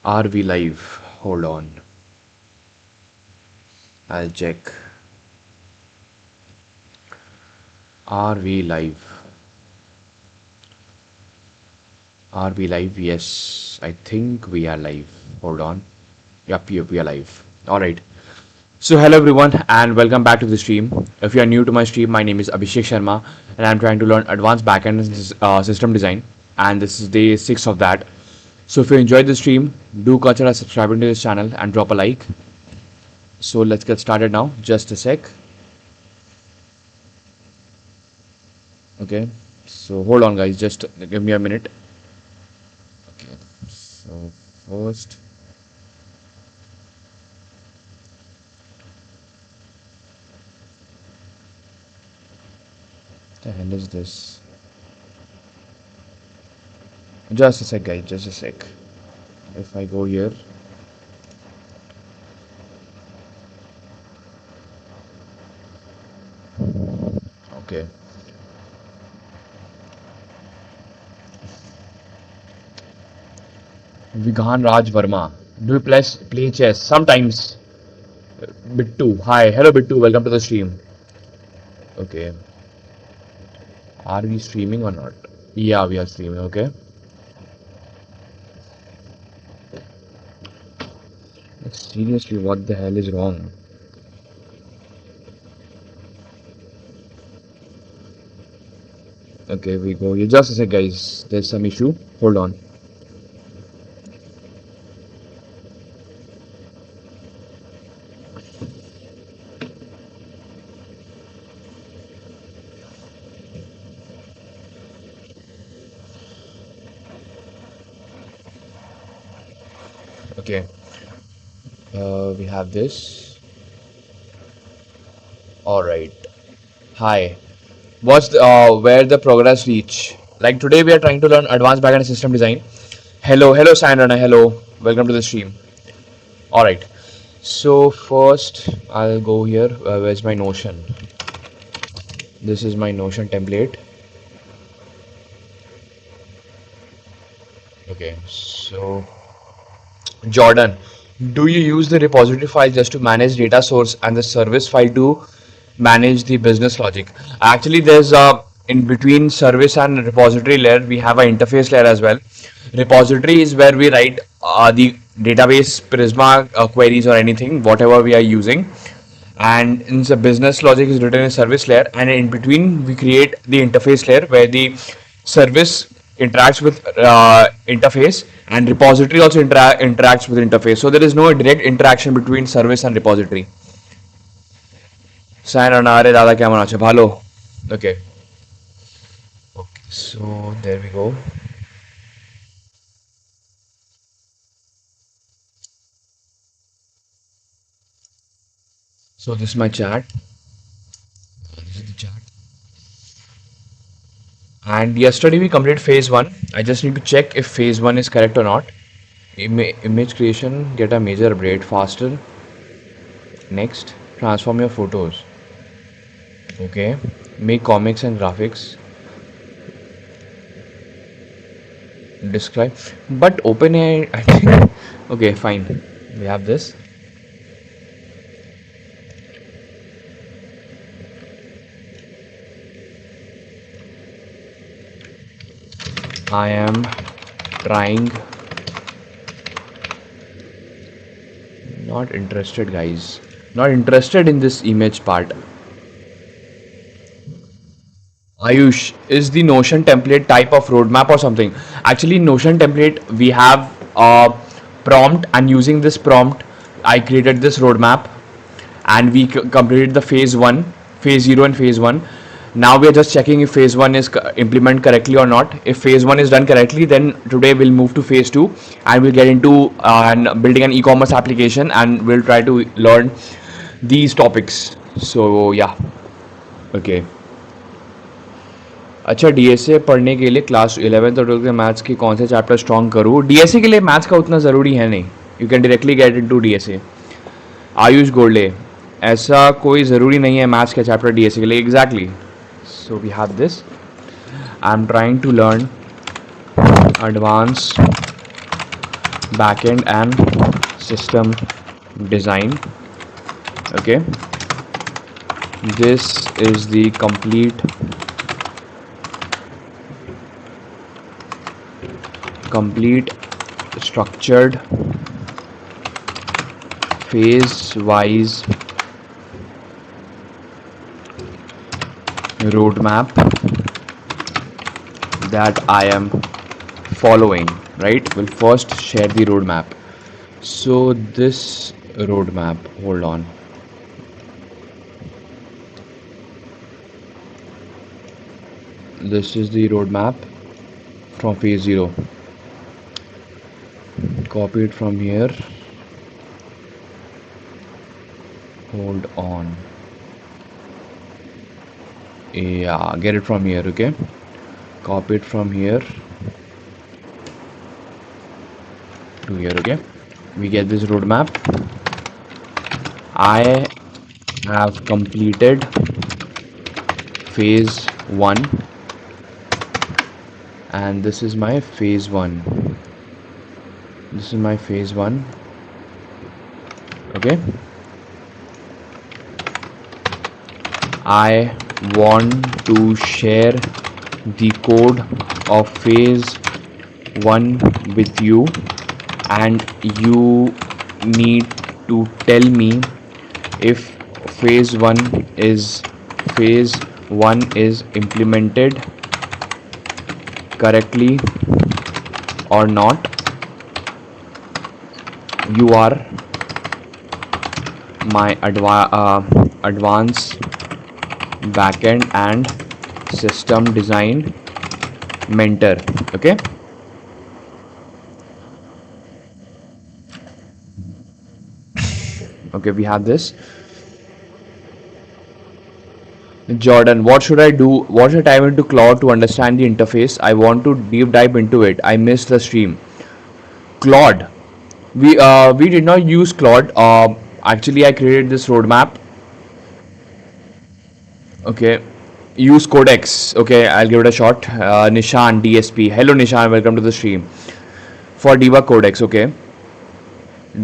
Are we live? Hold on. I'll check. Are we live? Are we live? Yes, I think we are live. Hold on. Yep, we are live. Alright. So, hello everyone, and welcome back to the stream. If you are new to my stream, my name is Abhishek Sharma, and I'm trying to learn advanced backend system design. And this is day 6 of that. So, if you enjoyed the stream, do consider subscribing to this channel and drop a like. So, let's get started now. Just a sec. Okay, so hold on, guys, just give me a minute. Okay, so first, what the hell is this? Just a sec, guys, just a sec. If I go here, okay. Vighan Raj Verma, do you play chess? Sometimes. Bittu, hi, hello Bittu, welcome to the stream. Okay, are we streaming or not? Yeah, we are streaming. Okay. Seriously, what the hell is wrong? Okay, we go here. Just a sec, guys. There's some issue. Hold on. Okay. We have this. All right. Hi. What's where the progress reach? Like today, we are trying to learn advanced backend system design. Hello, Sandra. Hello. Welcome to the stream. All right. So first, I'll go here. Where's my Notion? This is my Notion template. Okay. So Jordan, do you use the repository file just to manage data source and the service file to manage the business logic? Actually, there's in between service and repository layer, we have an interface layer as well. Repository is where we write the database Prisma queries or anything, whatever we are using. And in the business logic is written in service layer, and in between we create the interface layer where the service interacts with interface, and repository also interacts with interface. So there is no direct interaction between service and repository. Sayonara dada kemon acho bhalo. Okay. Okay, so there we go. So this is my chat. This is the chat. And yesterday we completed phase 1. I just need to check if phase 1 is correct or not. Image creation, get a major update faster. Next, transform your photos. Okay, make comics and graphics. Describe, but OpenAI, I think. Okay, fine. We have this. I am trying. Not interested, guys. Not interested in this image part. Ayush, is the Notion template type of roadmap or something? Actually, Notion template, we have a prompt, and using this prompt, I created this roadmap, and we completed the phase 1, phase 0 and phase 1. Now we are just checking if phase 1 is implemented correctly or not. If phase 1 is done correctly, then today we'll move to phase 2, and we'll get into building an e-commerce application, and we'll try to learn these topics. So yeah, okay. अच्छा DSA पढ़ने के लिए class 11th और 12th के maths के कौन से chapter strong करूँ? डीएसए के लिए मैथ्स का उतना ज़रूरी है नहीं. You can directly get into DSA. Ayush Golde, ऐसा कोई ज़रूरी नहीं है मैथ्स का चैप्टर डीएसए के लिए. Exactly. So we have this. I am trying to learn advance backend and system design. Okay, this is the complete structured phase wise roadmap that I am following, right? We'll first share the roadmap. So this roadmap, hold on. This is the roadmap from phase 0. Copy it from here. Hold on. Yeah, get it from here, okay? Copy it from here to here, okay? We get this roadmap. I have completed phase 1 and this is my phase 1. This is my phase 1. Okay. I want to share the code of phase 1 with you and you need to tell me if phase 1 is implemented correctly or not. You are my advanced backend and system design mentor. Okay. Okay, we have this. Jordan, what should I do? What should I type into Claude to understand the interface? I want to deep dive into it. I missed the stream. Claude. We did not use Claude. Actually, I created this roadmap. Okay. Use Codex. Okay, I'll give it a shot. Nishan DSP. Hello Nishan, welcome to the stream. For debug Codex. Okay.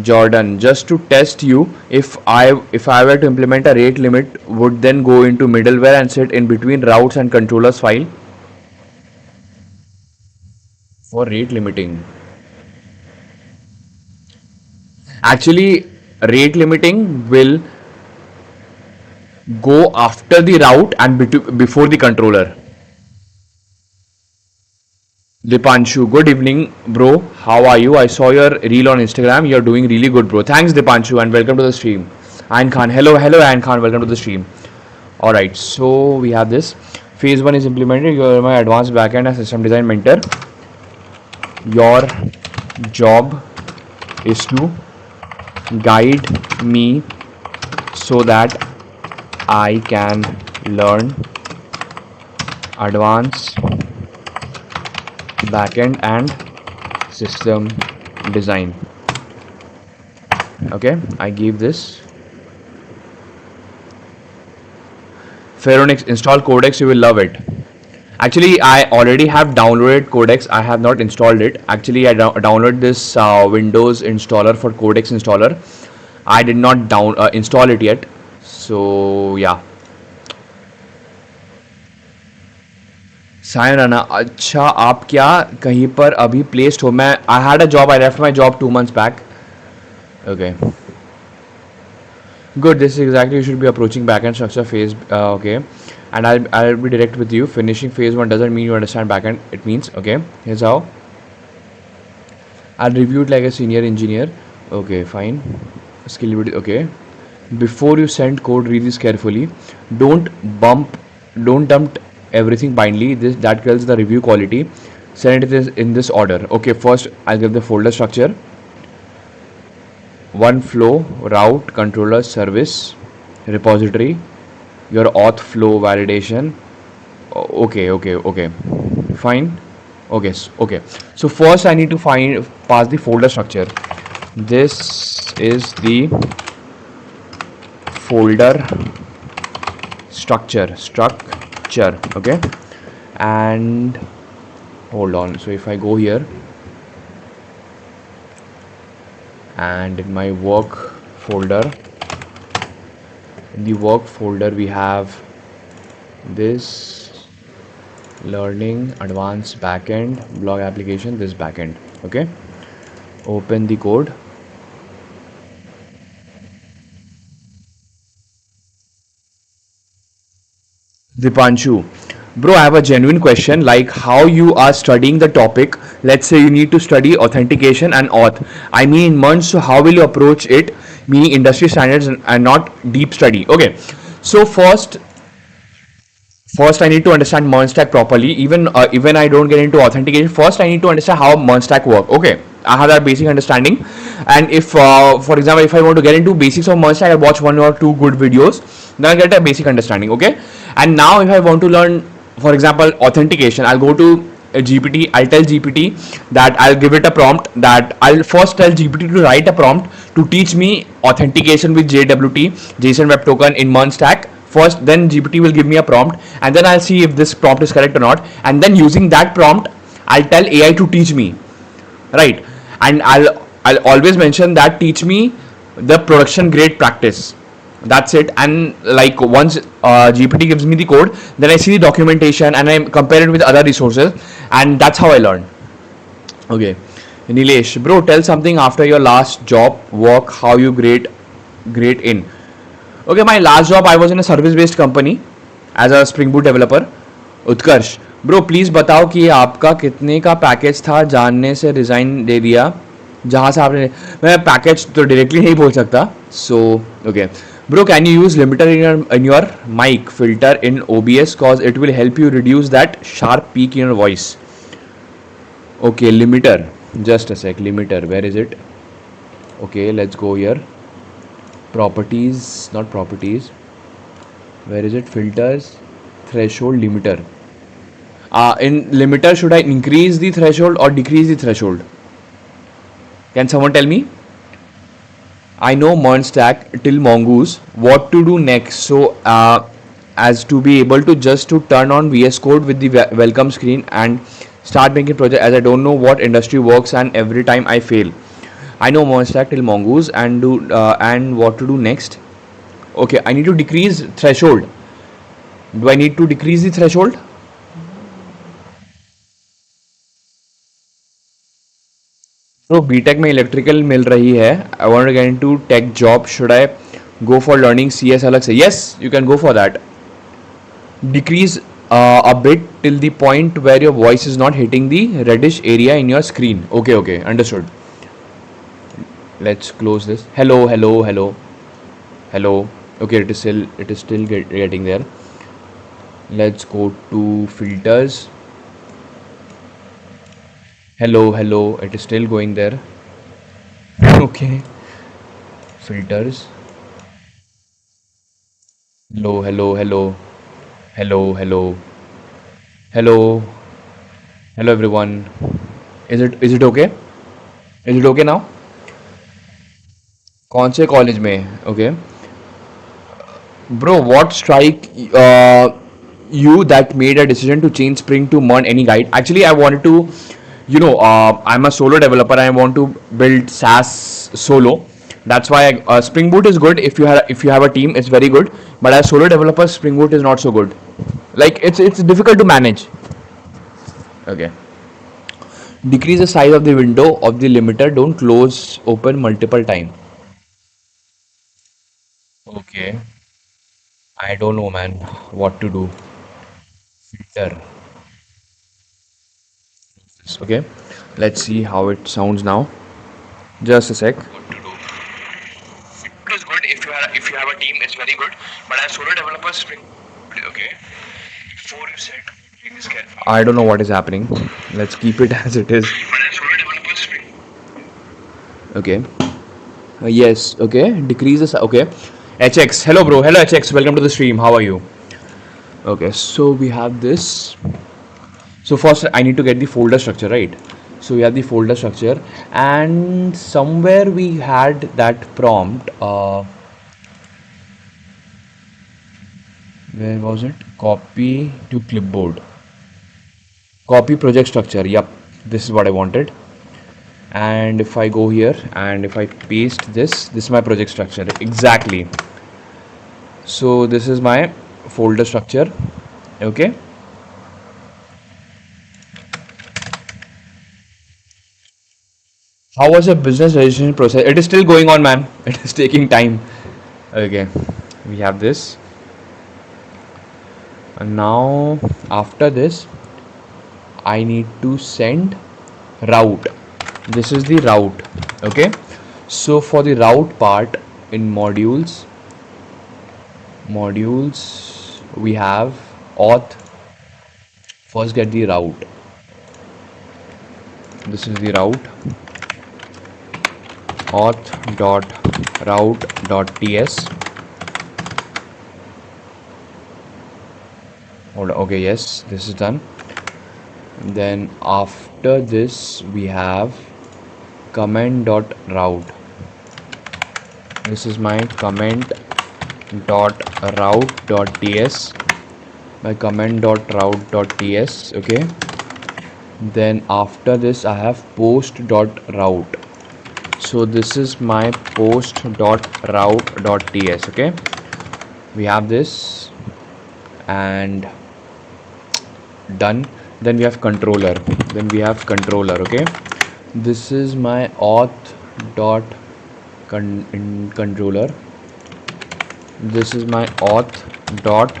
Jordan, just to test you, if I were to implement a rate limit, would then go into middleware and sit in between routes and controllers file for rate limiting. Actually, rate limiting will go after the route and before the controller. Dipanshu, good evening, bro. How are you? I saw your reel on Instagram. You're doing really good, bro. Thanks, Dipanshu, and welcome to the stream. Ayan Khan, hello, Ayan Khan, welcome to the stream. All right, so we have this. Phase 1 is implemented. You are my advanced backend and system design mentor. Your job is to guide me so that I can learn advanced backend and system design. Okay, I give this. Pheronix, install Codex, you will love it. Actually, I already have downloaded Codex. I have not installed it. Actually, I downloaded this Windows installer for Codex installer. I did not install it yet. So yeah. Sayan Rana, अच्छा आप क्या कहीं पर अभी placed हो? मैं I had a job, I left my job 2 months back. Okay, good. This is exactly you should be approaching backend structure phase. Okay, and I'll be direct with you. Finishing phase 1 doesn't mean you understand backend. It means, okay, here's how. I'll review it like a senior engineer. Okay, fine. Scalability. Okay, before you send code, read this carefully. Don't dump everything blindly. That kills the review quality. Send it in this order. Okay, first I'll give the folder structure. One flow, route, controller, service, repository, your auth flow validation. Okay, fine. Okay. So first I need to pass the folder structure. This is the folder structure. Okay, and hold on. So if I go here, And in my work folder, in the work folder we have this learning advanced backend blog application, this backend. Okay, open the code. Dipanshu, bro, I have a genuine question like how you are studying the topic. Let's say you need to study authentication and auth. I mean in months, so how will you approach it? Meaning industry standards and not deep study. Okay, so first I need to understand MERN stack properly. Even I don't get into authentication. First I need to understand how MERN stack work. Okay, I have that basic understanding. And if, for example, if I want to get into basics of MERN stack, I watch one or two good videos. Then I get a basic understanding. Okay, and now if I want to learn, for example, authentication, I'll go to a GPT. I'll tell GPT that I'll give it a prompt that I'll first tell GPT to write a prompt to teach me authentication with JWT, JSON Web Token in MERN stack first. Then GPT will give me a prompt and then I'll see if this prompt is correct or not, and then using that prompt I'll tell AI to teach me, right? And I'll always mention that teach me the production grade practice. That's it. And like once GPT gives me the code, then I see the documentation and I compare it with other resources, and that's how I learn. Okay, Nilesh, bro, tell something after your last job work, how you grade in. Okay, my last job I was in a service based company as a Spring Boot developer. Utkarsh, bro please बताओ कि आपका कितने का package था जानने से resign दे दिया जहाँ से आपने. मैं पैकेज तो डायरेक्टली नहीं बोल सकता. So okay bro, can you use limiter in your mic filter in OBS cause it will help you reduce that sharp peak in your voice. Okay, limiter, just a sec. Limiter, where is it? Okay, let's go here. Properties, not properties, where is it? Filters, threshold, limiter. In limiter, should I increase the threshold or decrease the threshold? Can someone tell me? I know MERN stack till mongoose. What to do next? So as to be able to just to turn on VS Code with the welcome screen and start making project, as I don't know what industry works and every time I fail. I know MERN stack till mongoose and do and what to do next? Okay, I need to decrease threshold. Do I need to decrease the threshold? So BTech में electrical मिल रही है. I want to get into tech job. Should I go for learning CS अलग से? Yes, you can go for that. Decrease a bit till the point where your voice is not hitting the reddish area in your screen. Okay, okay, understood. Let's close this. Hello, hello, hello, hello. Okay, it is still getting there. Let's go to filters. Hello, hello, it is still going there. Okay, filters. Hello, hello, hello, hello, hello, hello, hello everyone. Is it okay? Is it okay now? कौन से college में? Okay bro, what strike you that made a decision to change Spring to MERN? Any guide? Actually, I wanted to, I'm a solo developer. I want to build SaaS solo. That's why Spring Boot is good if you have a team. It's very good. But as solo developer, Spring Boot is not so good. Like it's difficult to manage. Okay. Decrease the size of the window of the limiter. Don't close open multiple time. Okay. I don't know, man, what to do. Filter. Okay. Let's see how it sounds now. Just a sec. What to do? It is good if you have a team. It's very good. But as solo developers, Spring. Okay. Before you said, please careful. I don't know what is happening. Let's keep it as it is. But as solo developers, Spring. Okay. Yes. Okay. Decreases. Okay. HX. Hello, bro. Hello, HX. Welcome to the stream. How are you? Okay. So we have this. So first, I need to get the folder structure, right? So we have the folder structure, and somewhere we had that prompt. Where was it? Copy to clipboard. Copy project structure. Yep. This is what I wanted. And if I go here and if I paste this is my project structure exactly. So this is my folder structure. Okay. How was your business registration process? It is still going on, man. It is taking time. Okay. We have this. And now after this, I need to send route. This is the route. Okay. So for the route part in modules we have auth. First get the route. This is the route. Auth dot route dot ts. Hold on. Okay, yes, this is done. Then after this we have comment dot route. This is my comment dot route dot ts. My comment dot route dot ts. Okay. Then after this I have post dot route. So this is my post dot route dot ts. Okay. We have this and done. Then we have controller. Okay. This is my auth dot controller. This is my auth dot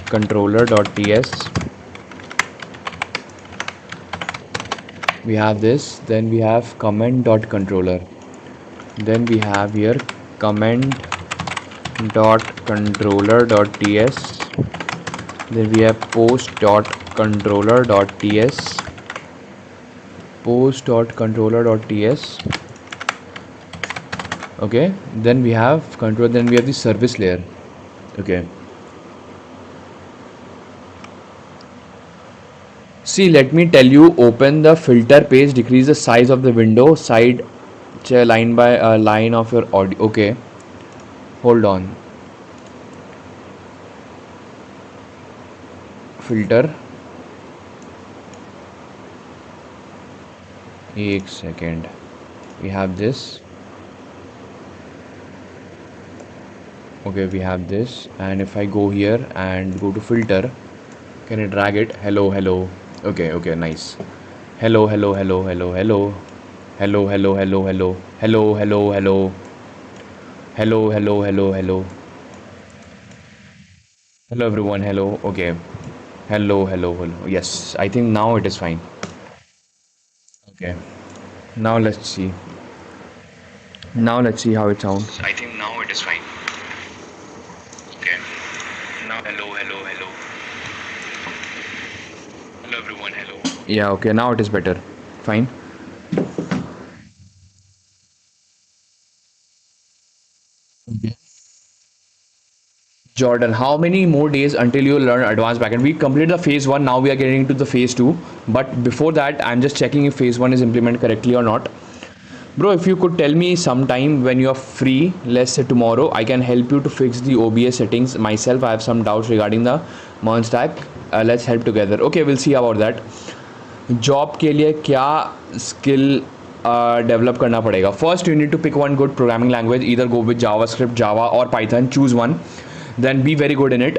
controller dot ts. We have this. Then we have comment dot controller. Then we have here comment dot controller dot ts. Then we have post dot controller dot ts. Post dot controller dot ts. Okay. Then we have control. Then we have the service layer. Okay. See, let me tell you, open the filter page, decrease the size of the window, side line by line of your audio. Okay, hold on. Filter. एक second. We have this. Okay, we have this. And if I go here and go to filter, can I drag it? Hello, hello. Okay, okay, nice. Hello, hello, hello, hello, hello. Hello, hello, hello, hello. Hello, hello, hello. Hello, hello, hello, hello. Hello everyone, hello. Okay. Hello, hello, hello. Yes, I think now it is fine. Okay. Now let's see. Now let's see how it sounds. I think now it is fine. Okay. Now hello, hello, hello. Hello everyone, hello. Yeah, okay, now it is better. Fine. Okay. Jordan, how many more days until you learn advanced backend? We completed the phase one, now we are getting into the phase two. But before that, I'm just checking if phase one is implemented correctly or not. Bro, if you could tell me sometime when you're free, let's say tomorrow, I can help you to fix the OBS settings myself. I have some doubts regarding the merge stack. Let's help together. Okay, we'll see about that. Job के लिए क्या skill develop करना पड़ेगा? First you need to pick one good programming language, either go with JavaScript, Java और Python, choose one, then be very good in it.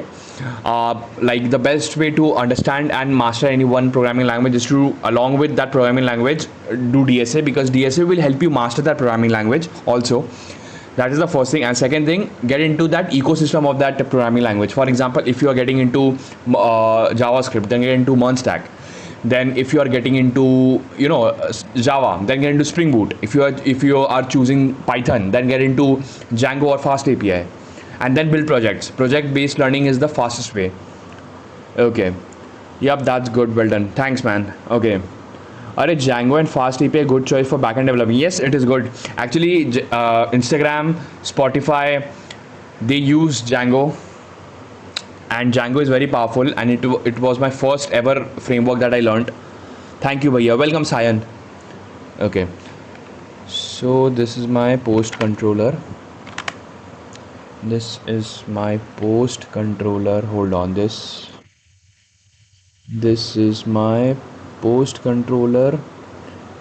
Like the best way to understand and master any one programming language is to, along with that programming language, do DSA, because DSA will help you master that programming language also. That is the first thing. And second thing, get into that ecosystem of that programming language. For example, if you are getting into JavaScript, then get into MERN Then if you are getting into Java, then get into Spring Boot. If you are choosing Python, then get into Django or Fast API. And then build projects. Project based learning is the fastest way. Okay. Yep, that's good. Well done. Thanks, man. Okay. Are Django and Fast API good choice for backend development? Yes, it is good. Actually, Instagram, Spotify, they use Django, and Django is very powerful. And it was my first ever framework that I learned. Thank you, Bhaiya. Welcome, Sayan. Okay. So this is my post controller. This is my post controller. Hold on, this is my post controller.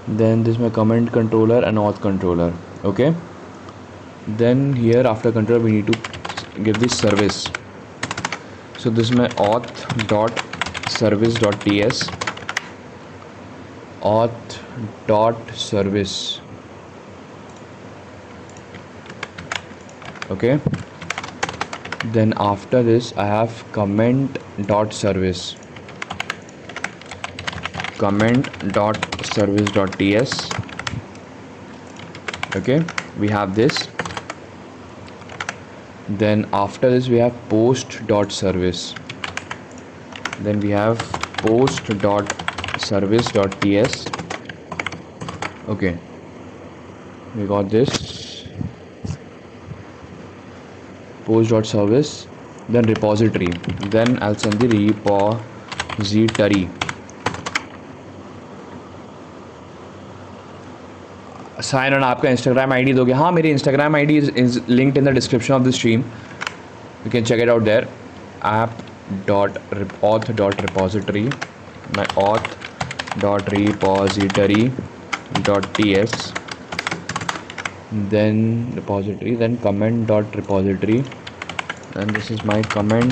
Then this is my comment controller and auth controller. Okay, then here after controller we need to give this service. So this is my auth dot service dot ts, auth dot service. Okay, then after this I have comment dot service, comment dot service dot ts. Okay, we have this. Then after this we have post dot service, then we have post dot service dot ts. Okay, we got this, post dot service, then repository, then I'll send the repository. Sayan ऑन आपका Instagram ID दोगे? हाँ, मेरी Instagram ID is linked in the description of the stream, you can check it out there. App dot auth dot repository, my auth dot repository dot ts, then repository, then comment dot repository, and this is my comment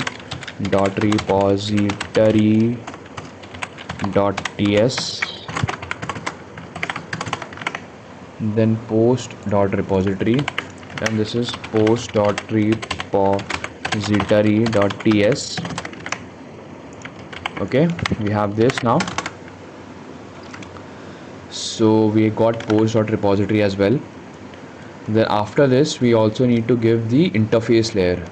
dot repository dot ts, then post dot repository, and this is post dot repository dot ts. Okay, we have this now. So we got post dot repository as well. Then after this we also need to give the interface layer,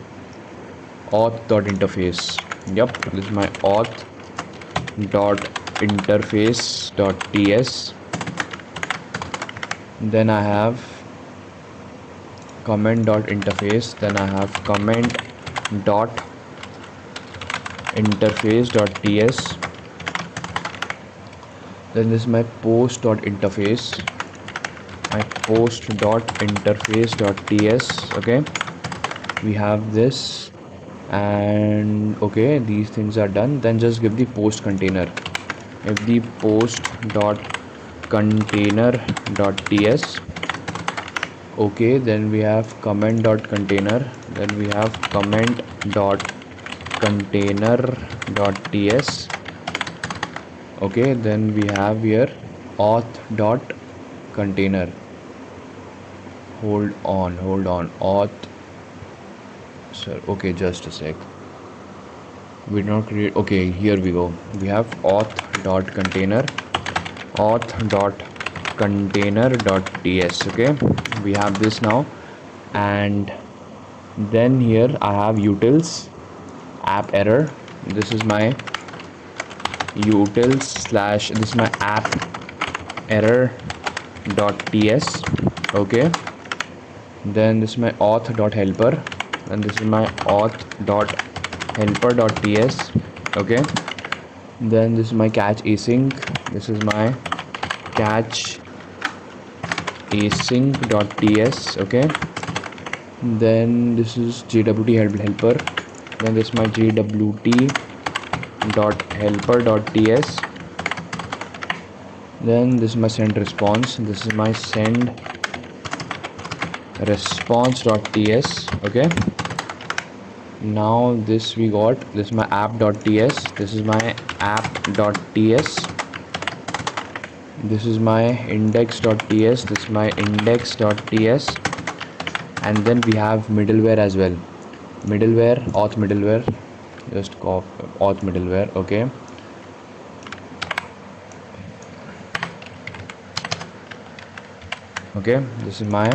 auth dot interface. Yep, this is my auth dot interface dot ts. Then I have comment dot interface, then I have comment dot interface dot ts, then this is my post dot interface, my post dot interface dot ts. Okay, we have this, and okay, these things are done. Then just give the post container, if the post dot container dot ts. Okay, then we have comment dot container, then we have comment dot container dot ts. Okay, then we have here auth dot container. Hold on, auth, sir. Okay, just a sec, we did not create. Okay, here we go. We have auth dot container, auth dot container dot ts. Okay, we have this now, and then here I have utils, app error. This is my utils slash, this is my app error dot ts. Okay, then this is my auth dot helper, and this is my auth dot helper dot ts. Okay, then this is my catch async, this is my catch async dot ts. Okay, then this is jwt helper, then this is my jwt dot helper dot ts, then this is my send response, this is my send response dot ts. Okay, now this we got, this is my app dot ts, this is my app dot ts, this is my index dot ts, this is my index dot ts, and then we have middleware as well, middleware, auth middleware, just copy auth middleware. Okay, okay, this is my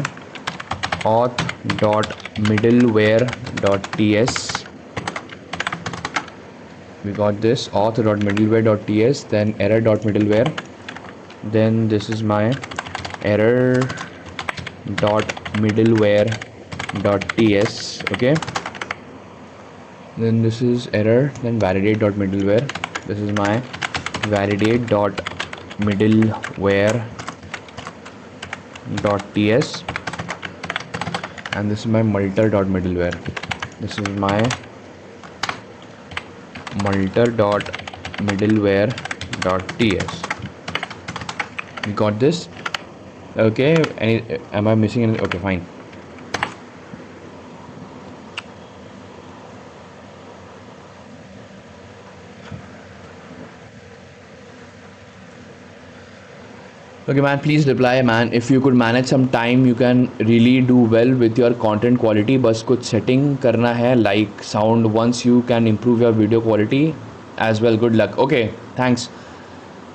auth dot middleware dot ts. We got this auth dot middleware dot ts, then error dot middleware, then this is my error dot middleware dot ts. Okay, then this is error, then validate dot middleware, this is my validate dot middleware dot ts, and this is my multer dot middleware, this is my multer dot middleware dot ts. got this. Okay, am I missing any? Okay, fine. Okay, man, please reply, man. If you could manage some time, you can really do well with your content quality. बस कुछ setting करना है, like sound. Once you can improve your video quality as well. Good luck. Okay, thanks.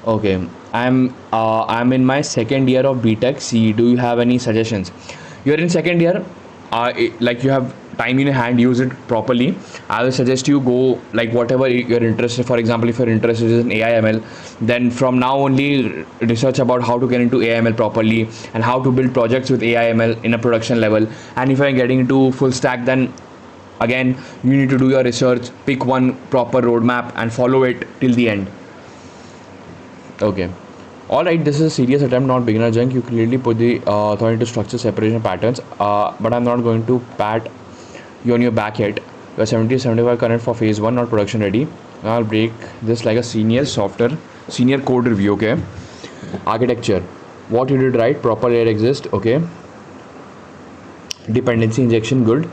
Okay, I'm in my second year of BTech. See, do you have any suggestions? You're in second year, like you have time in your hand, use it properly. I will suggest you go like whatever you're interested. For example, if you're interested in AI/ML, then from now only research about how to get into AI/ML properly and how to build projects with AI/ML in a production level. And if you're getting into full stack, then again you need to do your research, pick one proper roadmap, and follow it till the end. Okay. Alright, this is a serious attempt, not beginner junk. You clearly put the thought into structure, separation, patterns. But I'm not going to pat you on your back yet. You're 70-75 current for phase 1, not production ready. I'll break this like a senior code review, okay? Architecture. What you did right, proper layer exists, okay? Dependency injection, good.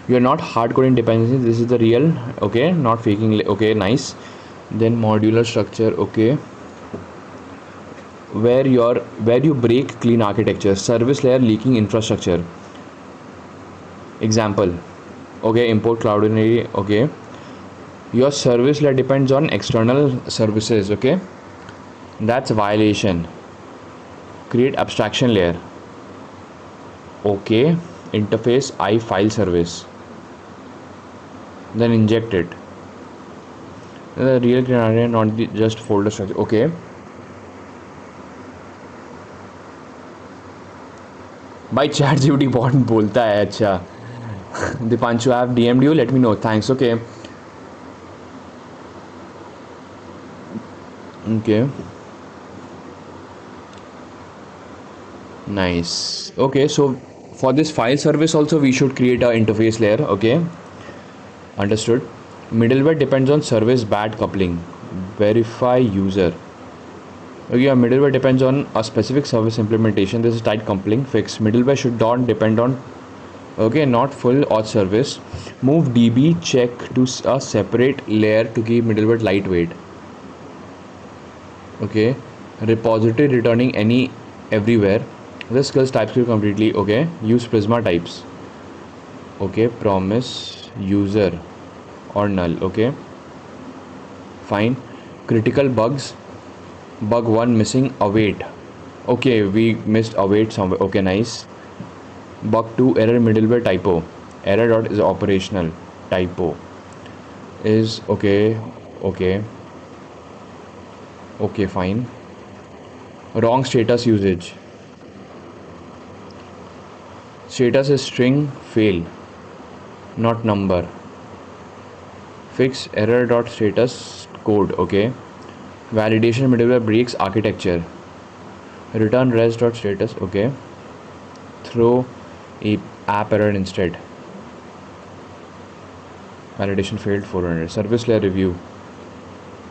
You're not hardcoding dependency, this is the real, okay? Not faking, okay, nice. Then modular structure, okay. Where you break clean architecture, service layer leaking infrastructure. Example, okay, import cloudinary, okay. Your service layer depends on external services, okay. That's violation. Create abstraction layer, okay. Interface I file service, then inject it. The real clean architecture, not the just folder structure, okay. भाई ChatGPT बहुत बोलता है. अच्छा Deepanshu, have DMed you, let me know, thanks. Okay okay nice. Okay, so for this file service also we should create a interface layer, okay, understood. Middleware depends on service bad coupling. Verify user. Okay, your middleware depends on a specific service implementation. This is tight coupling. Fix. Middleware should not depend on, okay, not full auth service. Move DB check to a separate layer to keep middleware lightweight. Okay, repository returning any everywhere. This skills TypeScript completely, okay. Use Prisma types, okay. Promise user or null, okay, fine. Critical bugs. Bug 1 missing await, okay, we missed await somewhere, okay, nice. Bug 2 error middleware typo. Error dot is operational, typo is okay, fine. Wrong status usage. Status is string fail, not number. Fix error dot status code, okay. Validation middleware breaks architecture. Return res dot status, okay. Throw a app error instead. Validation failed 400. Service layer review.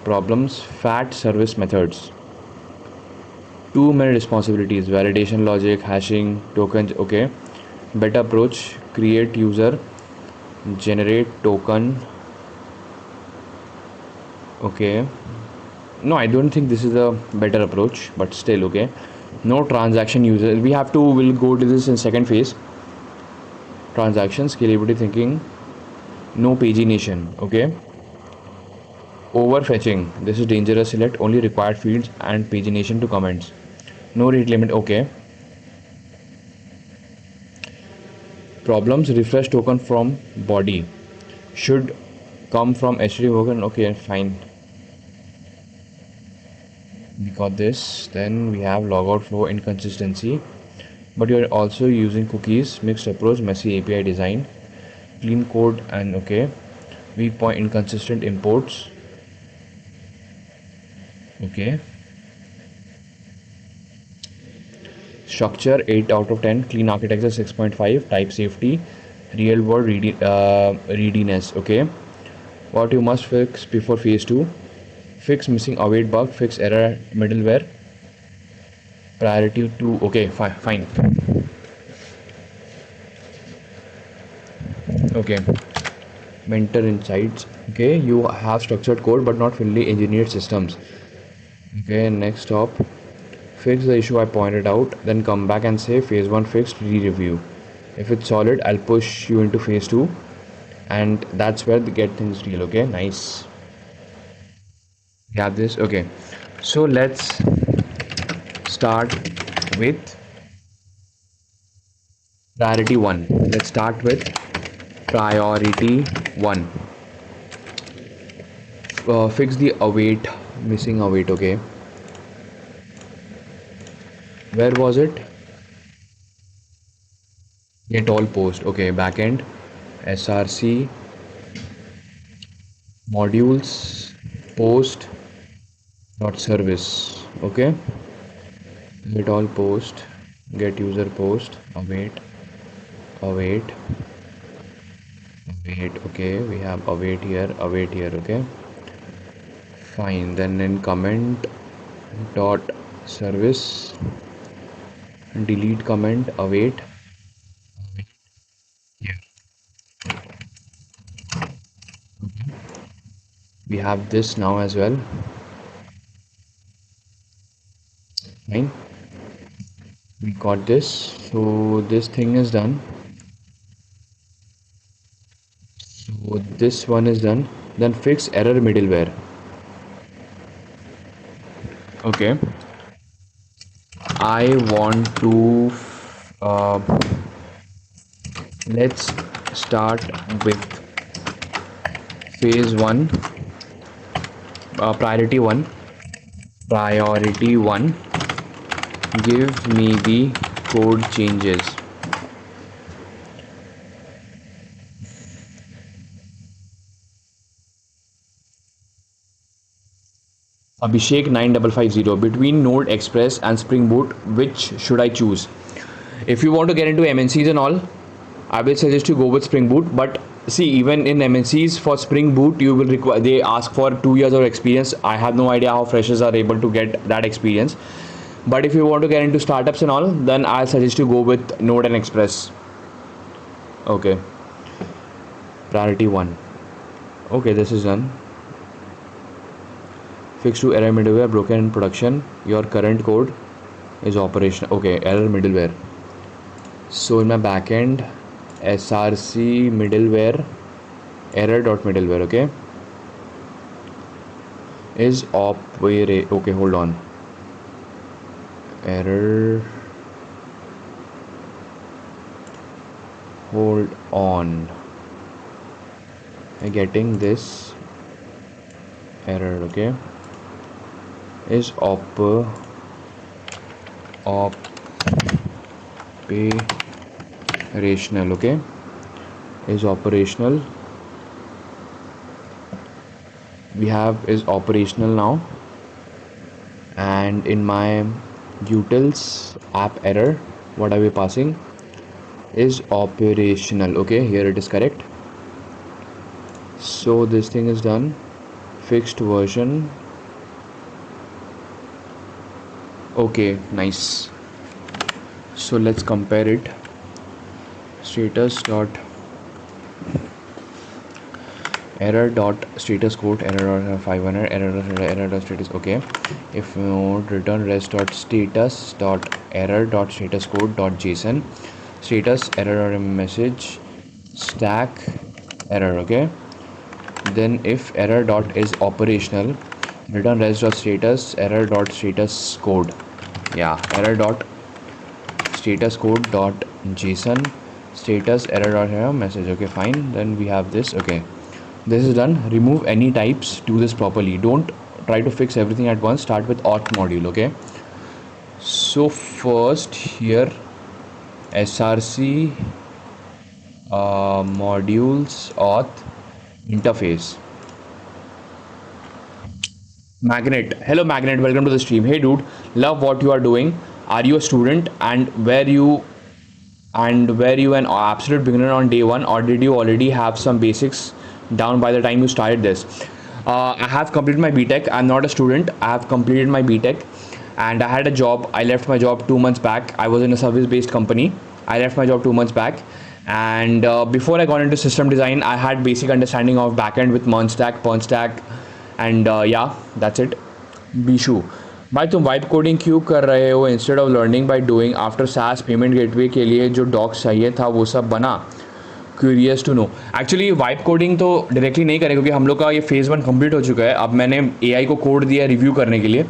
Problems, fat service methods. Too many responsibilities. Validation logic, hashing, tokens, okay. Better approach, create user, generate token, okay. No, I don't think this is a better approach, but still, okay. No transaction user. We'll go to this in second phase. Transaction, scalability thinking. No pagination, okay. Overfetching. This is dangerous. Select only required fields and pagination to comments. No rate limit, okay. Problems, refresh token from body. Should come from HTTP token, okay, fine. We got this. Then we have logout flow inconsistency, but you're also using cookies, mixed approach, messy API design, clean code, and okay. Weak point, inconsistent imports, okay. Structure 8 out of 10, clean architecture 6.5, type safety, real world readiness, okay. What you must fix before phase 2. Fix missing await bug, fix error middleware, Priority 2. Okay, fine. Okay. Mentor insights. Okay, you have structured code but not fully engineered systems. Okay, next stop. Fix the issue I pointed out, then come back and say phase 1 fixed, re-review. If it's solid, I'll push you into phase 2, and that's where they get things real. Okay, nice. You have this. Okay, so let's start with priority 1. Let's start with priority 1. Fix the await, missing await. Okay, where was it? Get all post. Okay, backend src modules post dot service. Okay, get all post, get user post, await, await, await. Okay, we have await here, await here. Okay, fine. Then in comment dot service, delete comment, await here. We have this now as well. Fine, we got this. So this thing is done. So this one is done. Then fix error middleware. Okay, I want to uh, let's start with phase 1, priority 1. Priority 1, give me the code changes. Abhishek 9550, between Node Express and Spring Boot, which should I choose? If you want to get into MNCs and all, I will suggest you go with Spring Boot. But see, even in MNCs for Spring Boot, you will require, they ask for 2 years of experience. I have no idea how freshers are able to get that experience. But if you want to get into startups and all, then I'll suggest you go with Node and Express. Okay, priority 1. Okay, this is done. Fix to error middleware broken in production. Your current code is operational. Okay, error middleware. So in my backend, src middleware error dot middleware. Okay, is operate. Okay, hold on. Error. Hold on. I'm getting this error. Okay, is operational. Okay, is operational. We have is operational now, and in my utils app error, what are we passing? Is operational. Okay, here it is correct. So this thing is done. Fixed version. Okay, nice. So let's compare it. Status dot error dot status code error dot 500 error dot status. Okay, if you return rest dot status dot error dot status code dot json, status error dot message stack error. Okay, then if error dot is operational, return rest dot status error dot status code. Yeah, error dot status code dot json, status error dot error message. Okay, fine. Then we have this. Okay, this is done. Remove any types. Do this properly. Don't try to fix everything at once. Start with auth module. Okay, so first here src modules auth interface. Magnet, hello Magnet, welcome to the stream. Hey dude, love what you are doing. Are you a student, and were you an absolute beginner on day one, or did you already have some basics down by the time you started this? I have completed my BTech. I'm not a student. I have completed my BTech, and I had a job. I left my job 2 months back. I was in a service-based company. I left my job 2 months back, and before I got into system design, I had basic understanding of backend with Pernstack, and yeah, that's it. Bishu भाई तुम vibe coding क्यों कर रहे हो instead of learning by doing after SaaS payment gateway के लिए जो docs चाहिए था वो सब बना curious to know actually vibe coding तो डायरेक्टली नहीं करें क्योंकि हम लोग का ये फेज़ 1 कंप्लीट हो चुका है अब मैंने एआई को कोड दिया है रिव्यू करने के लिए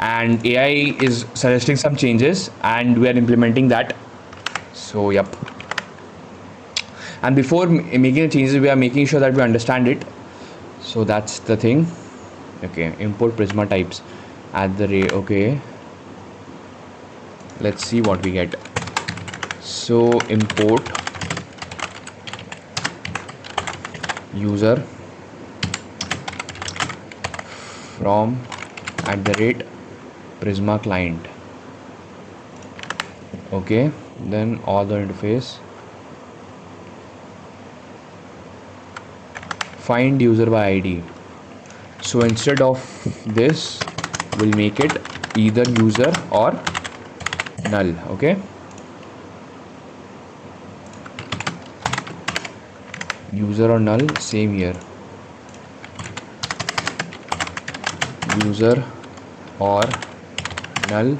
and AI is suggesting some changes and we are implementing that. So yep. And before making the changes, we are making sure that we understand it. So that's the thing. Okay, import Prisma types at the rate. Okay, let's see what we get. So import user from at the rate Prisma client. Okay, then all the interface. Find user by ID. So instead of this, we'll make it either user or null. Okay. User or null, same here. User or null,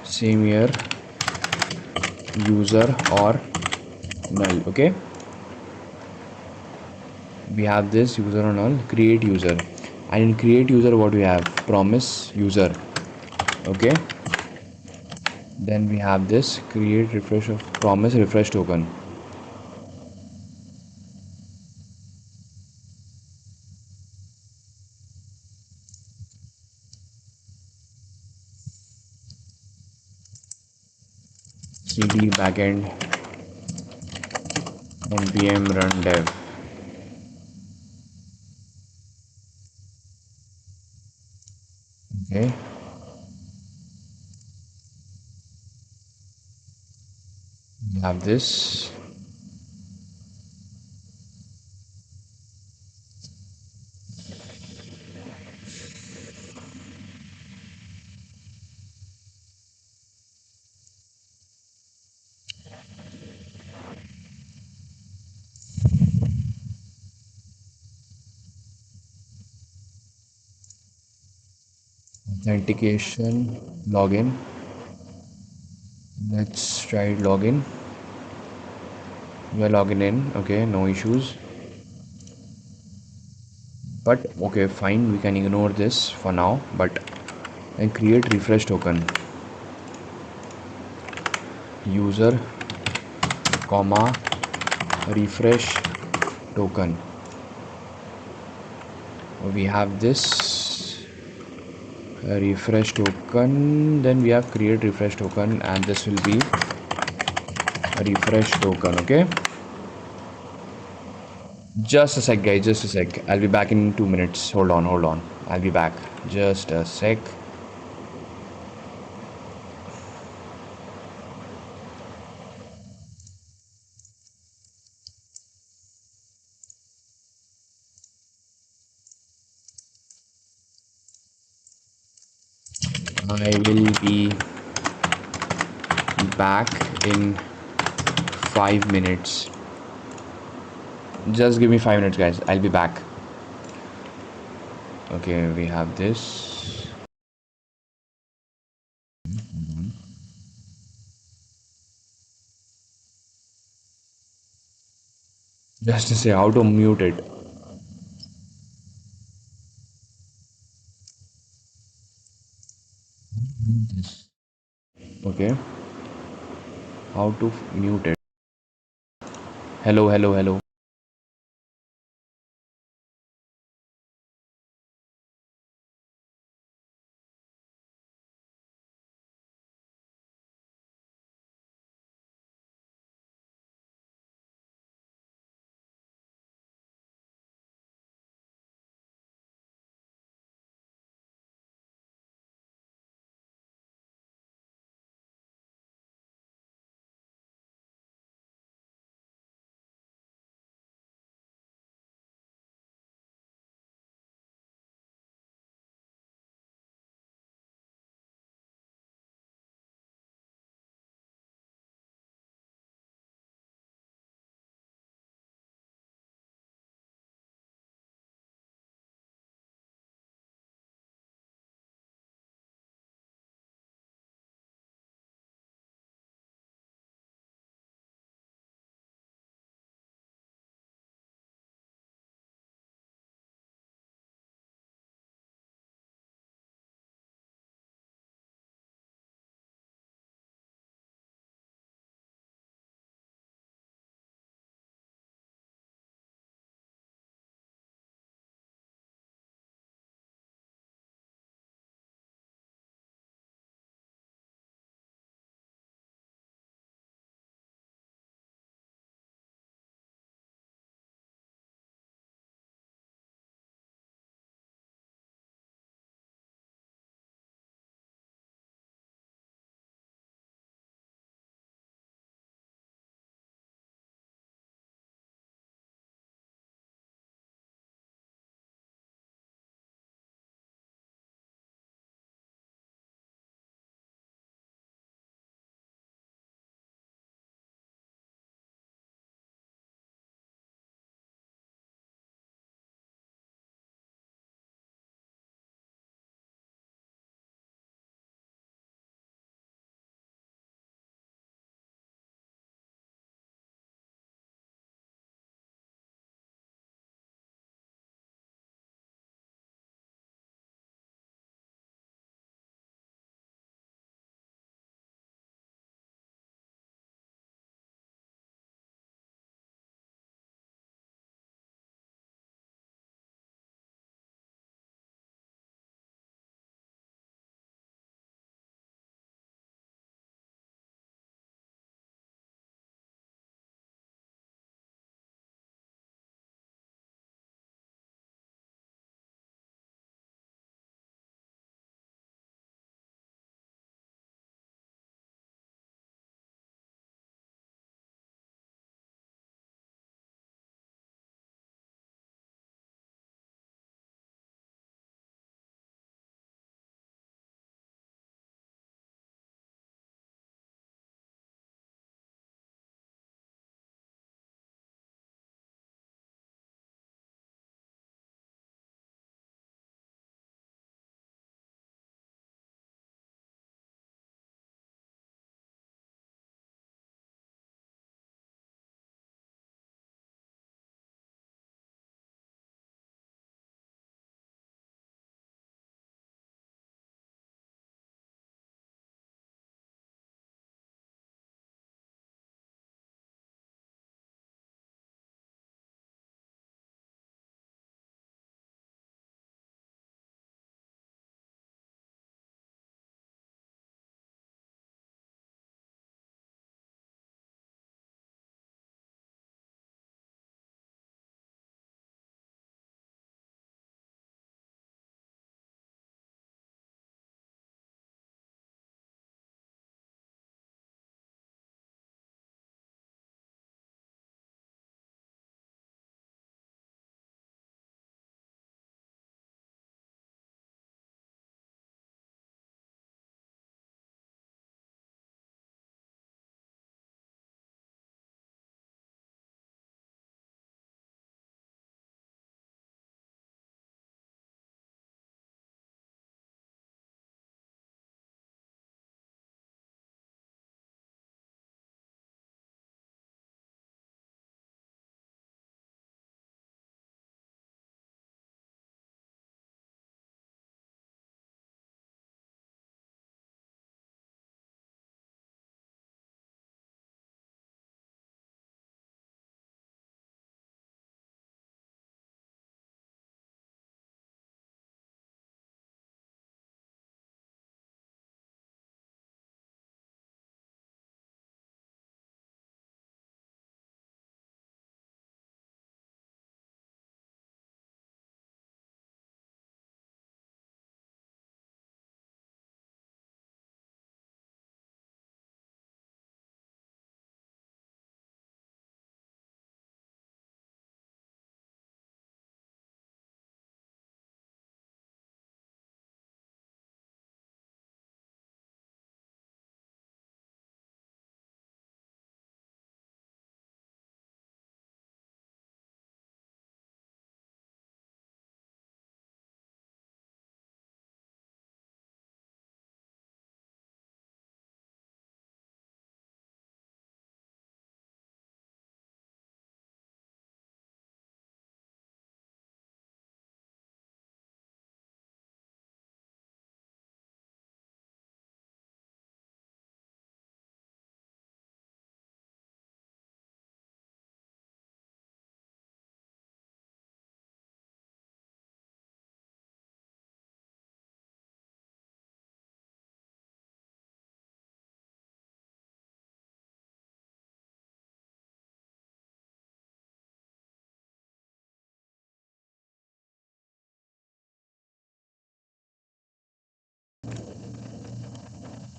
same here. User or null. Okay. We have this user or null, create user, and in create user what we have, promise user. Okay, then we have this create refresh of promise refresh token. cd backend npm run dev. Okay, we have this. Authentication login. Let's try login. We are logging in. Okay, no issues. But okay, fine, we can ignore this for now. But then create refresh token. User comma refresh token. We have this refresh token, then we have create refresh token, and this will be a refresh token. Okay, just a sec guys, just a sec. I'll be back in 2 minutes. Hold on, I'll be back, just a sec. I will be back in 5 minutes. Just give me 5 minutes guys, I'll be back. Okay, we have this. Just to say how to mute it. Okay, how to mute it. Hello.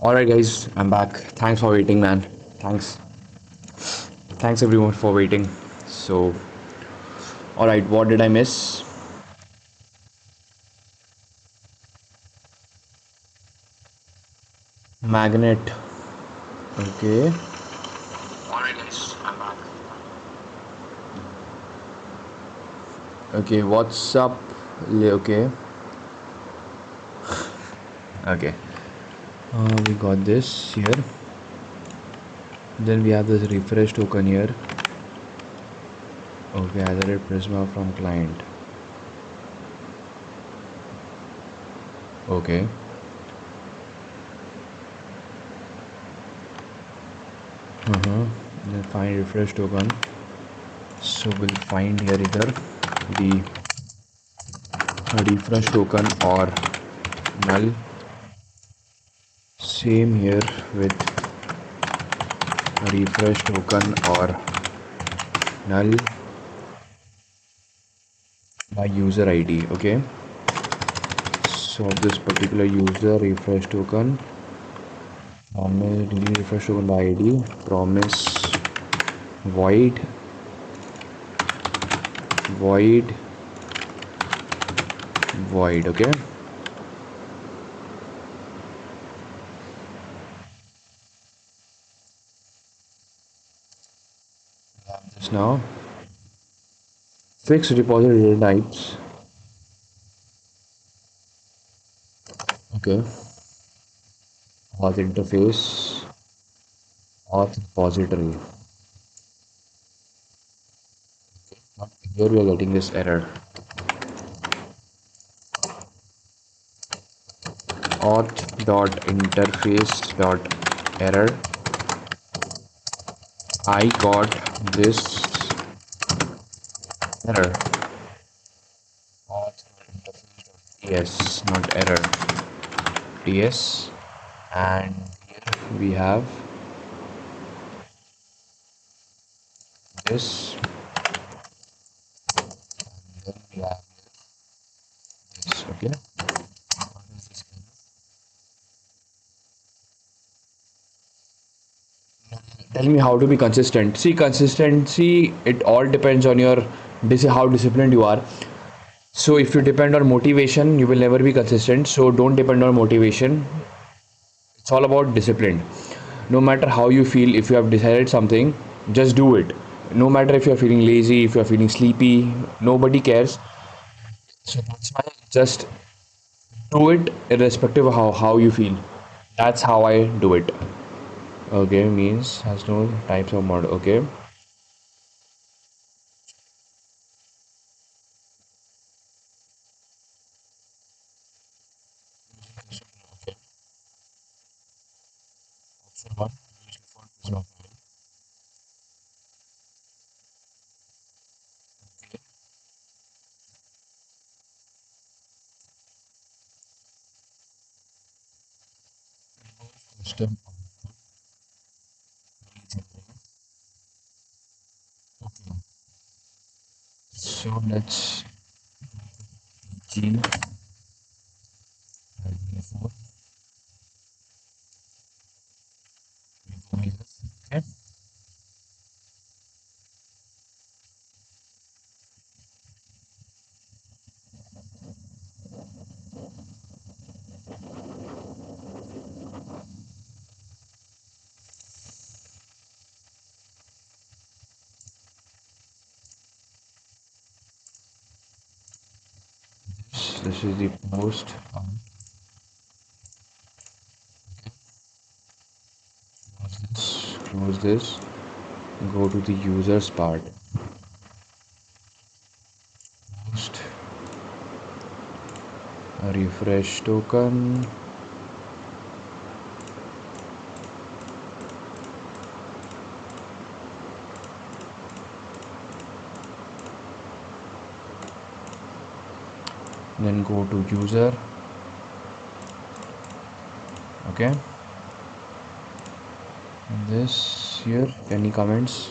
All right, guys, I'm back. Thanks for waiting, man. Thanks, thanks everyone for waiting. So, all right, what did I miss? Magnet. Okay. All right, guys, I'm back. Okay, what's up? Okay, okay. We got this here. Then we have this refresh token here. Okay, added Prisma from client. Okay. Then find refresh token. So we'll find here either the refresh token or null. Same here with refresh token or null by user ID. Okay. So this particular user refresh token, promise delete refresh token by ID, promise void void void. Okay. This now fixed repository types. Okay. Auth interface, auth repository. Here we are getting this error. Auth dot interface dot error. I got this error. Auth dot interface dot ts, not error. Ts, and here we have this. Then we have this. Okay. Tell me how to be consistent. See, consistency, it all depends on your how disciplined you are. So if you depend on motivation, you will never be consistent. So don't depend on motivation. It's all about discipline. No matter how you feel, if you have decided something, just do it. No matter if you're feeling lazy, if you're feeling sleepy, nobody cares. So that's why just do it irrespective of how you feel. That's how I do it. Okay, means has no types of mod. Okay. Option one, use default Prisma file. Custom output regenerate. Okay. So let's G and before we go here. Okay. This is the post. Close this. Go to the users part. Post a refresh token. Then go to user. Okay. And this here. Any comments?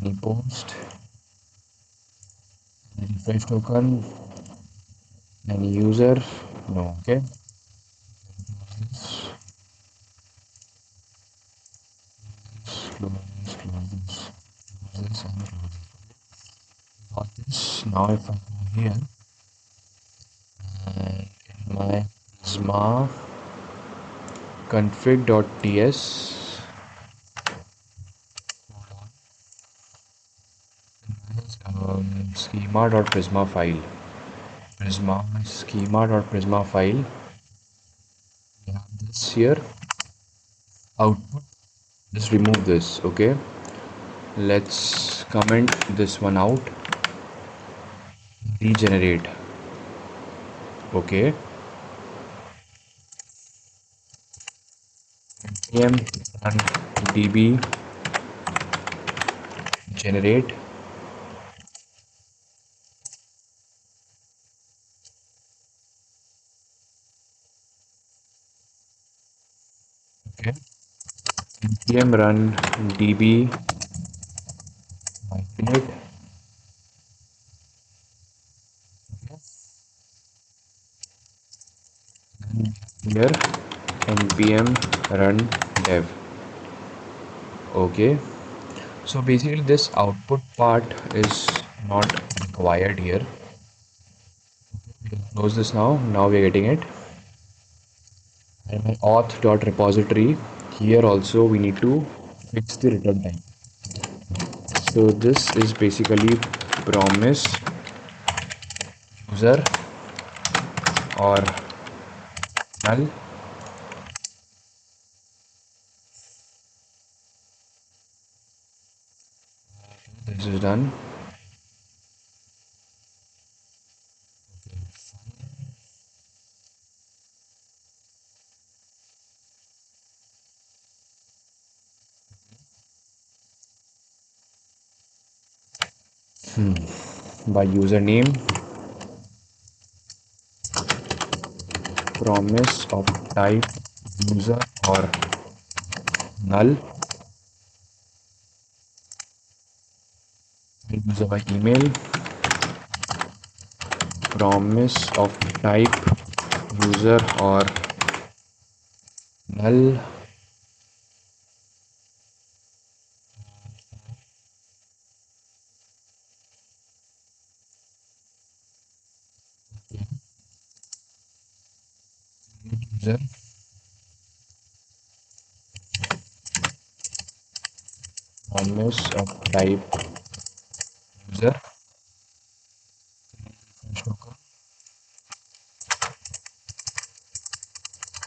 Any post? Any refresh token? Any user? No. Okay. this and got this. Now if I go here and in my Prisma config.ts, schema.prisma file. Schema.prisma file. We have this here. Output. Just remove this. Okay. Let's comment this one out. Regenerate. Okay. npm run db generate. Okay. npm run db migrate. Here npm run dev. Okay, so basically this output part is not required here. Close this now. Now we are getting it. And my auth.repository, here also we need to fix the return time. So this is basically promise user or null. This is done. By username, promise of type user or null, user by email, promise of type user or null, user, promise of type user,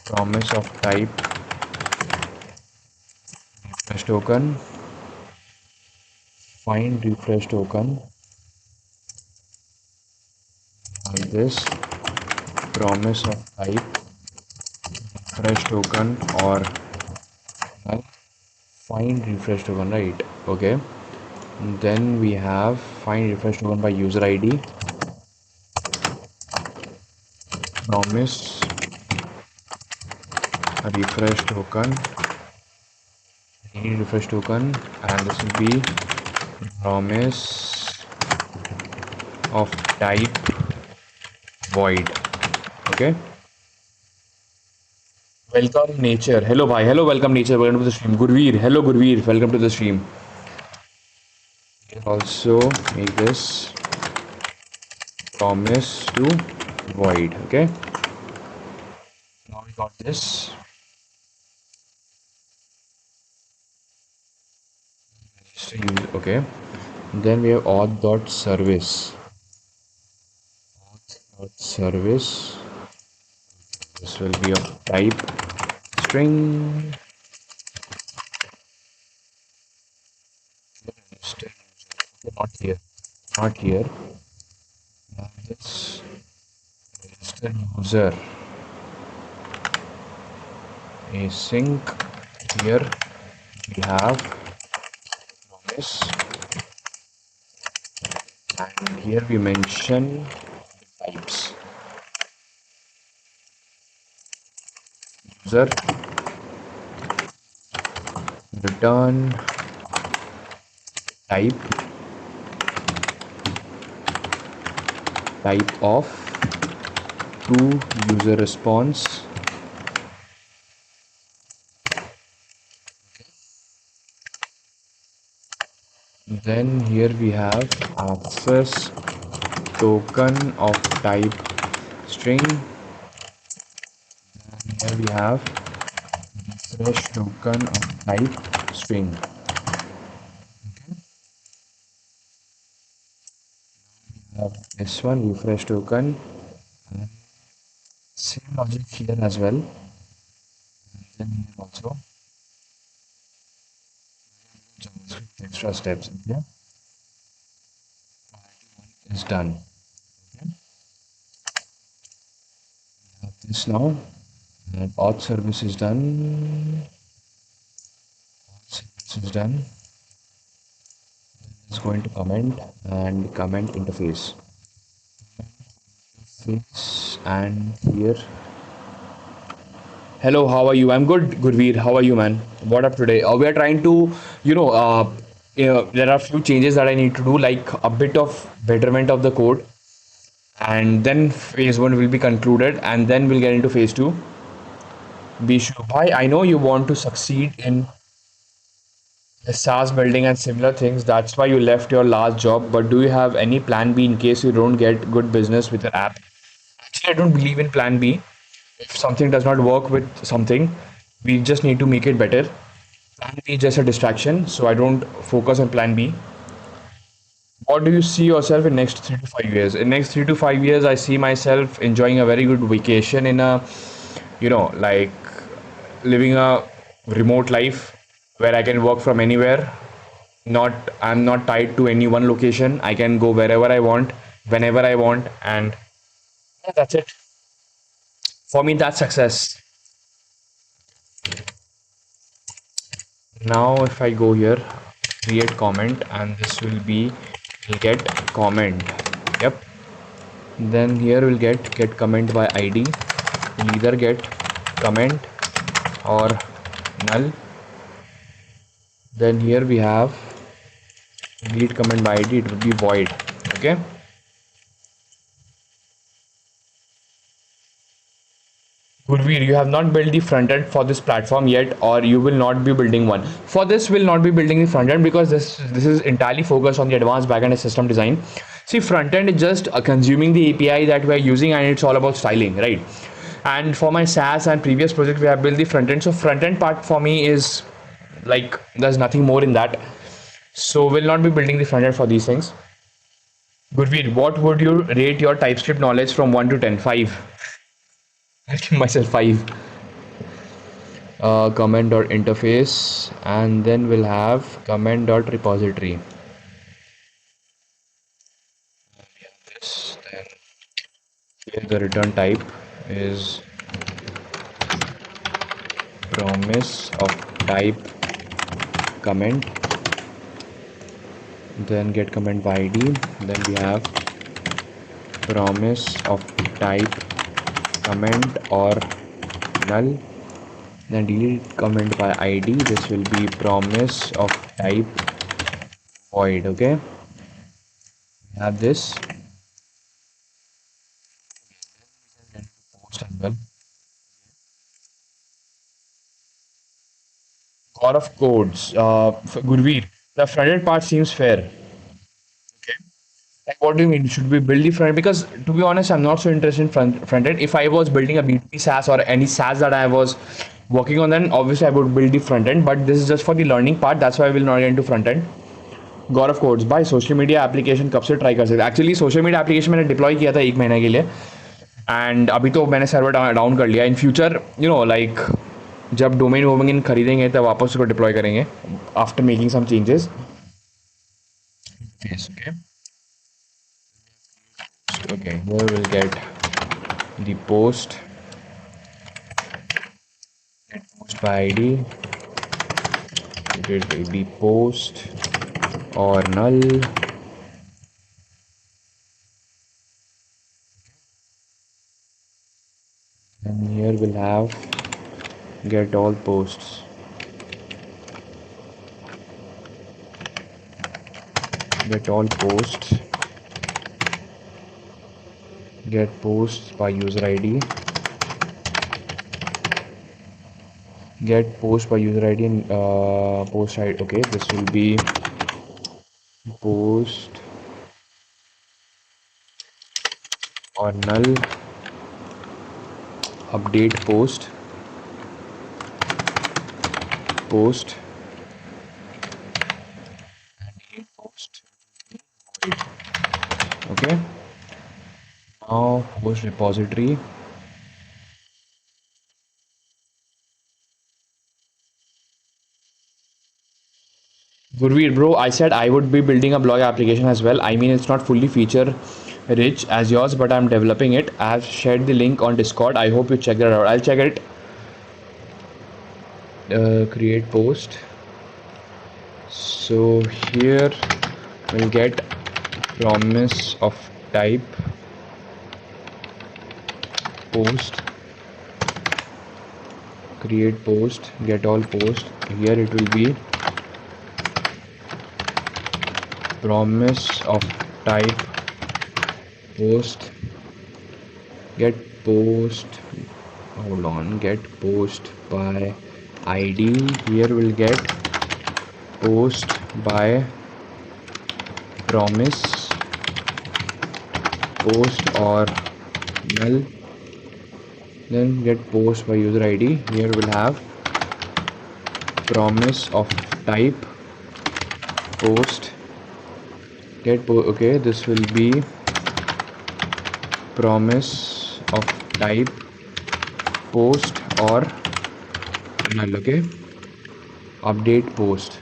promise of type refresh token, find refresh token, and this promise of type refresh token or null, find refresh token, right? Okay, and then we have find refresh token by user ID, promise a refresh token, need refresh token, and this will be promise of type void. Okay, welcome nature. Hello bhai, hello, welcome nature, welcome to the stream. Gurveer, hello Gurveer, welcome to the stream. Also make this promise to void. Okay, now we got this. Okay, then we have auth.service. Auth.service, this will be of type string. Not here, not here. Now this register user async. Here we have promise, and here we mention types. User return type of to user response. Then here we have access token of type string. Here we have refresh token of type string. This one refresh token. Same logic here as well. Then here also JavaScript extra steps. Okay, is done. Okay. This now and auth service is done. Service is done. It's going to comment and comment interface. And here, hello, how are you? I'm good, Gurveer. How are you, man? What up today? We are trying to, there are a few changes that I need to do, like a bit of betterment of the code, and then phase one will be concluded, and then we'll get into phase two. Bishu, bhai, I know you want to succeed in the SaaS building and similar things. That's why you left your last job. But do you have any plan B in case you don't get good business with your app? Actually, I don't believe in plan B. If something does not work with something, we just need to make it better. Plan B is just a distraction, so I don't focus on plan B. What do you see yourself in next 3 to 5 years? In next 3 to 5 years, I see myself enjoying a very good vacation in a, like living a remote life where I can work from anywhere. Not I'm not tied to any one location. I can go wherever I want, whenever I want, and yeah, that's it. For me, that's success. Now if I go here, create comment, and this will be, will get comment. Yep. Then here we'll get comment by ID. We'll either get comment or null. Then here we have delete comment by ID, it will be void. Okay. Gurveer, you have not built the front end for this platform yet, or you will not be building one. For this, will not be building the front end because this is entirely focused on the advanced backend and system design. See, front end is just consuming the API that we are using, and it's all about styling, right? And for my SaaS and previous project, we have built the front end. So front end part for me is like there's nothing more in that. So we'll not be building the front end for these things. Gurveer, what would you rate your TypeScript knowledge from 1 to 10? 5. I'll give myself 5. Comment dot interface, and then we'll have comment dot repository. This, then here the return type is promise of type comment. Then get comment by ID. Then we have promise of type comment or null. Then delete comment by ID. This will be promise of type void. Okay. We have this. Post as well. God of codes. Gurveer, the front-end part seems fair. Okay. Like, what do you mean? Should we build the front? Because to be honest, I'm not so interested in front end. If I was building a B2B SaaS or any SaaS that I was working on, then obviously I would build the front end. But this is just for the learning part. That's why I will not get into front end. Gaur of codes भाई social media application कब से try कर सकते हैं actually social media application मैंने deploy किया था 1 महीने के लिए एंड अभी तो मैंने सर्वर डाउन कर लिया इन फ्यूचर लाइक जब डोमेन वोमेन खरीदेंगे तब वापस उसको डिप्लॉय करेंगे after making some changes okay here we'll get the post by ID it will be post or null and here we'll have get all posts get posts by user ID get post by user ID and post ID. Okay, this will be post or null, update post, post, delete post. Okay. Now post repository. Gurveer, bro, I said I would be building a blog application as well. I mean, it's not fully feature rich as yours, but I'm developing it. I have shared the link on Discord. I hope you check that out. I'll check it. Create post. So here we'll get promise of type post, create post, get all post. Here it will be promise of type post, get post, hold on, get post by id. Here we'll get post by promise, post or null, then get post by user id. Here we'll have promise of type post, get okay, this will be promise of type post or null. Okay, update post,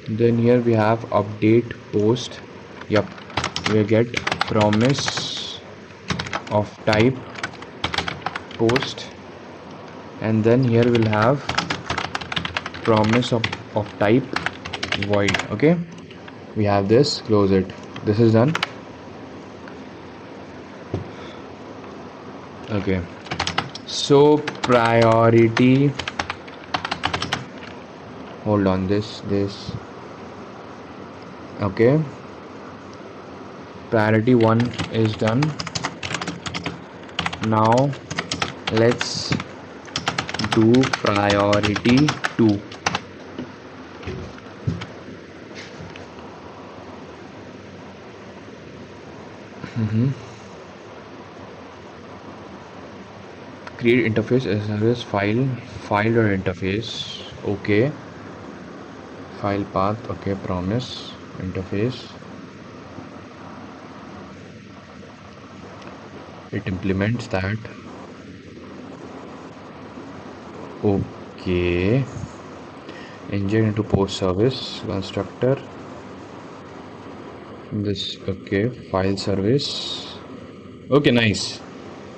then here we have update post. Yep, we get promise of type post, and then here we'll have promise of type void. Okay, we have this, close it, this is done. Okay, so priority, hold on, this okay, priority 1 is done. Now let's do priority 2. Create interface as service file or interface. Okay, file path. Okay, promise interface, it implements that. Okay, inject into post service constructor, this. Okay, file service. Okay, nice.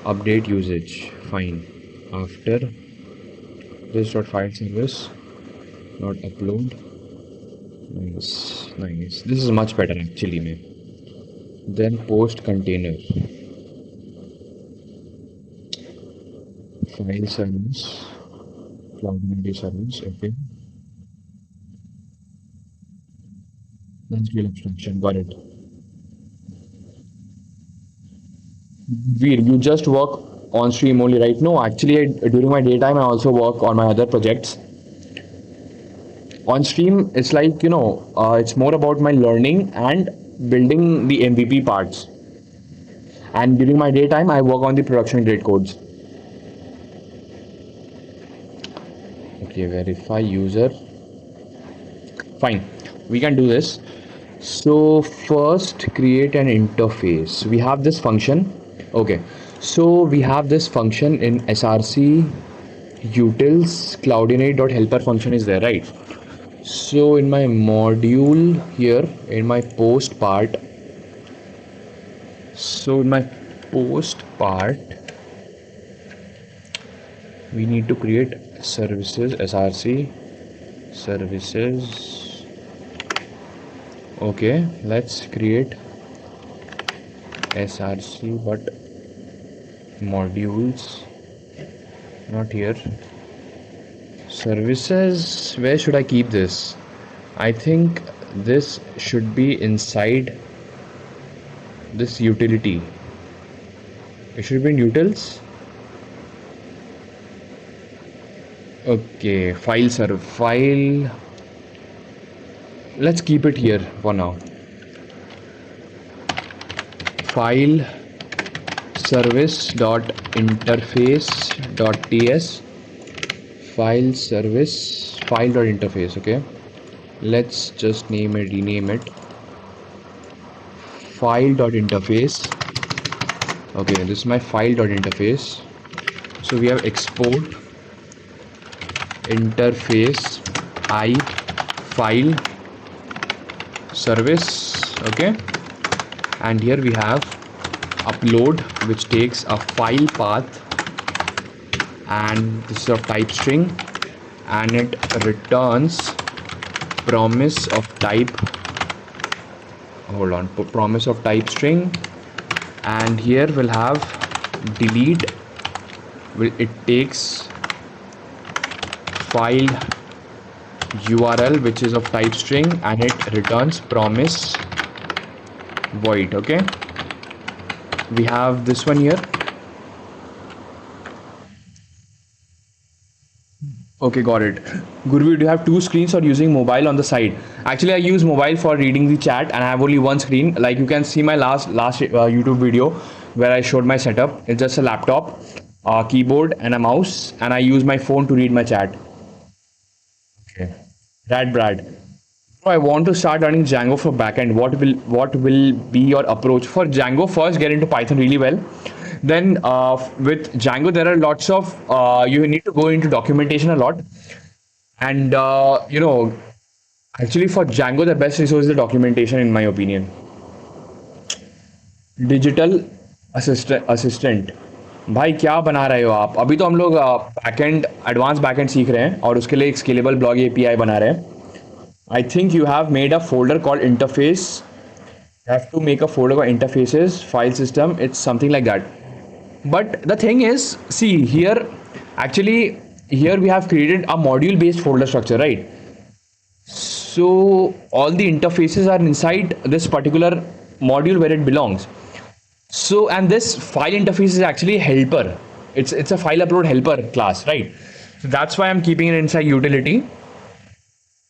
Update usage, fine. After this dot file service, not upload. Nice, this is much better actually, man. Then post container, file service, cloud service. Okay, then scale abstraction, got it. Veer, you just work on stream only, right? No, actually, during my daytime, I also work on my other projects. On stream, it's like, it's more about my learning and building the MVP parts. And during my daytime, I work on the production grade codes. Okay, verify user. Fine, we can do this. So first create an interface. We have this function. Okay, so we have this function in src utils cloudinate.helper function is there, right? So in my module here, in my post part, we need to create services, src services. Okay, let's create src but modules, not here. Services, where should I keep this? I think this should be inside this utility. It should be in utils. Okay, file serve, file let's keep it here for now. File service dot interface dot ts, file service file dot interface. Okay, let's just rename it file dot interface. Okay, this is my file dot interface. So we have export interface I file service. Okay, and here we have upload, which takes a file path, and this is of type string, and it returns promise of type, hold on, promise of type string. And here we'll have delete, it takes file URL which is of type string, and it returns promise void. Okay, we have this one here. Okay, got it. Gurveer, do you have two screens or using mobile on the side? Actually, I use mobile for reading the chat, and I have only one screen. Like you can see my last YouTube video where I showed my setup. It's just a laptop, a keyboard, and a mouse, and I use my phone to read my chat. Okay. Brad. I want to start learning Django for backend. What will be your approach for Django? First, get into Python really well. Then with Django, there are lots of you need to go into documentation a lot, and actually for Django, the best resource is the documentation, in my opinion. Digital assistant, भाई क्या बना रहे हो आप? अभी तो हम लोग बैकएंड, एडवांस बैकएंड सीख रहे हैं, और उसके लिए एक स्केलेबल ब्लॉग एपीआई बना रहे हैं. I think you have made a folder called interface. You have to make a folder called interfaces, file system. It's something like that. But the thing is, see here, actually, here we have created a module based folder structure, right? So all the interfaces are inside this particular module where it belongs. So, and this file interface is actually a helper. It's a file upload helper class, right? So that's why I'm keeping it inside utility.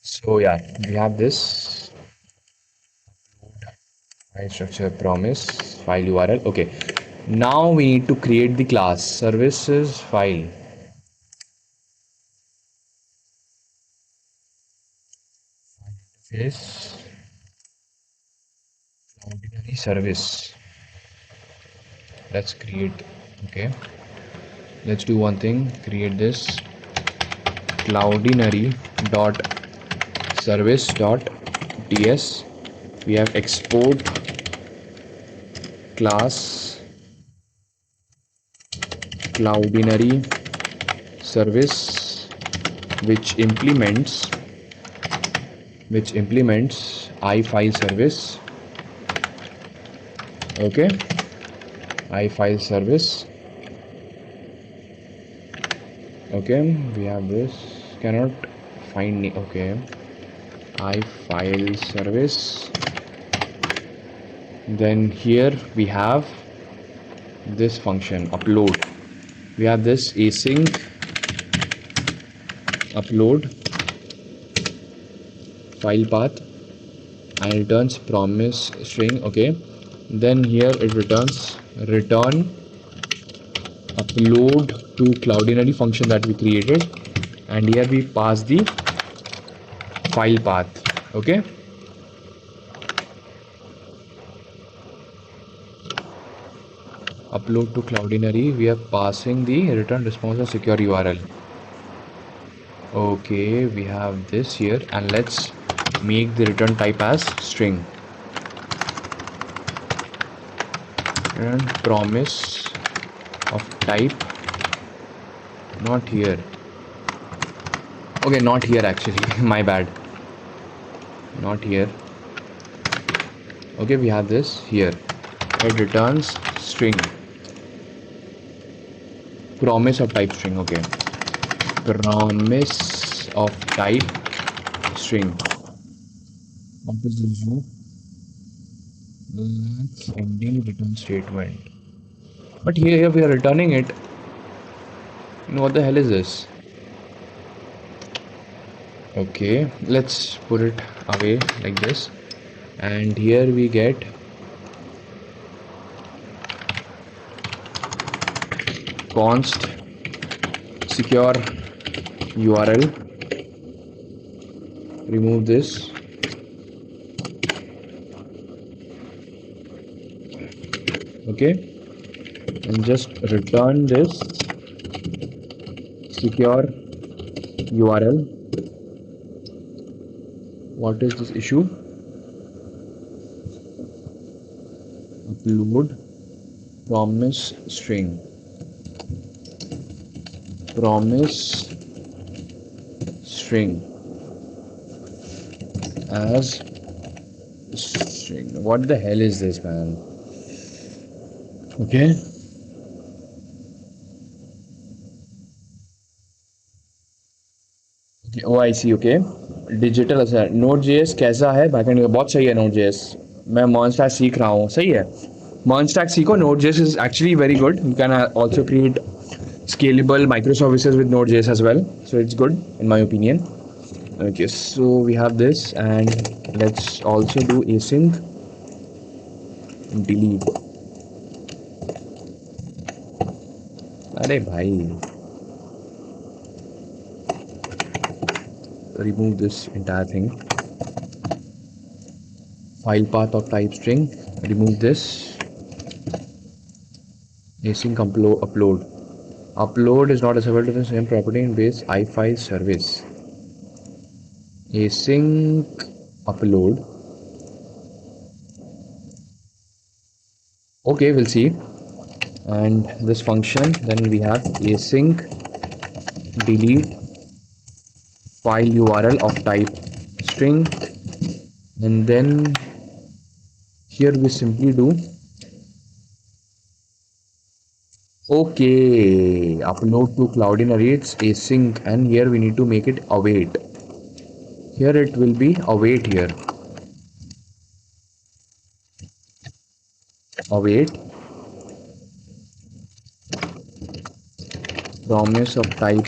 So yeah, we have this file structure, promise, file URL. Okay, now we need to create the class services file. Is ordinary service. Let's create. Okay, let's do one thing. Create this cloudinary dot service dot ts. We have export class cloudinary service which implements ifile service. Okay, ifile service. Okay, we have this, cannot find. Okay, ifile service. Then here we have this function upload. We have this async upload file path, and it returns promise string. Okay, then here it returns return upload to cloudinary function that we created, and here we pass the file path. Okay, upload to cloudinary, we are passing the return response of secure URL. Okay, we have this here, and let's make the return type as string, and promise of type not here. Okay, not here actually. My bad, not here. Okay, we have this here. It returns string, promise of type string. Okay, promise of type string. What does this do? That's ending return statement. But here we are returning it. You know, what the hell is this? Okay, let's put it away like this, and here we get const secure URL. Remove this. Okay, and just return this secure URL. What is this issue? Upload promise string. Promise string as string. What the hell is this, man? Okay. Oh I see okay digital असर Node JS कैसा है backend का बहुत सही है note JS मैं मॉन्स्टैक सीख रहा हूँ सही है मॉन्स्टैक सीखो note JS is actually very good you can also create scalable microservices with node.js as well, so it's good in my opinion. Okay, so we have this, and let's also do async delete. अरे भाई remove this entire thing. File path of type string, remove this. Async upload is not accessible to the same property in base ifile service. Async upload. Okay, we'll see. And this function, then we have async delete file URL of type string, and then here we simply do okay upload to Cloudinary, it's async, and here we need to make it await. Here it will be await. Here await promise of type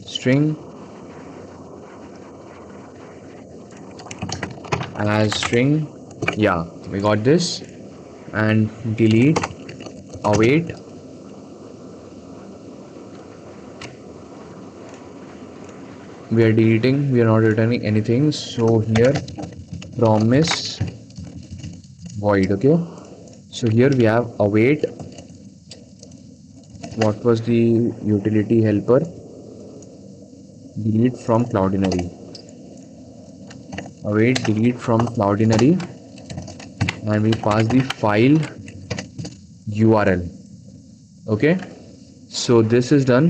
string as string. Yeah, we got this. And delete await we are deleting, we are not returning anything, so here promise void. Okay, so here we have await. What was the utility helper? Delete from Cloudinary. Await delete from Cloudinary, and we pass the file URL. Okay, so this is done.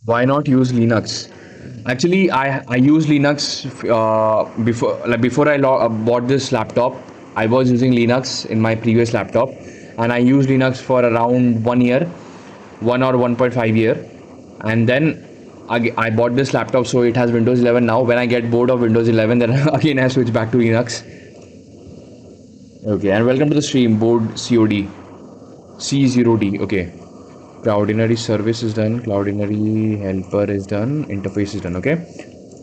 Why not use Linux? Actually, I use Linux before I bought this laptop. I was using Linux in my previous laptop, and I used Linux for around 1 year, 1 or 1.5 year, and then I bought this laptop, so it has Windows 11 now. When I get bored of Windows 11, then again I switch back to Linux. Okay, and welcome to the stream, board COD C0D. Okay, Cloudinary service is done, Cloudinary helper is done, interface is done. Okay,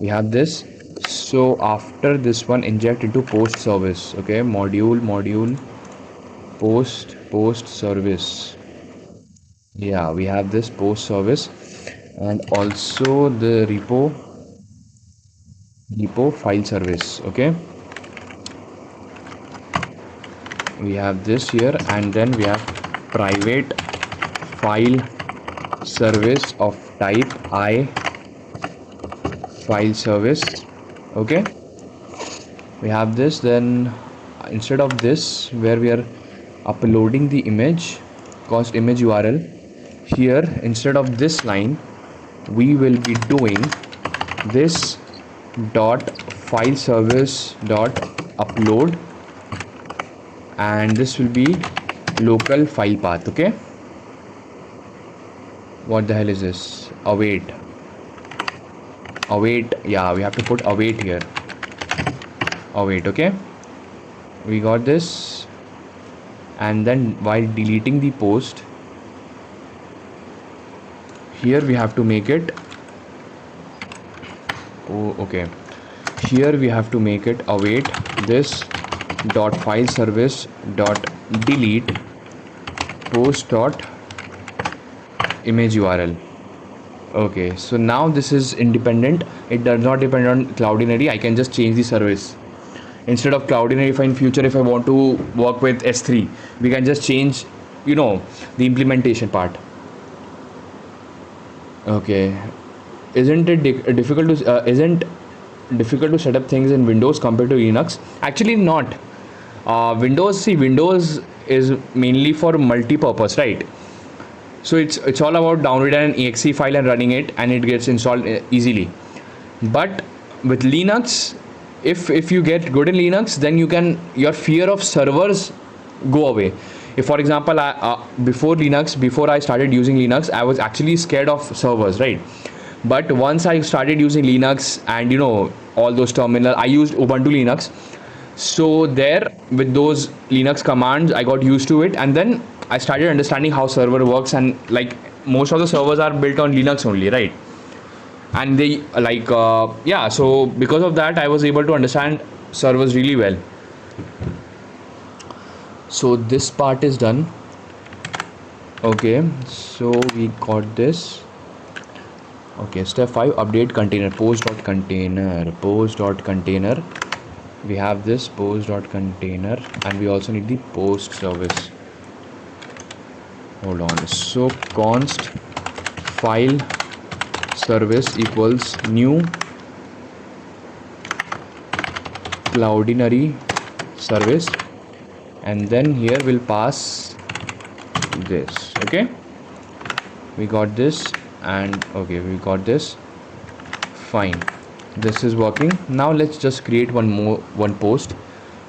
we have this. So after this one, inject into post service. Okay, module post service. Yeah, we have this post service, and also the repo file service. Okay, we have this here, and then we have private file service of type I file service. Okay, we have this. Then instead of this, where we are uploading the image, cost image URL, here instead of this line we will be doing this dot file service dot upload, and this will be local file path. Okay, what the hell is this? Await. Yeah, we have to put await here. Await. Okay, we got this. And then while deleting the post, here we have to make it, oh okay, here we have to make it await this dot file service dot delete post dot image URL. Okay, so now this is independent. It does not depend on Cloudinary. I can just change the service. Instead of Cloudinary, if in future if I want to work with S3, we can just change, you know, the implementation part. Okay, isn't it difficult to set up things in Windows compared to Linux? Actually, not. Windows is mainly for multi-purpose, right? So it's all about downloading an exe file and running it, and it gets installed easily. But with Linux, if you get good in Linux, then you can, your fear of servers go away. If for example before I started using Linux, I was actually scared of servers, right? But once I started using Linux and you know all those terminal, I used Ubuntu Linux. So there with those Linux commands I got used to it, and then I started understanding how server works, and like most of the servers are built on Linux only, right? And they like yeah, so because of that I was able to understand servers really well. So this part is done. Okay, so we got this. Okay, step 5, update container, post.container. We have this post.container, and we also need the post service. Hold on. So const file service equals new Cloudinary service, and then here we'll pass this. Okay, we got this, and okay, we got this. Fine, this is working. Now let's just create one post.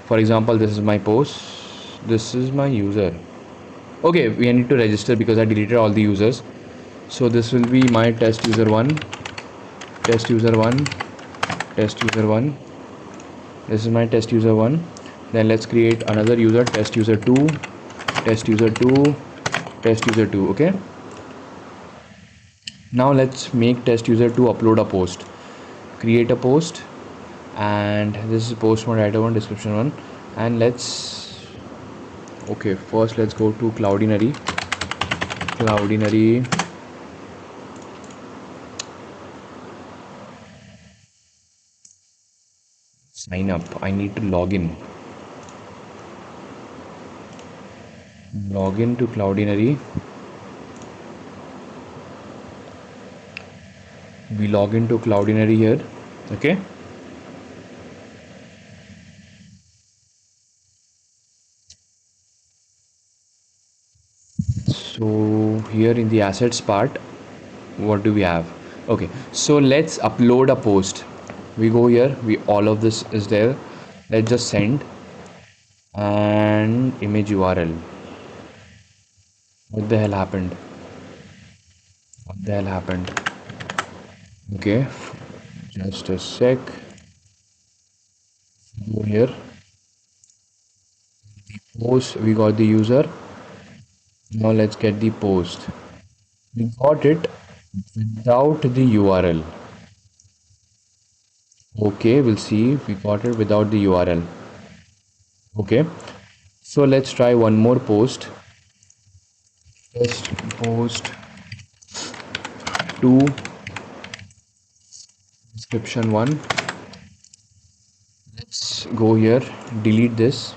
For example, this is my post, this is my user. Okay, we need to register because I deleted all the users. So this will be my test user 1, test user 1, test user 1. This is my test user 1. Then let's create another user, test user 2, test user 2, test user 2. Okay, now let's make test user 2 upload a post. Create a post, and this is post mode, title 1, description 1, and let's, okay, first let's go to Cloudinary, sign up. I need to log in to Cloudinary. We log into Cloudinary here. Okay, so here in the assets part, what do we have? Okay, so let's upload a post. We go here, we all of this is there. Let's just send, and image URL. What the hell happened? Okay, just a sec. Go here, the post, we got the user. Now let's get the post. We got it without the URL. Okay, we'll see if we got it without the URL. Okay, so let's try one more post. Just post 2, description 1. Let's go here, delete this.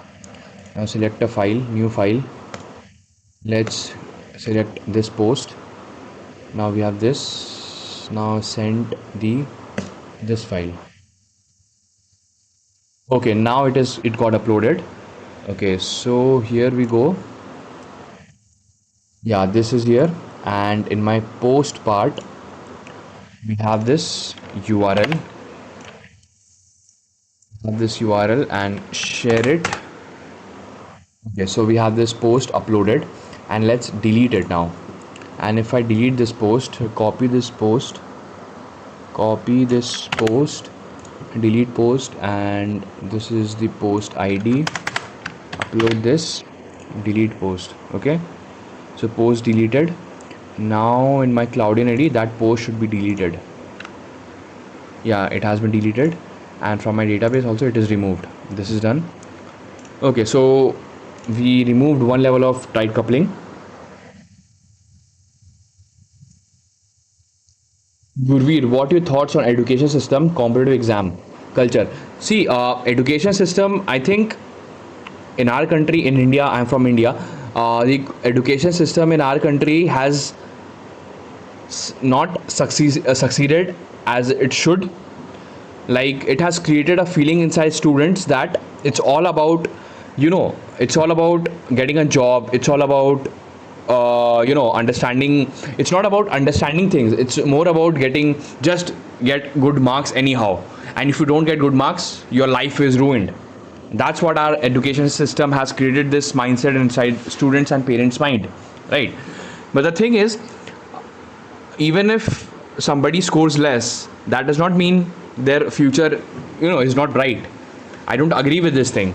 Now select a file, new file. Let's select this post. Now we have this. Now send this file. Okay, now it got uploaded. Okay, so here we go. Yeah, this is here, and in my post part we have this URL. And share it. Okay, so we have this post uploaded, and let's delete it now. And if I delete this post, copy this post, delete post, and this is the post ID, upload this, delete post. Okay, so post deleted. Now in my Cloudin ID, that post should be deleted. Yeah, it has been deleted, and from my database also it is removed. This is done. Okay, so we removed one level of tight coupling. Gurveer, what are your thoughts on education system, competitive exam culture? See, education system, I think in our country, in India, I'm from India, the education system in our country has not succeeded as it should. Like, it has created a feeling inside students that it's all about, it's all about getting a job, it's all about understanding. It's not about understanding things, it's more about getting, just get good marks anyhow, and if you don't get good marks, your life is ruined. That's what our education system has created, this mindset inside students and parents mind, right? But the thing is, even if somebody scores less, that does not mean their future is not bright. I don't agree with this thing.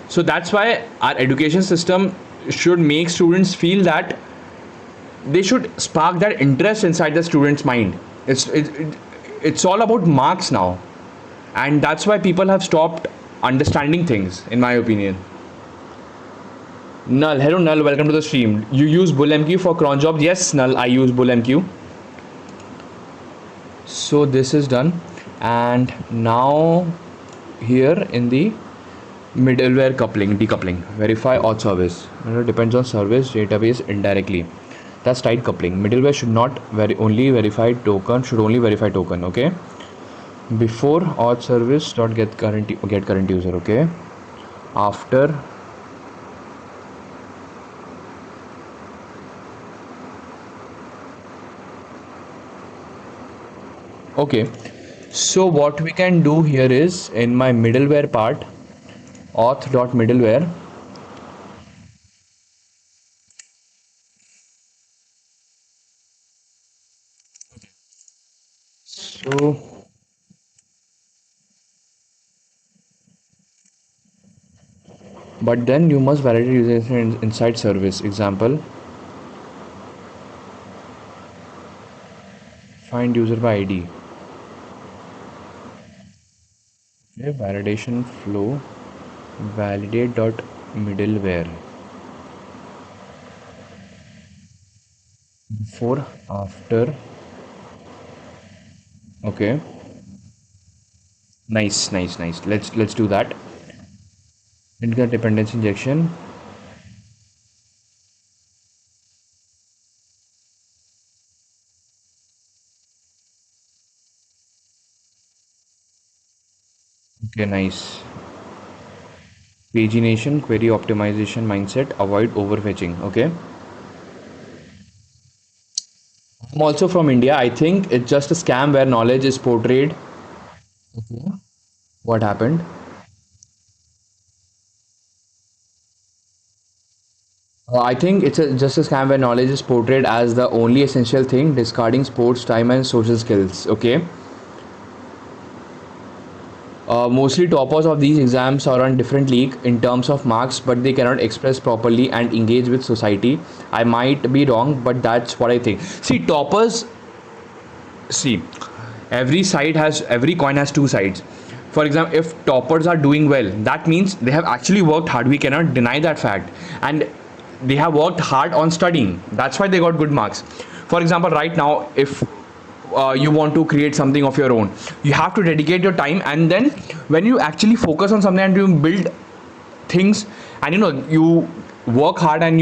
So that's why our education system should make students feel that they should spark that interest inside the student's mind. It's all about marks now, and that's why people have stopped understanding things, in my opinion. Null, hello Null, welcome to the stream. You use BullMQ for cron jobs? Yes, Null, I use BullMQ. So this is done, and now here in the middleware coupling, decoupling, verify auth service. Depends on service database indirectly. That's tight coupling. Middleware should not only verify token, should only verify token. Okay. Before auth service dot get current user. Okay. After okay. So what we can do here is, in my middleware part, auth.middleware. So but then you must validate user inside service. Example, find user by ID. Okay, validation flow, validate dot middleware. Before, after. Okay, nice. Let's do that. Into the dependency injection. Okay, nice. Pagination, query optimization mindset, avoid overfetching. Okay. I'm also from India. I think it's just a scam where knowledge is portrayed. Okay. What happened? I think it's just a scam where knowledge is portrayed as the only essential thing, discarding sports time and social skills. Okay. Mostly toppers of these exams are on different league in terms of marks, but they cannot express properly and engage with society. I might be wrong, but that's what I think. See, toppers. See, every coin has two sides. For example, if toppers are doing well, that means they have actually worked hard. We cannot deny that fact, and they have worked hard on studying. That's why they got good marks. For example, right now, if you want to create something of your own, you have to dedicate your time, and then when you actually focus on something and you build things, and you work hard, and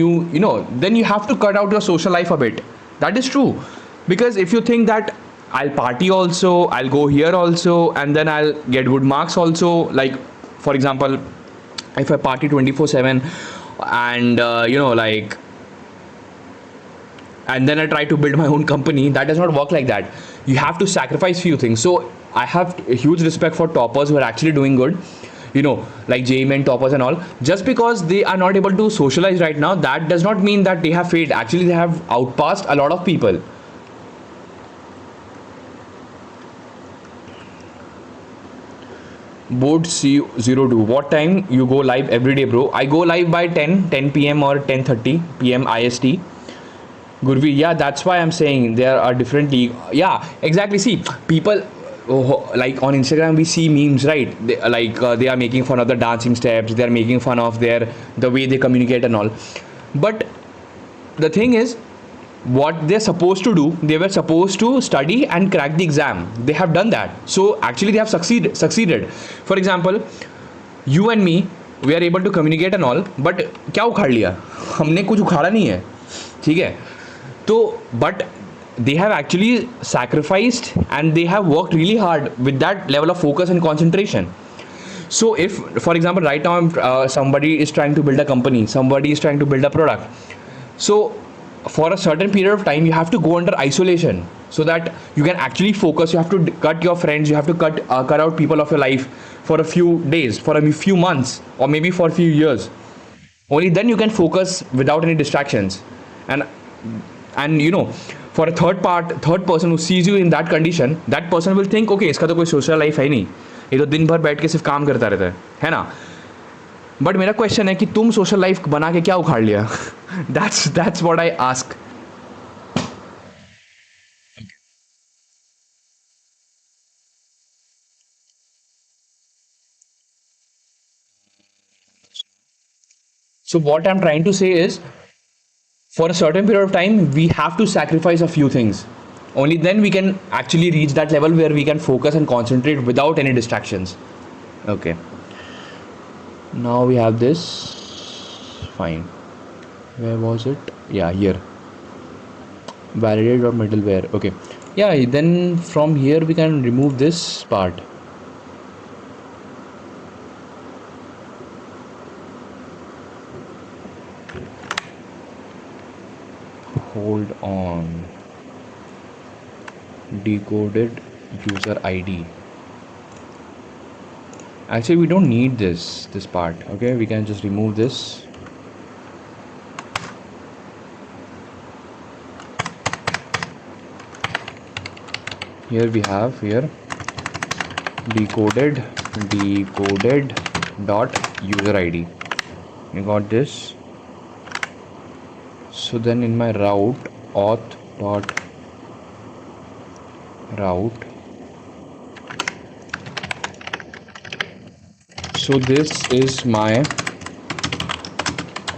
then you have to cut out your social life a bit. That is true, because if you think that I'll party also, I'll go here also, and then I'll get good marks also, like for example, if I party 24/7, and like, and then I try to build my own company, that does not work like that. You have to sacrifice few things. So I have a huge respect for toppers who are actually doing good, like JEE toppers and all. Just because they are not able to socialize right now, that does not mean that they have failed. Actually, they have outpassed a lot of people. Board C02, what time you go live every day, bro? I go live by 10 p.m. or 10:30 p.m. IST. Gurvi, yeah, that's why I'm saying there are different league. Yeah, exactly. See, people like on Instagram we see memes, right? They are making fun of the dancing steps. They are making fun of the way they communicate and all. But the thing is, what they're supposed to do, they were supposed to study and crack the exam. They have done that. So actually, they have succeeded. For example, you and me, we are able to communicate and all. But क्या उखाड़ लिया? हमने कुछ उखाड़ा नहीं है. ठीक है. तो but they have actually sacrificed and they have worked really hard with that level of focus and concentration. So if, for example, right now somebody is trying to build a company, somebody is trying to build a product, so for a certain period of time you have to go under isolation so that you can actually focus. You have to cut your friends, you have to cut out people of your life for a few days, for a few months, or maybe for a few years. Only then you can focus without any distractions. And you know, for a third person who sees you in that condition, that person will think, okay, इसका तो कोई social life है नहीं, ये तो दिन भर बैठ के सिर्फ काम करता रहता है ना. बट मेरा क्वेश्चन है कि तुम सोशल लाइफ बना के क्या उखाड़ लिया? That's what I ask. So what I'm trying to say is, for a certain period of time, we have to sacrifice a few things. Only then we can actually reach that level where we can focus and concentrate without any distractions. Okay. Now we have this. Fine. Where was it? Yeah, here. Validate or middleware. Okay. Yeah, then from here we can remove this part. Hold on. Decoded user ID. Actually, we don't need this part. Okay, we can just remove this. Here we have decoded dot user ID. You got this. So then in my route, auth dot route. So this is my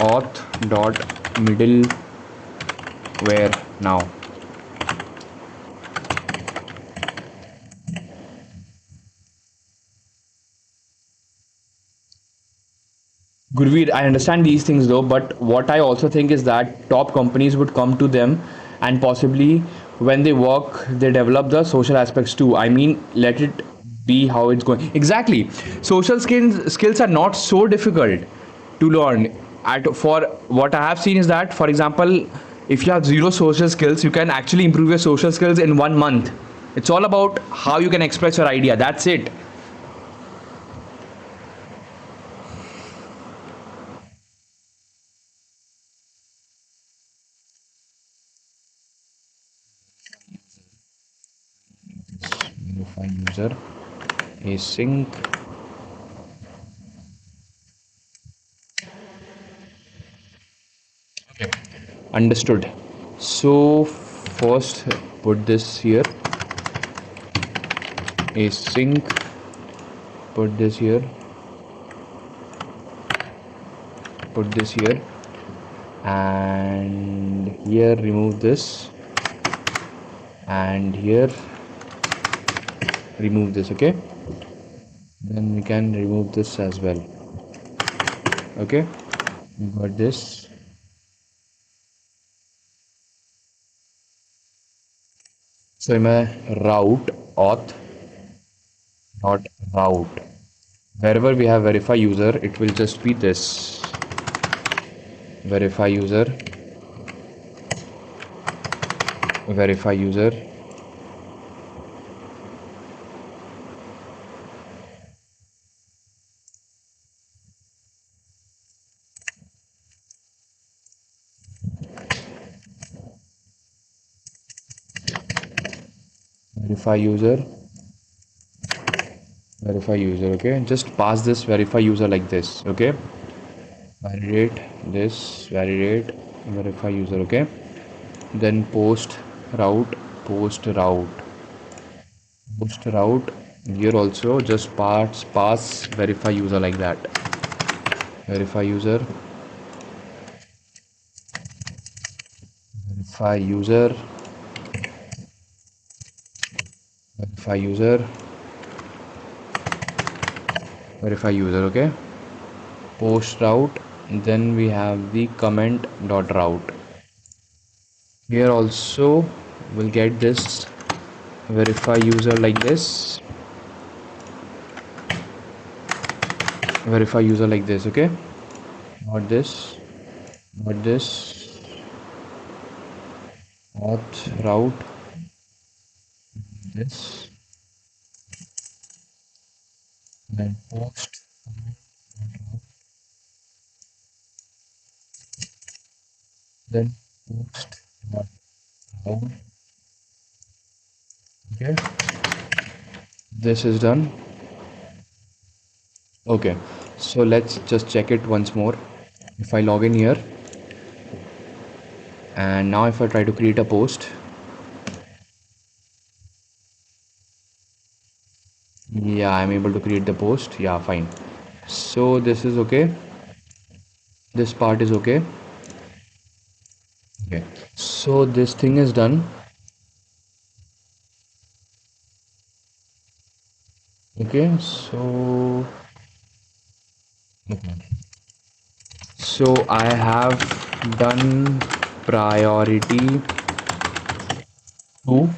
auth dot middleware now. Gurveer, I understand these things though, but what I also think is that top companies would come to them and possibly when they work, they develop the social aspects too. I mean, let it be how it's going. Exactly. Social skills are not so difficult to learn. For what I have seen is that, for example, if you have zero social skills, you can actually improve your social skills in 1 month. It's all about how you can express your idea. That's it. Verify user async. Okay, understood. So first put this here, async, put this here, put this here, and here remove this, and here remove this. Okay, then we can remove this as well. Okay, we got this. So in my route auth dot route, wherever we have verify user, it will just be this verify user, verify user, verify user, verify user. Okay, just pass this verify user like this. Okay, validate this, validate verify user. Okay, then post route, post route. Here also just pass verify user like that. Verify user, verify user, verify user, verify user. Okay, post route. Then we have the comment dot route. Here also we'll get this verify user like this, verify user like this. Okay, not this, not this, auth route, this, then post, then post dot route. Okay, this is done. Okay, so let's just check it once more. If I log in here, and now if I try to create a post, yeah, I'm able to create the post. Yeah, fine. So this is okay, this part is okay. Okay, so this thing is done. Okay, so I have done priority 2.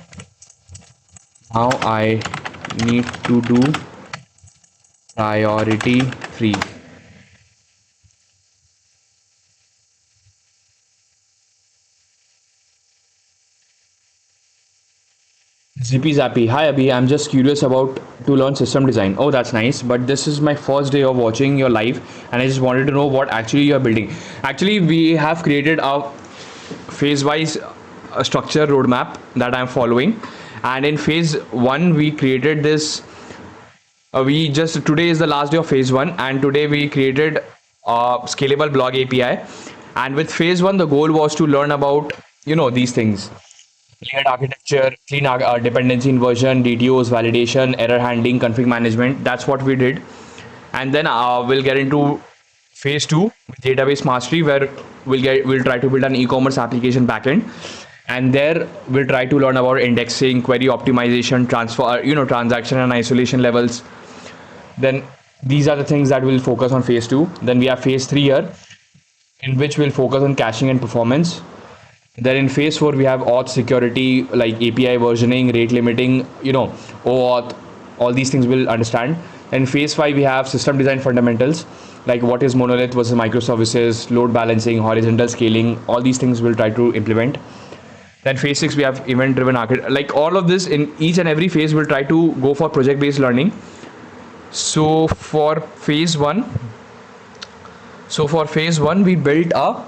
Now I need to do priority 3. Zippy Zappy. Hi Abhi, I'm just curious about to learn system design. Oh, that's nice. But this is my first day of watching your live, and I just wanted to know what actually you are building. Actually, we have created a phase-wise structure roadmap that I'm following, and in phase one we created this. We just today is the last day of phase one, and today we created a scalable blog API. And with phase one, the goal was to learn about these things: layered architecture, clean dependency inversion, DTOs, validation, error handling, config management. That's what we did. And then we'll get into phase two with database mastery, where we'll try to build an e-commerce application backend. And there we'll try to learn about indexing, query optimization, transfer, transaction and isolation levels. Then these are the things that we'll focus on phase two. Then we have phase three here, in which we'll focus on caching and performance. Then in phase 4, we have auth security, like API versioning, rate limiting, OAuth, all these things we'll understand. In phase 5, we have system design fundamentals, like what is monolith versus microservices, load balancing, horizontal scaling, all these things we'll try to implement. Then phase 6, we have event driven architecture. Like all of this, in each and every phase, we'll try to go for project based learning. So for phase 1, we built a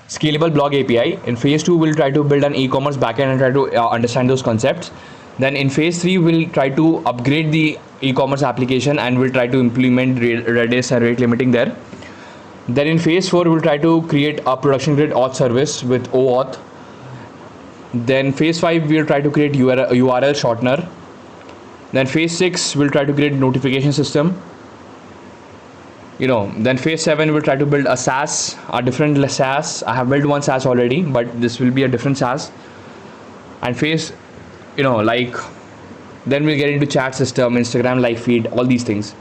scalable blog API. In phase 2, we'll try to build an e-commerce backend and try to understand those concepts. Then in phase 3, we'll try to upgrade the e-commerce application and we'll try to implement Redis and rate limiting there. Then in phase 4, we'll try to create a production grade auth service with OAuth. Then phase 5, we'll try to create URL shortener. Then phase 6, we'll try to create notification system. Then phase 7 we'll try to build a SaaS, a different SaaS. I have built one SaaS already, but this will be a different SaaS. And phase, then we'll get into chat system, Instagram live feed, all these things.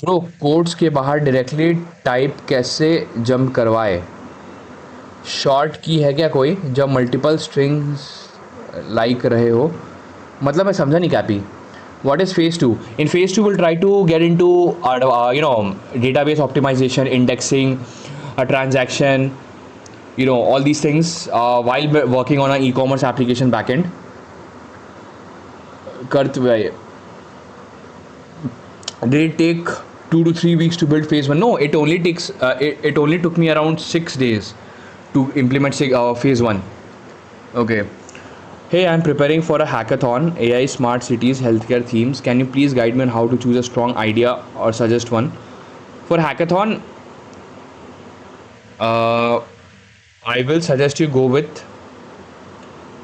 Bro, codes के बाहर directly type कैसे jump करवाए? Short की है क्या कोई जब multiple strings like रहे हो? मतलब मैं समझा नहीं कैपी. What is phase 2? In phase 2, we'll try to get into database optimization, indexing, a transaction, all these things while working on an e-commerce application backend. Did it take 2 to 3 weeks to build phase 1? No, it only takes it only took me around 6 days to implement phase 1. Okay. Hey, I'm preparing for a hackathon, AI smart cities, healthcare themes. Can you please guide me on how to choose a strong idea or suggest one? For hackathon, uh, I will suggest you go with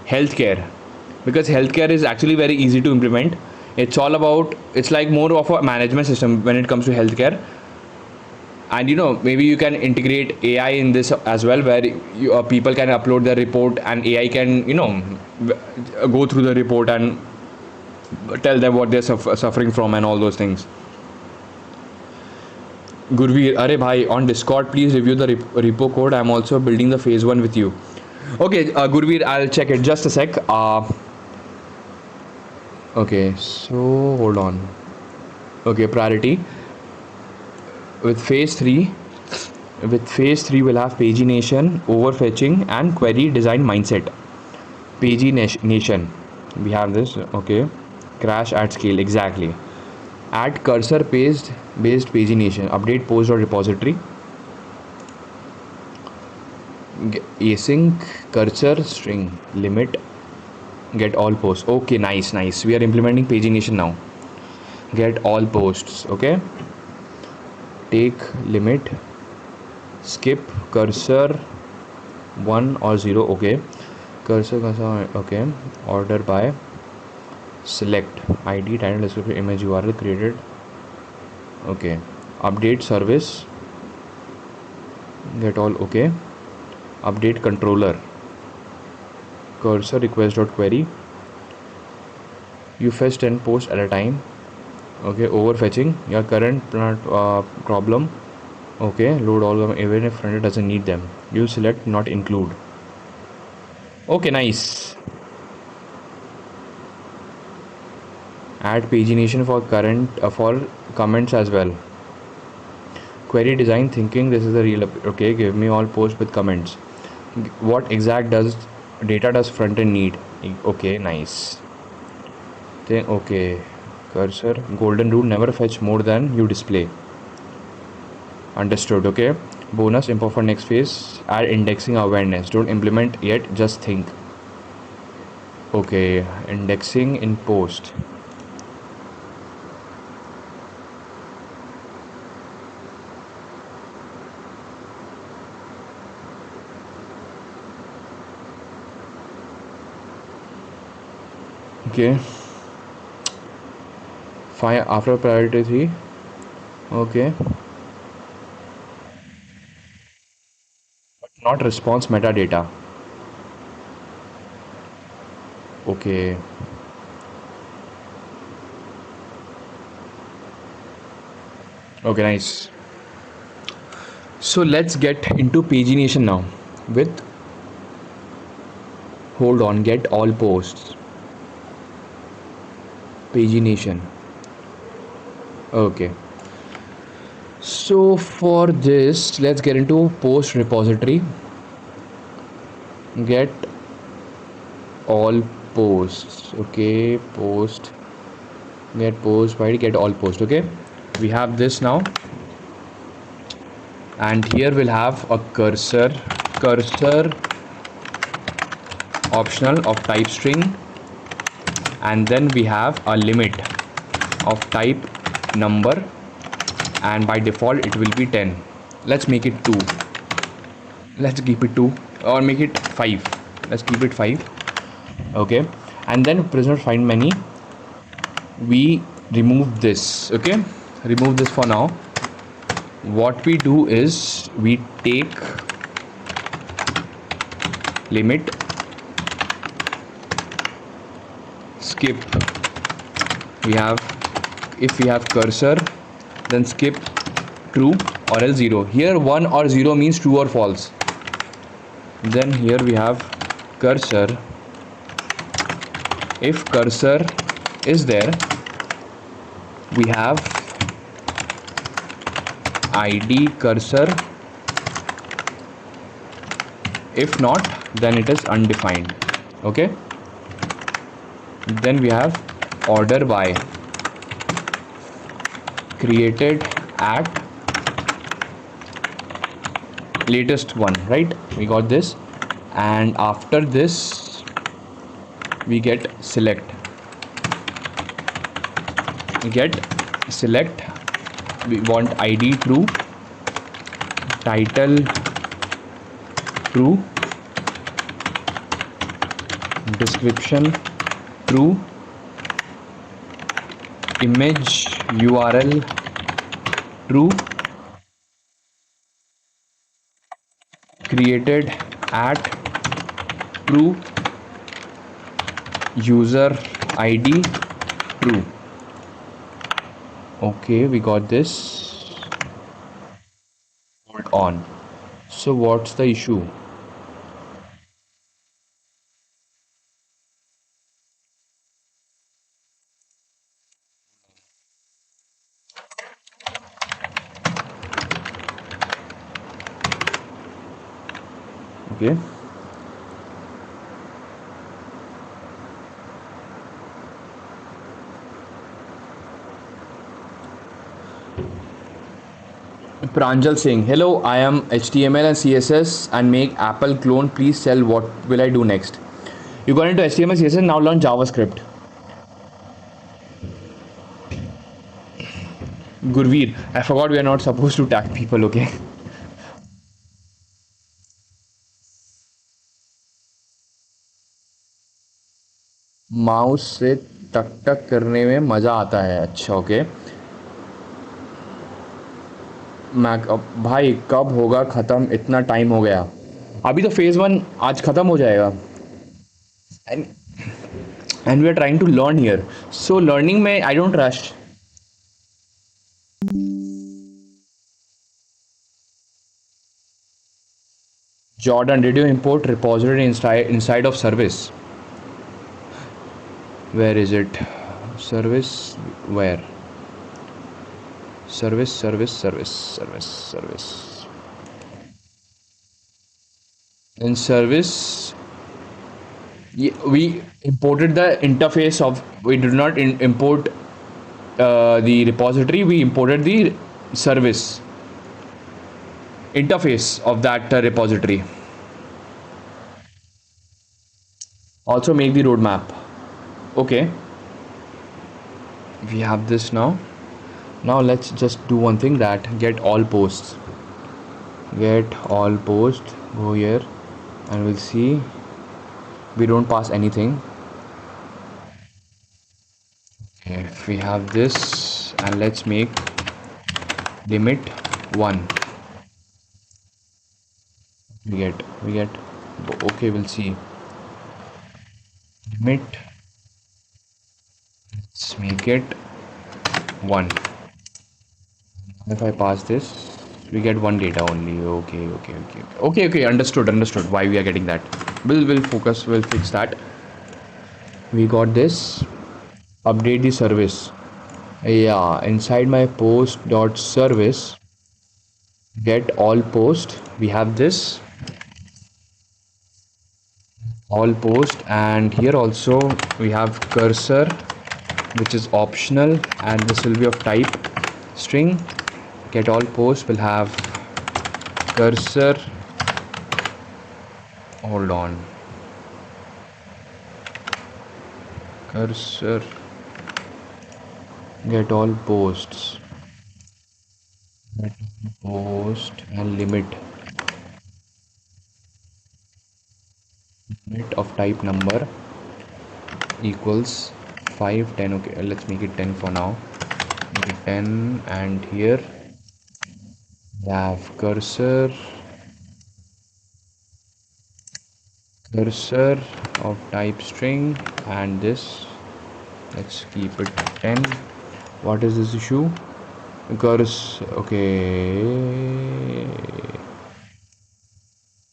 healthcare, because healthcare is actually very easy to implement. It's all about, it's like more of a management system when it comes to healthcare. And maybe you can integrate AI in this as well, where people can upload their report and AI can go through the report and tell them what they're suffering from and all those things. Gurveer, Are bhai, on Discord, please review the repo code. I'm also building the phase one with you. Okay, Gurveer, I'll check it. Just a sec. Okay, so hold on. Okay, priority. With phase three, we'll have pagination, overfetching, and query design mindset. Pagination, we have this. Okay, crash at scale, exactly. Add cursor based pagination, update post or repository. Async cursor string limit, get all posts. Okay, nice. We are implementing pagination now. Get all posts. Okay, take limit, skip cursor 1 or 0. Okay, cursor. Okay, order by, select id, title, description, image, URL created. Okay, update service, get all. Okay, update controller, cursor request dot query, you fetch 10 posts at a time. Okay, overfetching, your current problem. Okay, load all of them even if frontend doesn't need them. You select not include. Okay, nice. Add pagination for current for comments as well. Query design thinking, this is the real. Okay, give me all posts with comments. What exact data does frontend need? Okay, nice. Then okay, cursor, golden rule, never fetch more than you display. Understood. Okay, bonus info for next phase, add indexing awareness. Don't implement yet, just think. Okay, indexing in post. Okay, fine. After priority 3. Okay, not response metadata. Okay, okay, nice. So let's get into pagination now with, hold on, get all posts, pagination. Okay, so for this, let's get into post repository. Get all posts. Okay, post, get post by get all post. Okay, we have this now, and here we'll have a cursor optional of type string, and then we have a limit of type number, and by default it will be 10. Let's make it 2. Let's keep it 2, or make it 5. Let's keep it 5. Okay, and then Prisma find many, we remove this. Okay, remove this for now. What we do is we take limit, skip, we have, if we have cursor, then skip true or else 0. Here 1 or 0 means true or false. Then here we have cursor, if cursor is there, we have id cursor, if not then it is undefined. Okay, then we have order by, created at latest one, right? We got this, and after this we get select, we want id true, title true, description true, image URL true, created at true, user ID true. Okay, we got this. Hold on. So what's the issue? Okay. Pranjal saying, hello, I am HTML and CSS and make Apple clone. Please tell what will I do next. You got into HTML, CSS, now learn JavaScript. Gurveer, I forgot we are not supposed to tag people, okay? Mouse से टक टक करने में मज़ा आता है. अच्छा, okay. मैं भाई कब होगा ख़त्म, इतना टाइम हो गया. अभी तो फेज़ 1 आज ख़त्म हो जाएगा. And we are trying to learn here. So learning में I don't rush. Jordan, did you import repository inside of service? Where is it? Service, where? Service. In service, we imported the interface of, we did not import the repository, we imported the service interface of that repository. Also make the roadmap. Okay, we have this now. Now let's just do one thing, that get all posts. Get all posts, go here and we'll see we don't pass anything. Okay, if we have this, and let's make limit 1. We get okay, we'll see. Limit, let's make it 1. If I pass this, we get 1 data only. Okay, understood why we are getting that. We'll focus, we'll fix that. We got this. Update the service. Yeah, inside my post dot service, get all post, we have this all post, and here also we have cursor, which is optional, and this will be of type string. Get all post will have cursor. Hold on, cursor, get all posts, get all post, and limit of type number equals 5, 10. Okay, let's make it 10 for now. Make it 10, and here we have cursor of type string, and this, let's keep it 10. What is this issue? Cursor, okay,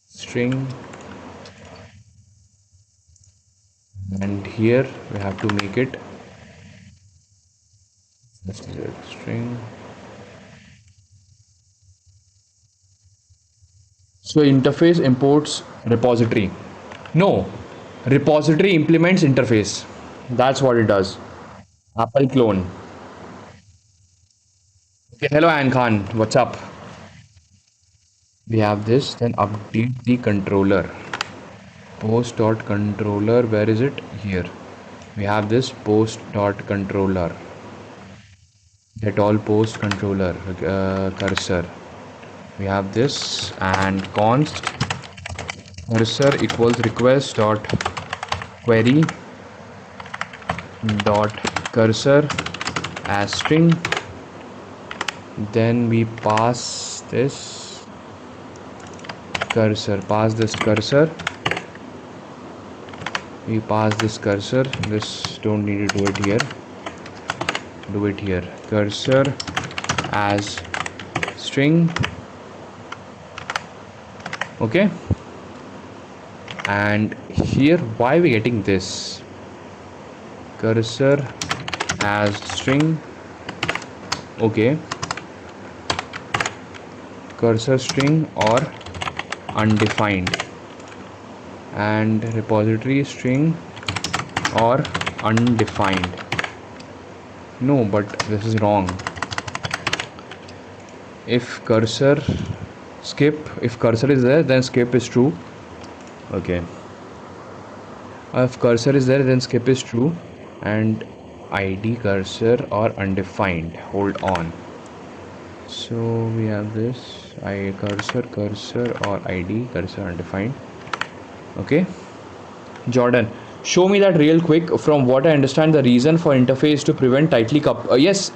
string, and here we have to make it string. So interface imports repository. No, repository implements interface. That's what it does. Apple clone. Okay, hello Ann Khan, what's up? We have this, then update the controller. Post.controller, where is it? Here. We have this post.controller. Get all post controller, cursor. We have this, and const cursor equals request dot query dot cursor as string. Then we pass this cursor, we pass this cursor, this don't need to do it here, do it here, cursor as string. Okay, and here why we getting this cursor as string? Okay, cursor string or undefined, and repository string or undefined. No, but this is wrong. If cursor skip, if cursor is there, then skip is true. Okay, if cursor is there, then skip is true, and id cursor or undefined. Hold on. So we have this I cursor or id cursor undefined. Okay, Jordan, show me that real quick. From what I understand, the reason for interface to prevent tightly yes,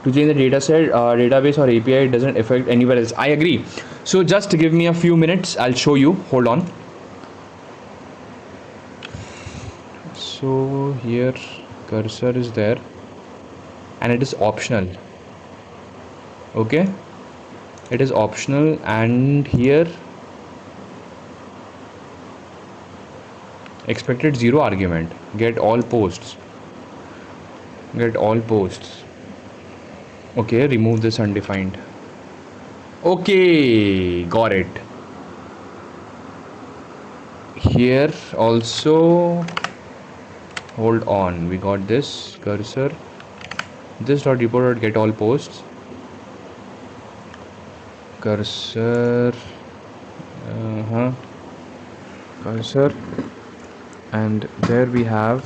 to change the data set, database or API, it doesn't affect anywhere else. I agree. So just give me a few minutes. I'll show you. Hold on. So here cursor is there, and it is optional. Okay, it is optional, and here expected 0 argument, get all posts. Okay, remove this undefined. Okay, got it. Here also, hold on, we got this cursor, this dot report dot get all posts, cursor, cursor, and there we have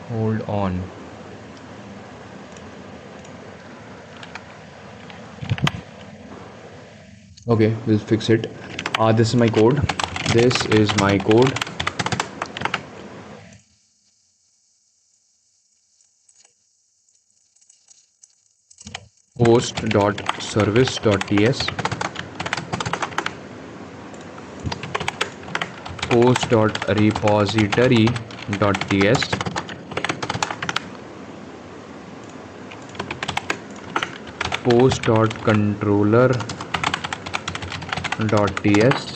hold on. Okay, we'll fix it. This is my code. This is my code. Post.service.ts, post.repository.ts, post.controller.ts.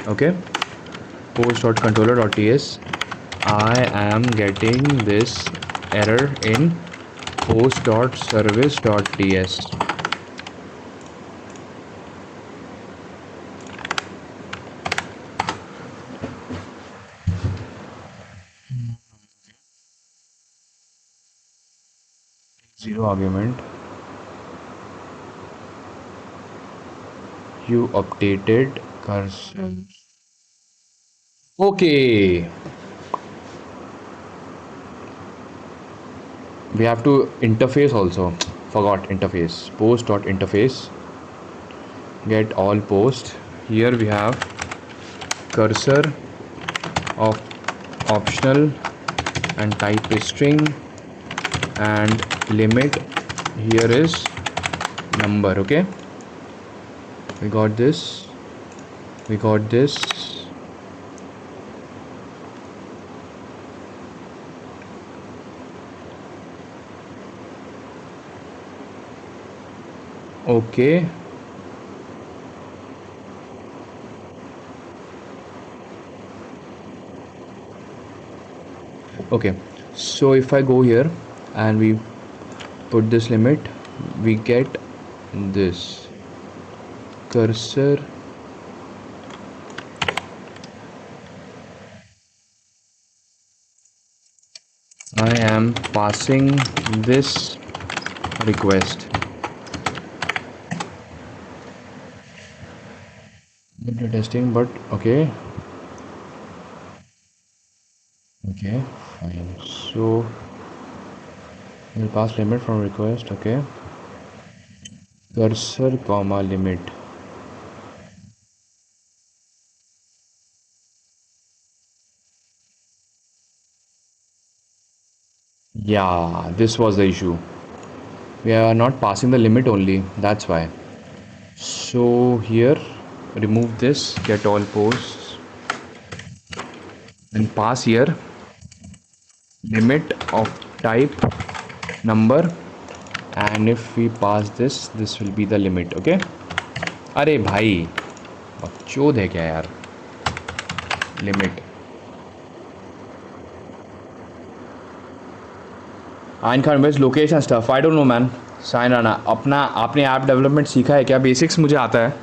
Okay, post.controller.ts. I am getting this error in post.service.ts. Zero argument. You updated cursor. Okay, we have to interface also. Forgot interface. Post.interface. Get all post. Here we have cursor of optional and type is string, and limit here is number. Okay, we got this. Okay, okay, so if I go here and we put this limit, we get this cursor I am passing this request. Testing, but okay, fine. So we'll pass limit from request. Okay, cursor comma limit. Yeah, this was the issue. We are not passing the limit only, that's why. So here, remove this, get all posts, and pass here limit of type number, and if we pass this will be the limit. Okay. अरे भाई बकचोद है क्या यार. Limit. Ayan Khan वेज location stuff. I don't know man. Sayan Rana अपना आपने app development सीखा है क्या? बेसिक्स मुझे आता है.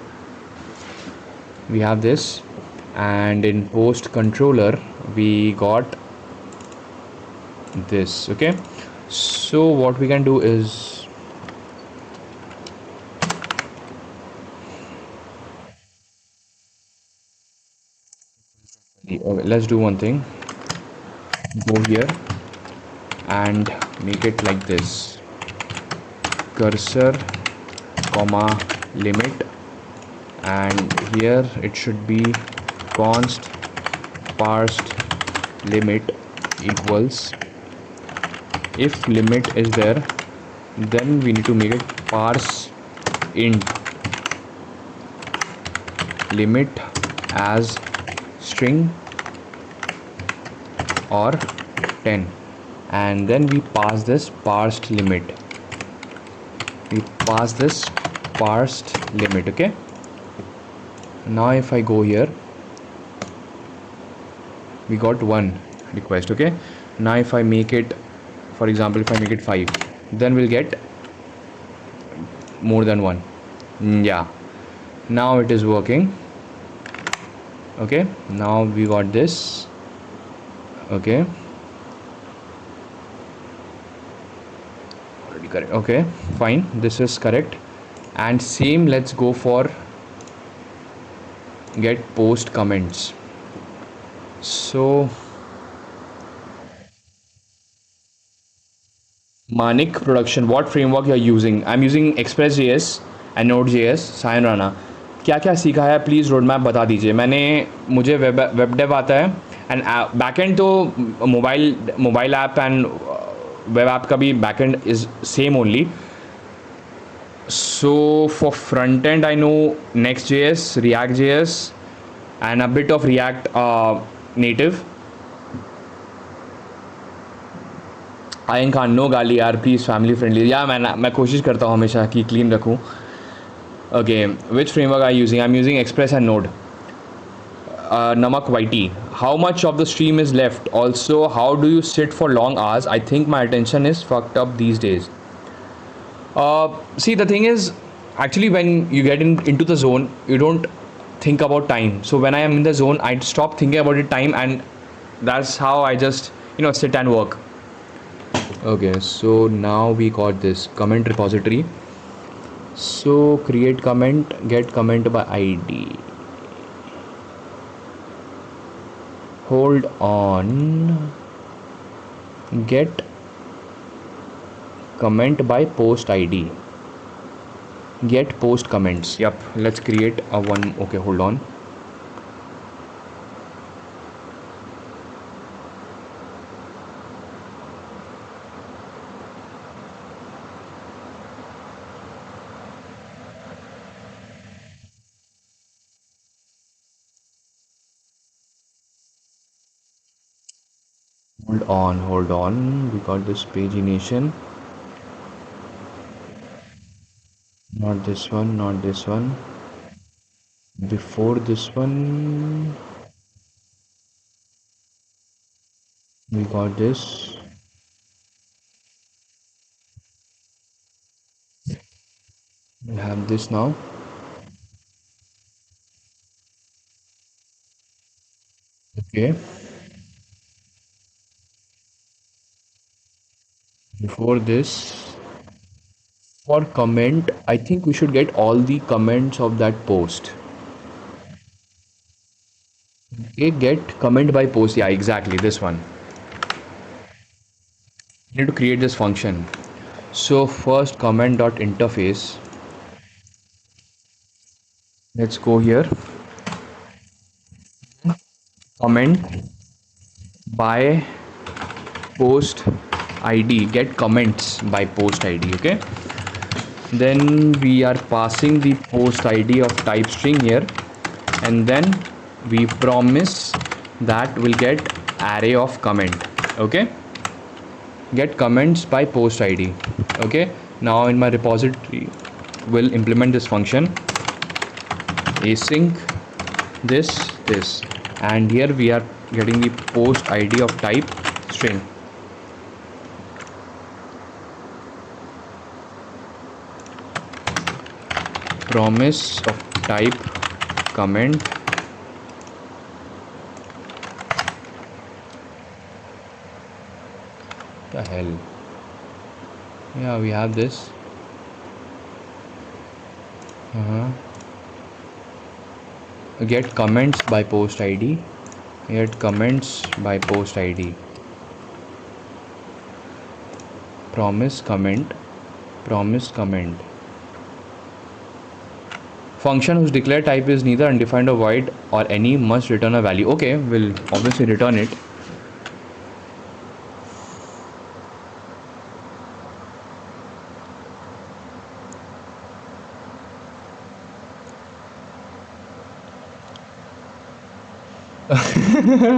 We have this, and in post controller we got this. Okay, so what we can do is okay, let's do one thing. Go here and make it like this: cursor comma limit, and here it should be const parsed limit equals, if limit is there then we need to make it parse int limit as string or 10, and then we pass this parsed limit. We pass this parsed limit. Okay, now if I go here, we got one request. Okay, now if I make it, for example, if I make it 5, then we'll get more than one. Yeah, now it is working. Okay, now we got this. Okay, already correct. Okay, fine, this is correct. And same, let's go for get post comments. So Manik production, what framework you are using? I'm using Express.js and Node.js. Sion Rana, क्या क्या सीखा है please road map बता दीजिए. मुझे web dev आता है, and backend तो mobile app and web app का भी backend is same only. So for front end I know Next.js, React.js, and a bit of React native. Ayan Khan, no गाली यार प्लीज़, फैमिली फ्रेंडली. या मैं कोशिश करता हूँ हमेशा कि क्लीन रखूँ. Okay, which framework I using? I am using express and node. Namak YT, how much of the stream is left? Also, how do you sit for long hours? I think my attention is fucked up these days. See, the thing is, actually, when you get into the zone, you don't think about time. So when I am in the zone, I stop thinking about the time, and that's how I just sit and work. Okay, so now we got this comment repository. So create comment, get comment by ID. Hold on, get comment by post ID, get post comments. Yep, let's create a one. Okay, hold on. Hold on, we got this pagination. Not this one, not this one. Before this one, we got this. We have this now. Okay. Before this, for comment, I think we should get all the comments of that post. Okay, get comment by post. Yeah, exactly, this one. You need to create this function. So first comment dot interface, Let's go here. Comment by post id, get comments by post id. Okay, then we are passing the post id of type string here, and then we promise that we'll get array of comment. Okay, get comments by post id. Okay, now in my repository we'll implement this function async this, and here we are getting the post id of type string. Promise of type comment. The hell, yeah, we have this. Get comments by post id, get comments by post id, promise comment, promise comment. Function whose declared type is neither undefined or void or any must return a value. Okay, we'll obviously return it.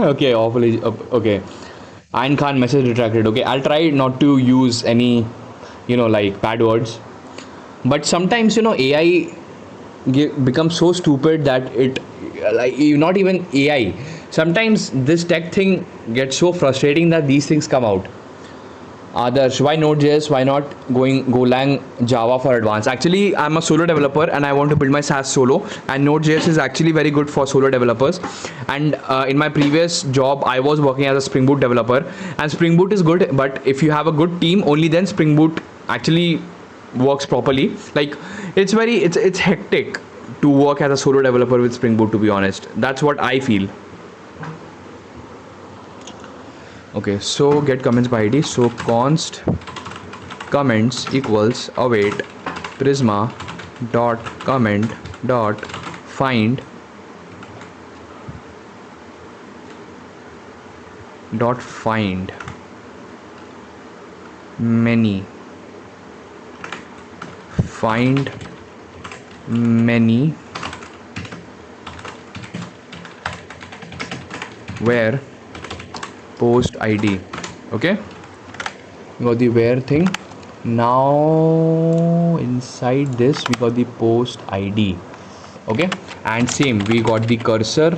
Okay, awfully okay. Ayn Khan message retracted. Okay, I'll try not to use any, like bad words. But sometimes, AI becomes so stupid that it, like, not even AI. Sometimes this tech thing gets so frustrating that these things come out. Others, why Node.js? Why not going Golang Java for advanced? Actually, I'm a solo developer and I want to build my SaaS solo. And Node.js is actually very good for solo developers. And in my previous job, I was working as a Spring Boot developer. And Spring Boot is good, but if you have a good team, only then Spring Boot actually works properly. Like, it's hectic to work as a solo developer with Spring Boot. To be honest, that's what I feel. Okay, so get comments by id. So const comments equals await prisma dot comment dot find many, find many where post id. Okay, we got the where thing. Now inside this we got the post id. Okay, and same, we got the cursor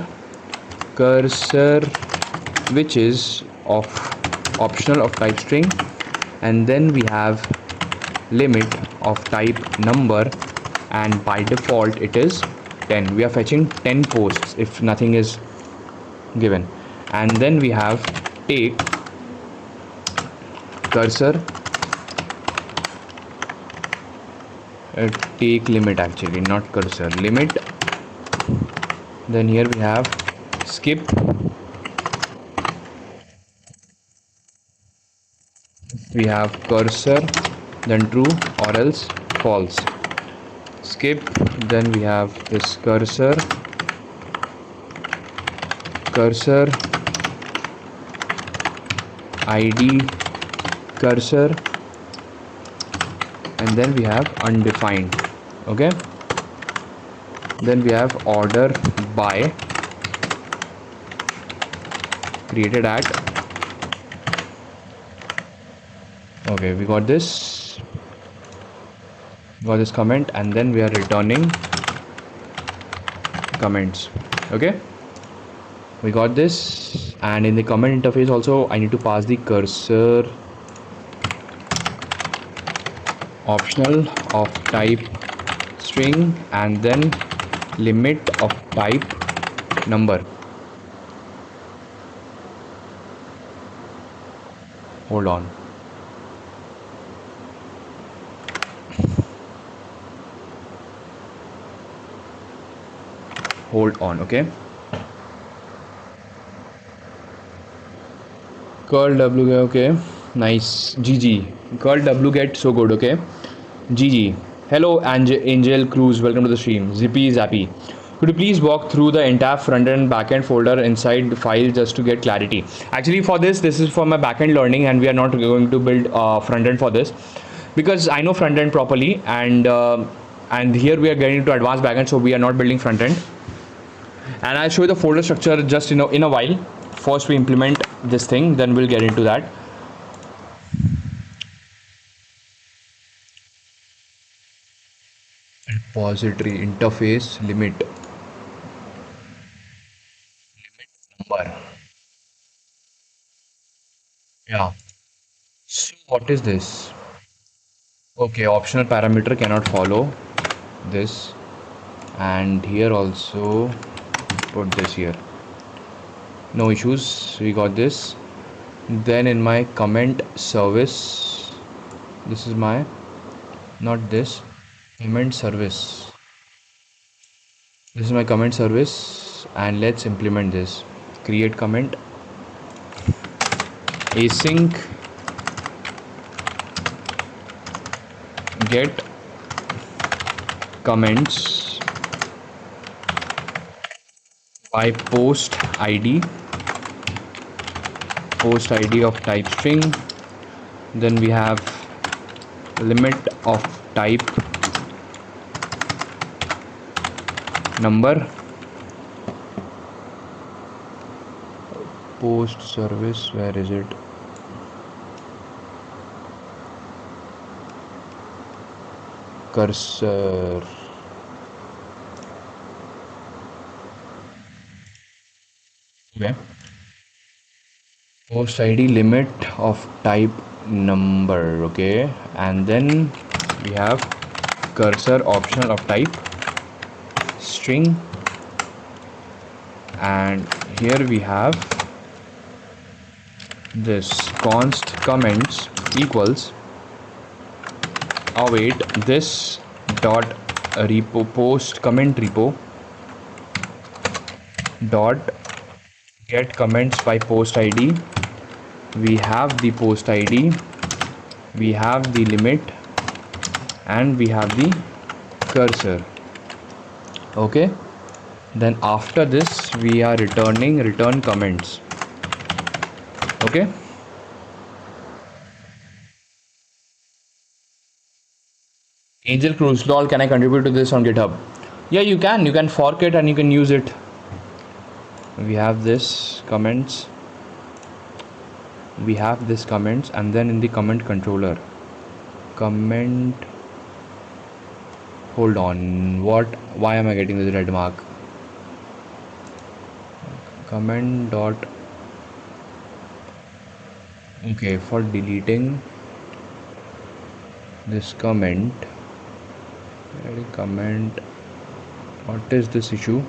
which is of optional of type string, and then we have limit of type number, and by default it is 10. We are fetching 10 posts if nothing is given. And then we have take cursor, take limit, actually not cursor, limit. Then here we have skip, we have cursor, then true or else false, skip. Then we have this cursor id cursor, and then we have undefined. Okay, then we have order by created at. Okay, we got this comment, and then we are returning comments. Okay, we got this, and in the comment interface also I need to pass the cursor optional of type string, and then limit of type number. Hold on, okay. Curl w, okay, nice, gg. Curl w get so good. Okay, gg. Hello, Angel Cruz. Welcome to the stream. Zippy Zappy. Could you please walk through the entire front end and backend folder inside the file just to get clarity? Actually, for this is for my backend learning, and we are not going to build front end for this because I know front end properly, and here we are getting to advanced backend, so we are not building front end. And I'll show you the folder structure just in a while. First, we implement this thing, then we'll get into that. Repository interface limit number. Yeah. So what is this? Okay, optional parameter cannot follow this, and here also put this here. No issues. We got this. Then in my comment service, this is my not this comment service. This is my comment service, and let's implement this. Create comment async get comments by post id of type string. Then we have limit of type number. Post service, where is it? Cursor. Okay. Post id limit of type number. Okay, and then we have cursor optional of type string, and here we have this const comments equals await this dot repo post comment repo dot get comments by post id. We have the post id, we have the limit, and we have the cursor. Okay, then after this we are return comments. Okay, Angel Cruz, lol, can I contribute to this on GitHub? Yeah, you can fork it and you can use it. We have this comments, and then in the comment controller, hold on, why am I getting this red mark? Comment dot, okay, for deleting this comment, what is this issue?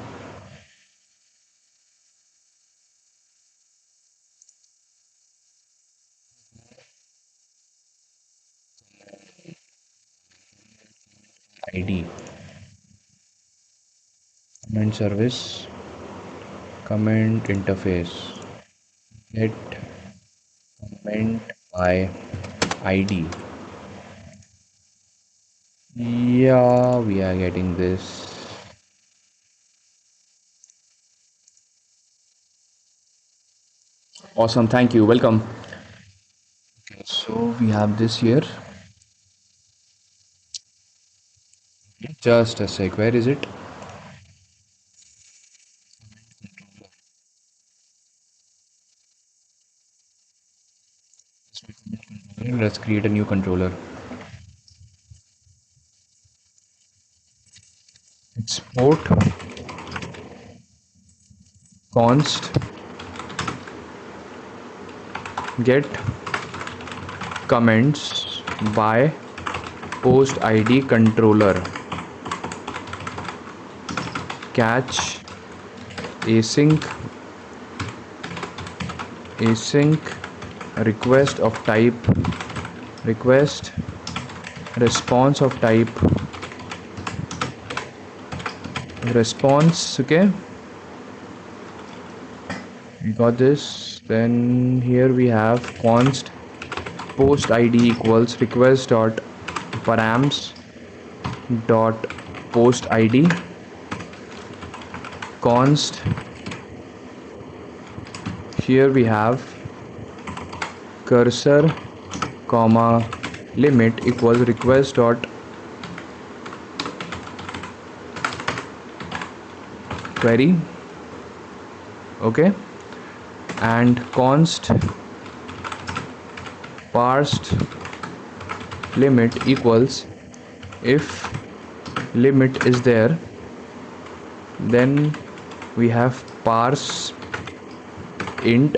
id comment service comment interface get comment by id. Yeah, we are getting this. Awesome, thank you, welcome. Okay, so we have this here. Just a sec, where is it? Let's create a new controller. Export const get comments by post id controller catch async request of type request response of type response. Okay, we got this. Then here we have const post id equals request dot params dot post id const, here we have cursor comma limit equals request dot query, okay, and const parsed limit equals, if limit is there, then we have parse int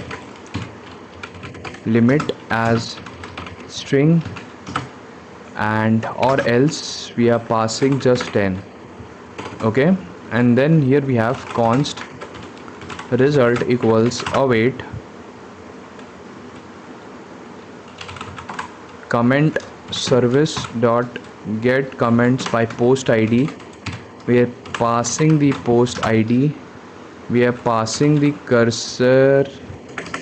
limit as string, and or else we are passing just 10, okay. And then here we have const result equals await comment service dot get comments by post id, we are passing the post id, we are passing the cursor,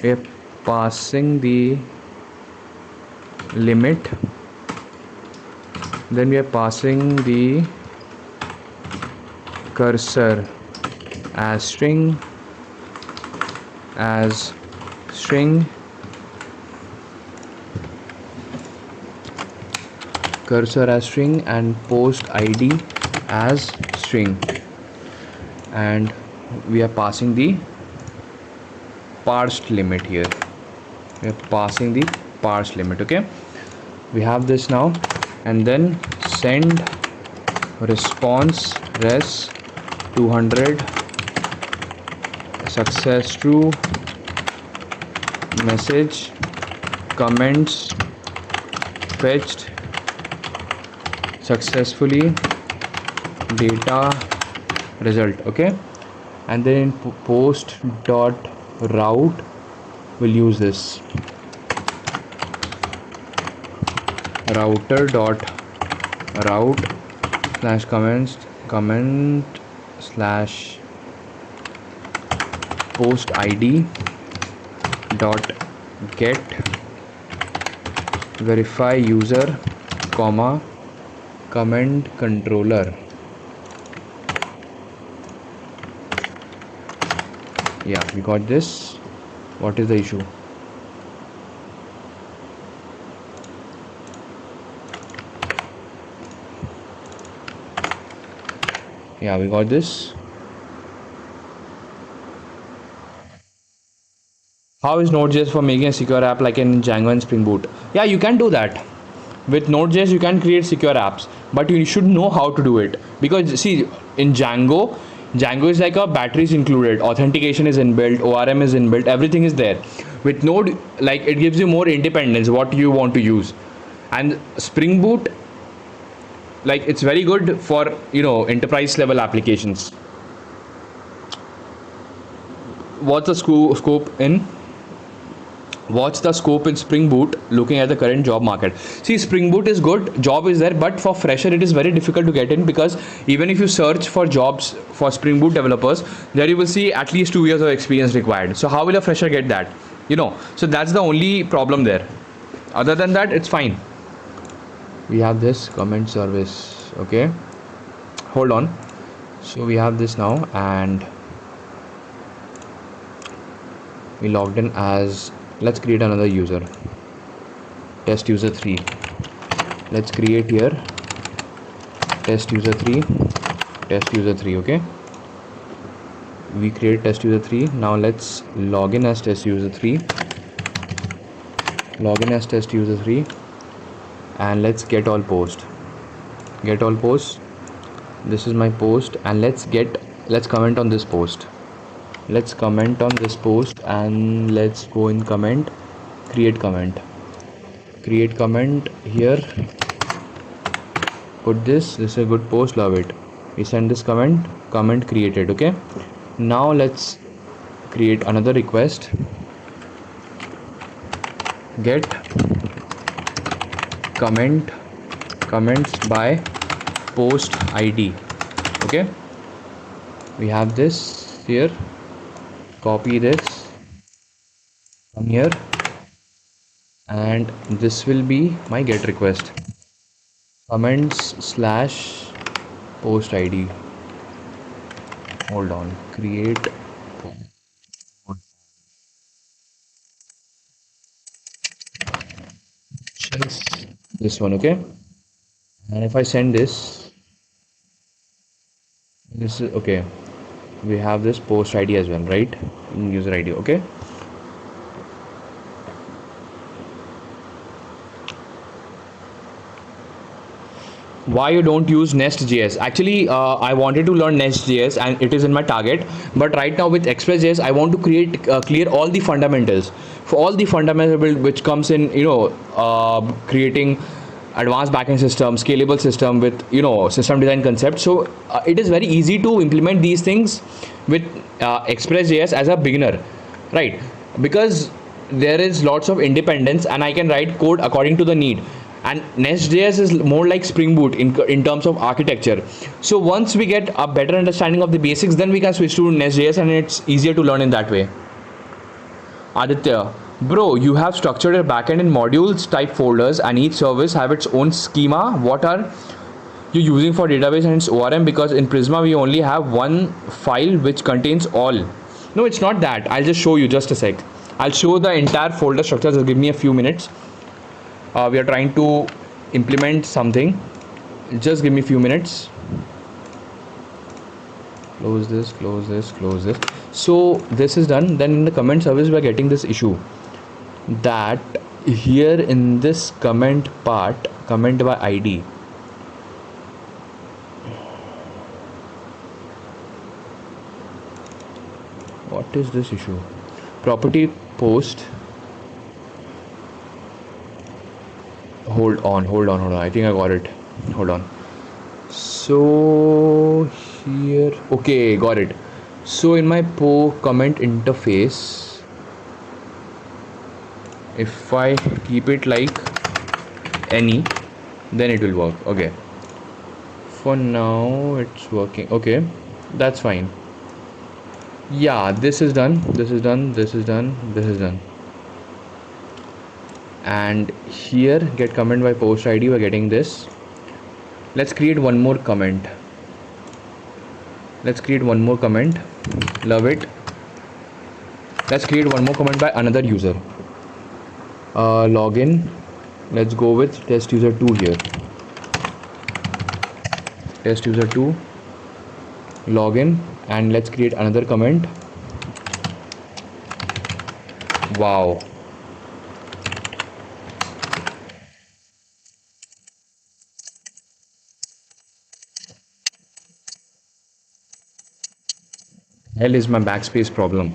we are passing the limit, then we are passing the cursor as string, cursor as string, and post id as string, and we are passing the parsed limit here, we are passing the parsed limit, okay. We have this now, and then send response res 200 success true message comments fetched successfully data result, okay. And then in post dot route we'll use this router dot route slash comment slash post id dot get verify user comma comment controller, yeah, we got this. What is the issue? Yeah, we got this. How is Node.js for making a secure app like in Django and Spring Boot? Yeah, you can do that. With Node.js, you can create secure apps, but you should know how to do it. Because see, in Django is like a batteries included, authentication is inbuilt, ORM is inbuilt, everything is there. With Node, like it gives you more independence, what you want to use. And Spring Boot, like it's very good for enterprise level applications. What's the scope in Spring Boot looking at the current job market? See, Spring Boot is good, job is there, but for fresher it is very difficult to get in, because even if you search for jobs for Spring Boot developers, there you will see at least 2 years of experience required. So how will a fresher get that? So that's the only problem there. Other than that, it's fine. We have this comment service, okay, hold on. So we have this now, and we logged in as, let's create another user, test user 3. Let's create here test user 3, okay. We create test user 3. Now let's log in as test user 3, and let's get all post. This is my post, and let's comment on this post. And let's go in comment, create comment here, put this is a good post, love it. We send this comment created, okay. Now let's create another request, get comments by post id, okay. We have this here, copy this from here, and this will be my get request, comments slash post ID. Hold on. Create just this one, okay? And if I send this is okay. We have this post ID as well, right? User ID, okay? Why you don't use Nest.js? Actually, I wanted to learn Nest.js and it is in my target. But right now with Express.js, I want to clear all the fundamentals. For all the fundamentals which comes in, creating advanced backend system, scalable system with system design concept. So it is very easy to implement these things with Express.js as a beginner, right? Because there is lots of independence and I can write code according to the need. And Nest.js is more like Spring Boot in terms of architecture. So once we get a better understanding of the basics, then we can switch to Nest.js and it's easier to learn in that way. Aditya, bro, you have structured your backend in modules type folders and each service have its own schema. What are you using for database and its ORM? Because in Prisma we only have one file which contains all. No, it's not that. I'll just show you just a sec. I'll show the entire folder structure. Just give me a few minutes. We are trying to implement something. Just give me a few minutes. Close this, close this, close this. So this is done. Then in the comment service we are getting this issue that here in this comment part, comment by ID, what is this issue? Property post. Hold on. I think I got it. Hold on. So here, okay, got it. So in my comment interface, if I keep it like any, then it will work. Okay. For now, it's working. Okay, that's fine. Yeah, this is done. This is done. This is done. This is done. And here, get comment by post ID. We're getting this. Let's create one more comment. Love it. Let's create one more comment by another user. Login. Let's go with test user 2 here. Test user 2. Login. And let's create another comment. Wow. Hell is my backspace problem.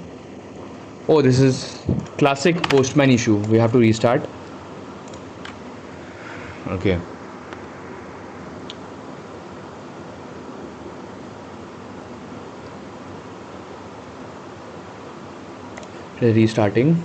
Oh, this is classic postman issue. We have to restart. Okay. Restarting.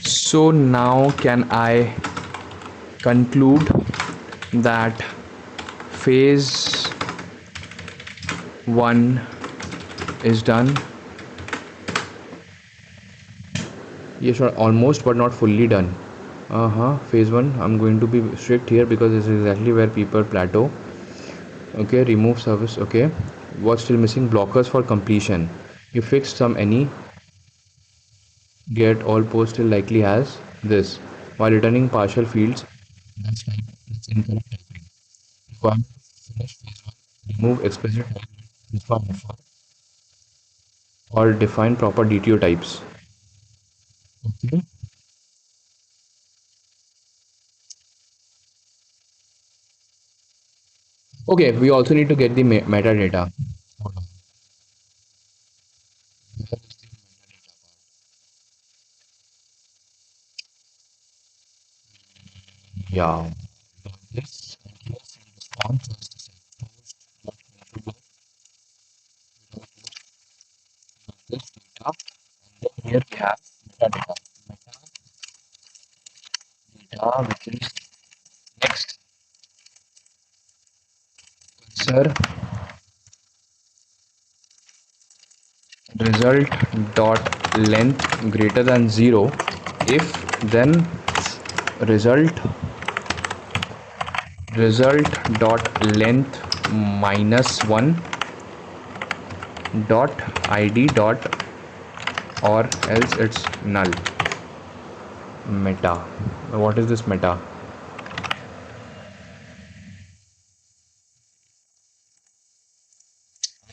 So now can I conclude that phase 1 is done? Yes, sure, almost but not fully done. Phase 1, I'm going to be strict here because this is exactly where people plateau. Okay, remove service. Okay, what's still missing? Blockers for completion. You fixed some any get all post still likely has this while returning partial fields. That's right. That's incorrect typing. Requirement to finish phase 1. Remove explicit type or define proper DTO types. Okay. Okay, we also need to get the metadata. Hold on. Where is the metadata part? Yeah. This and here send response as the set post dot metadata this data, and then here we have metadata. Metadata which is next cursor result dot length greater than 0. If then result dot length minus 1 dot id dot, or else it's null. Meta. What is this meta?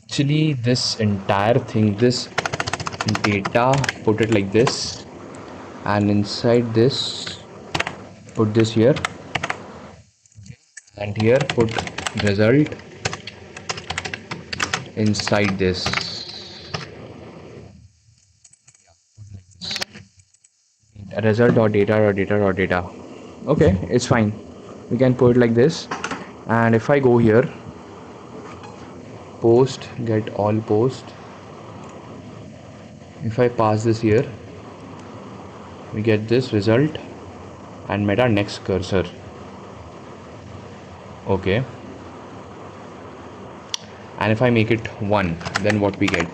Actually, this entire thing, this data, put it like this, and inside this put this here, and here put result inside this. Result or data or data or data. Okay, it's fine. We can put it like this. And if I go here, post, get all post. If I pass this here, we get this result and meta next cursor. Okay. And if I make it 1, then what we get?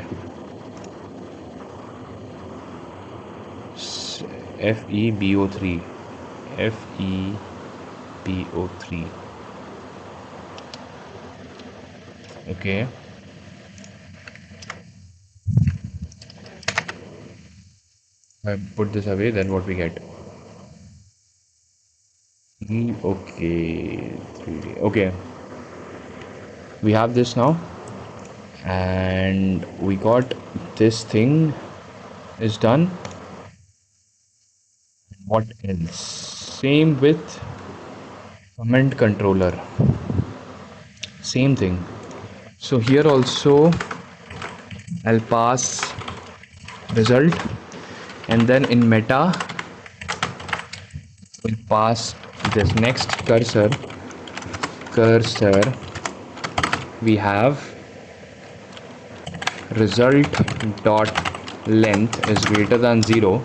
FEBO3. FEBO3. Okay. If I put this away, then what we get? Okay. 3D. Okay. We have this now. And we got this thing is done. What else? Same with comment controller. Same thing. So here also I'll pass result, and then in meta we'll pass this next cursor. We have result dot length is greater than 0.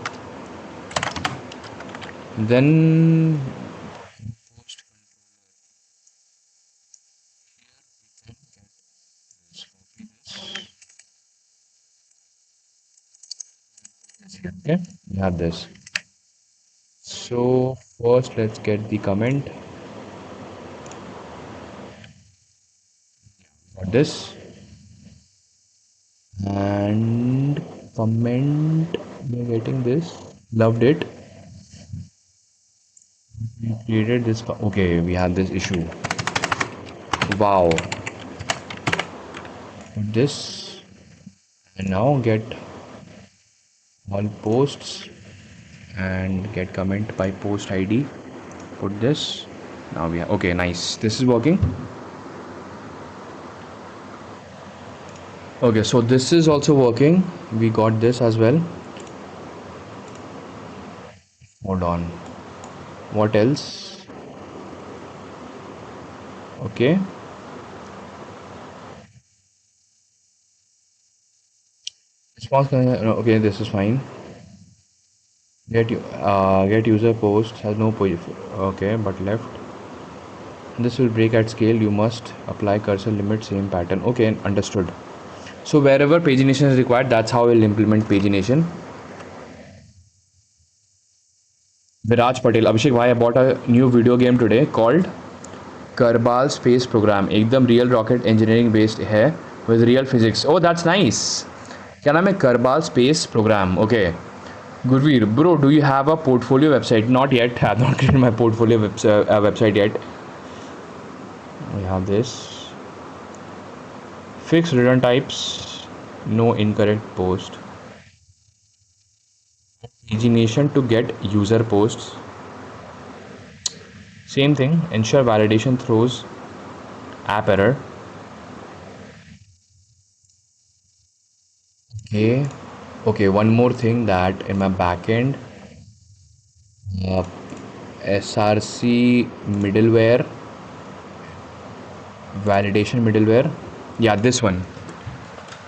Then okay, we have this. So first let's get the comment. Got this. And comment, we're getting this. Loved it. We created this. Okay, we had this issue. Wow. Put this. And now get all posts and get comment by post ID. Put this. Now we have. Okay, nice. This is working. Okay, so this is also working. We got this as well. Hold on. What else? Okay. Response. Okay, this is fine. Get user post has no okay, but left. This will break at scale. You must apply cursor limit, same pattern. Okay, understood. So wherever pagination is required, that's how we'll implement pagination. Viraj Patel, Abhishek bhai, I bought a new video game today called Kerbal Space Program. एकदम real rocket engineering based है with real physics. Oh, that's nice. क्या नाम है? Kerbal Space Program. Okay. Gurveer, bro, do you have a portfolio website? Not yet. I have not created my portfolio website yet. We have this. Fix return types. No incorrect post. Pagination to get user posts. Same thing. Ensure validation throws app error. Okay. Okay, one more thing, that in my backend, SRC middleware, validation middleware. Yeah, this one.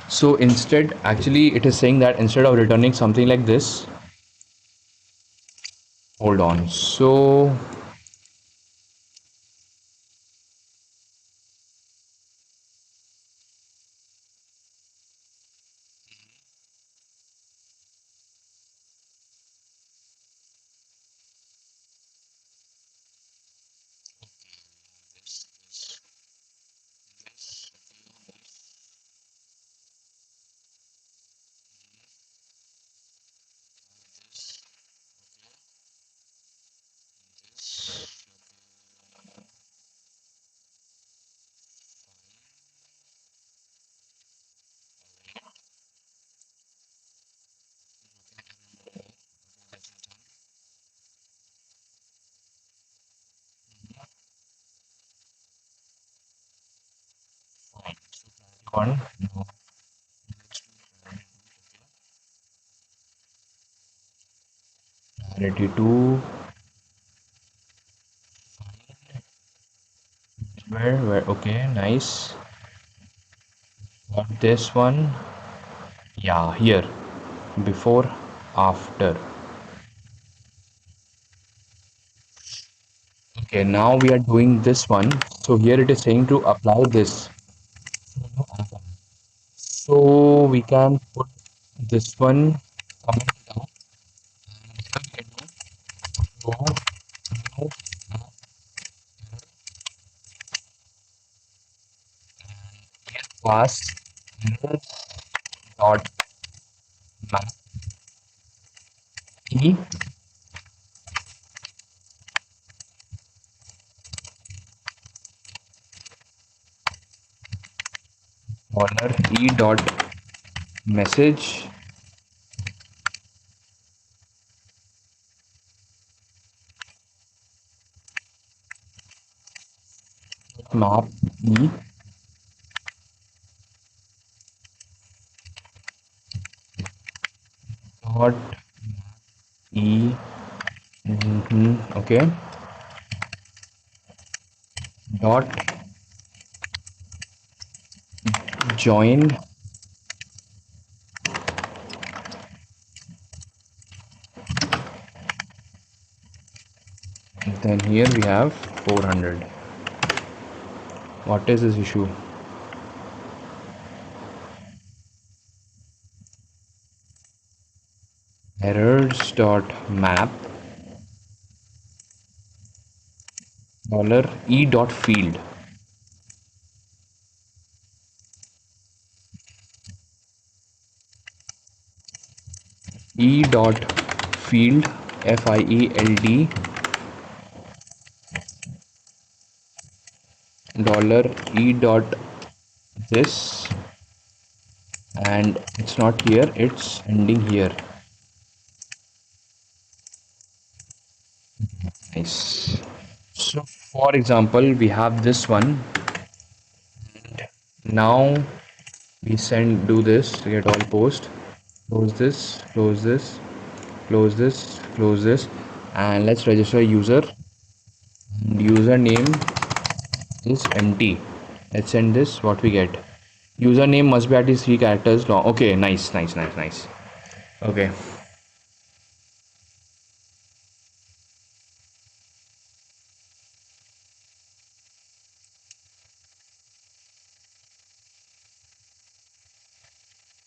So instead, actually, it is saying that instead of returning something like this, hold on. So one. Clarity 2. Where? Okay, nice. Got this one. Yeah, here. Before, after. Okay, now we are doing this one. So here it is saying to apply this. So we can put this one comment down. Pass dot map e dollar e dot message map e dot e. Okay, dot join. Then here we have 400. What is this issue? Errors dot map dollar e dot field e dot field field dollar e dot this, and it's not here, it's ending here. Nice. So for example, we have this one. Now we do this, get all post, close this, close this, close this, close this, and let's register user. Username is empty. Let's send this. What we get? Username must be at least 3 characters long. Okay, nice, nice, nice, nice. Okay.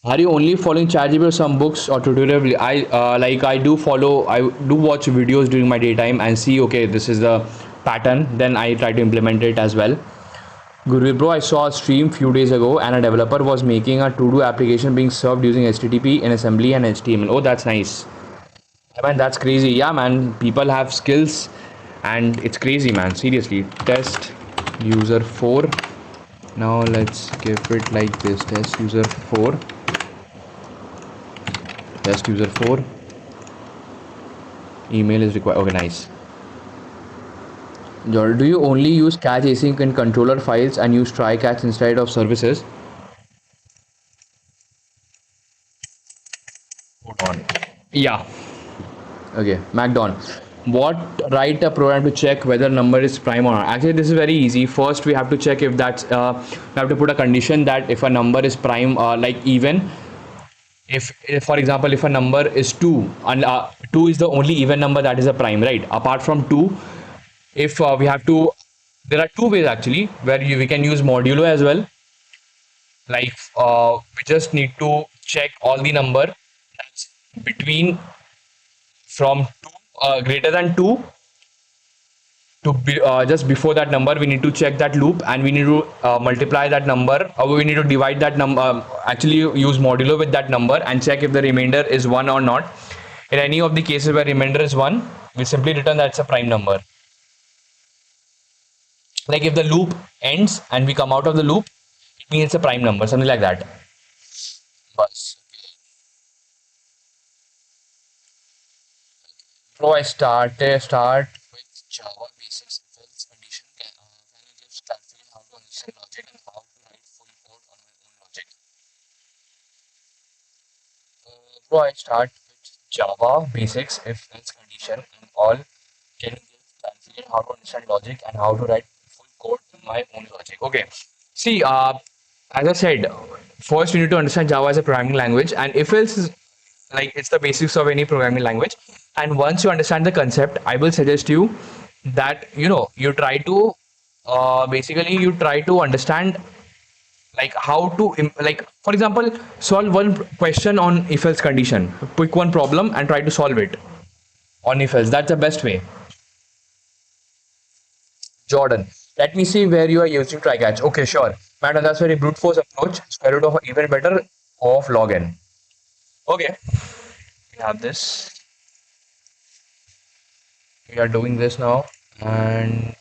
Are you only following ChatGPT or some books or tutorial? I do follow. I do watch videos during my daytime and see. Okay, this is the pattern. Then I try to implement it as well. Guru bro, I saw a stream few days ago and a developer was making a to-do application being served using HTTP in assembly and HTML. Oh, that's nice. I mean, that's crazy. Yeah, man. People have skills and it's crazy, man. Seriously. Test user 4. Now let's give it like this. Test user 4. Test user 4. Email is required. Okay, nice. Do you only use cache async in controller files and use try catch instead of services? Hold on. Yeah. Okay, MacDon. What write a program to check whether number is prime or not? Actually, this is very easy. First, we have to check if that's we have to put a condition that if a number is prime, like even. If for example, if a number is 2 and 2 is the only even number that is a prime, right? Apart from 2, if we have to, there are two ways actually where we can use modulo as well. Like we just need to check all the number that's between from 2 greater than 2 to be, just before that number we need to check that loop and we need to multiply that number, or we need to divide that number, actually use modulo with that number and check if the remainder is 1 or not. In any of the cases where remainder is 1, we simply return that's a prime number. Like if the loop ends and we come out of the loop, it means it's a prime number, something like that. Bus. So I start with Java basics, if else condition. Can you just clarify how to understand logic and how to write full code on my own So I start with Java basics, if else condition, and all. Can you just translate how to understand logic and how to write full code in my own logic? Okay. See, as I said, first you need to understand Java as a programming language, and if else is like it's the basics of any programming language. And once you understand the concept, I will suggest you that you try to basically you try to understand like how to like for example solve one question on if else condition, pick one problem and try to solve it on if else. That's the best way. Jordan, let me see where you are using try catch. Okay, sure, madam, that's very brute force approach, square root of even better of log n. Okay, we have this, we are doing this now, and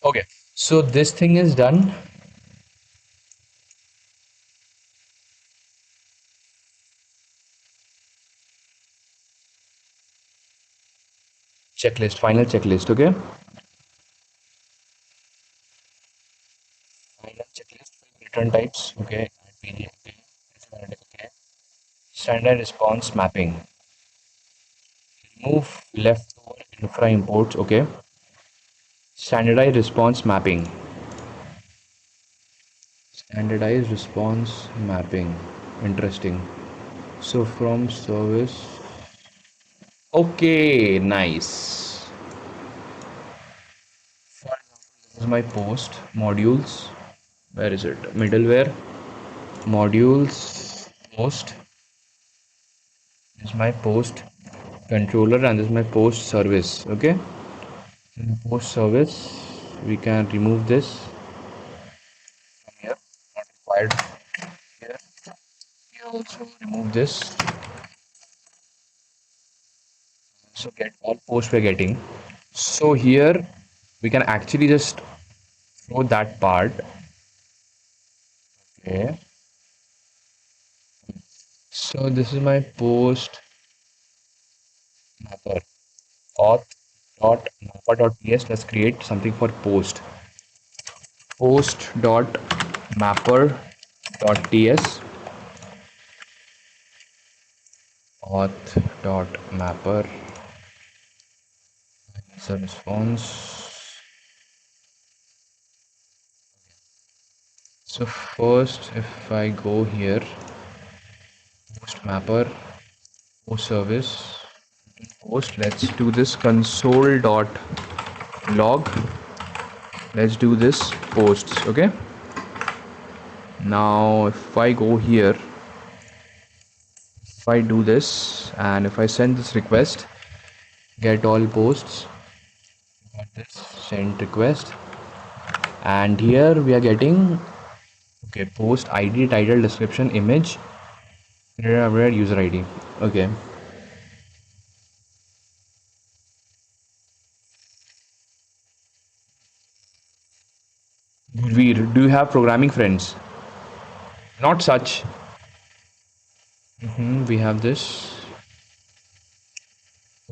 okay, so this thing is done. Checklist, final checklist. Okay, final checklist, return types. Okay, PDF. Okay, okay. Standard response mapping. Remove leftover infra imports. Okay. Standardized response mapping. Standardized response mapping. Interesting. So from service. Okay, nice. For example, this is my post modules. Where is it? Middleware modules post is my post controller, and this is my post service. Okay. In post service, we can remove this from here. Not required here. We also remove this. So get all posts we're getting. So here we can actually just throw that part. Okay. So this is my post mapper auth dot mapper dot ps. Let's create something for post. Post dot mapper dot ts auth dot mapper is a response. So first, if I go here, post mapper, post service, post. Let's do this console dot log. Let's do this posts. Okay. Now, if I go here, if I do this, and if I send this request, get all posts. Got this send request, and here we are getting okay post ID, title, description, image, user ID. Okay. Veer, do you have programming friends? Not such. We have this.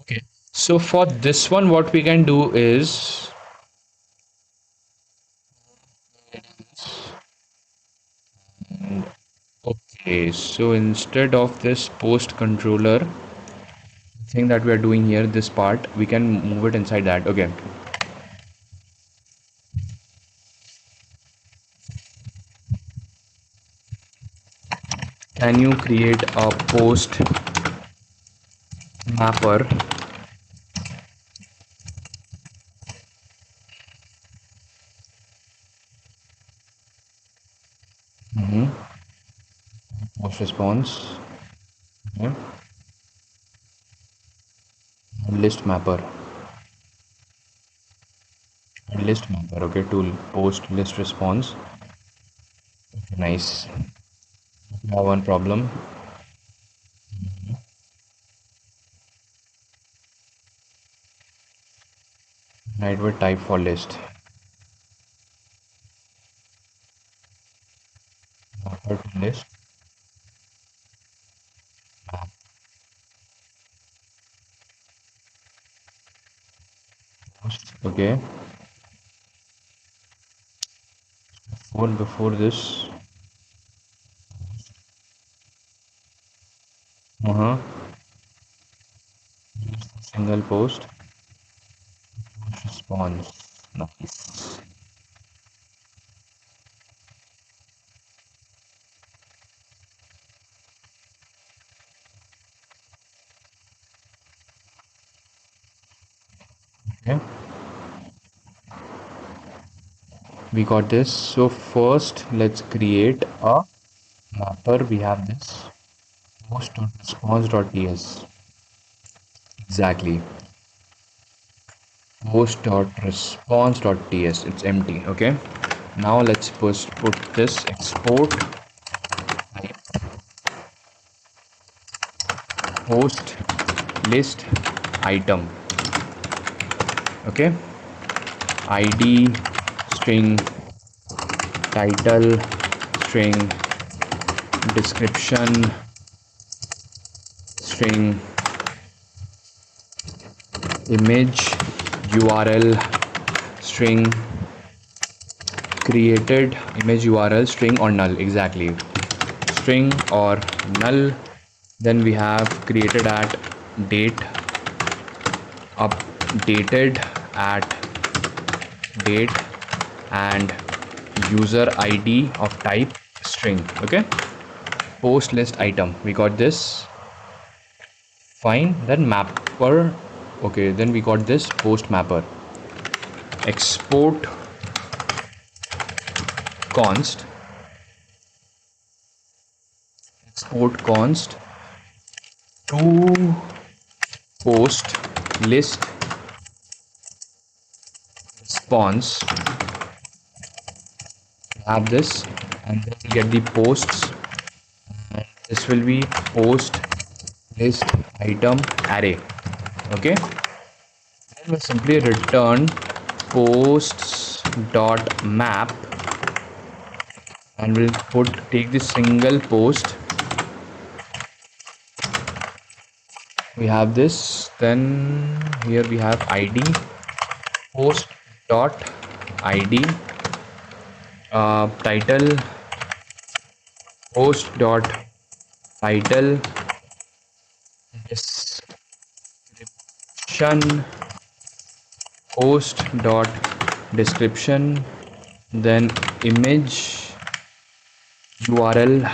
Okay. So for this one, what we can do is okay. So instead of this post controller thing that we are doing here, this part, we can move it inside that. Okay. Can you create a post mapper post response list mapper list mapper? Okay, tool post list response. Okay, nice. We have one problem. Write with type for list mapper to list post. Okay, before this Uh-huh. Single post response. Nice. Okay. We got this. So first, let's create a mapper. We have this post.response.ts. Exactly. Post.response.ts. It's empty. Okay. Now let's put this export post list item. Okay. ID string, title string, description string, image URL string, created image URL string or null. Exactly, string or null. Then we have created at date, updated at date, and user ID of type string. Okay. Post list item, we got this. Fine. Then mapper. Okay, then we got this post mapper. Export const, to post list response. We have this, and then we get the posts, and this will be post list item array. Okay. Then we'll simply return posts dot map, and we'll take this single post. We have this. Then here we have ID, post dot ID, title, post dot title, description, post dot description, then image URL,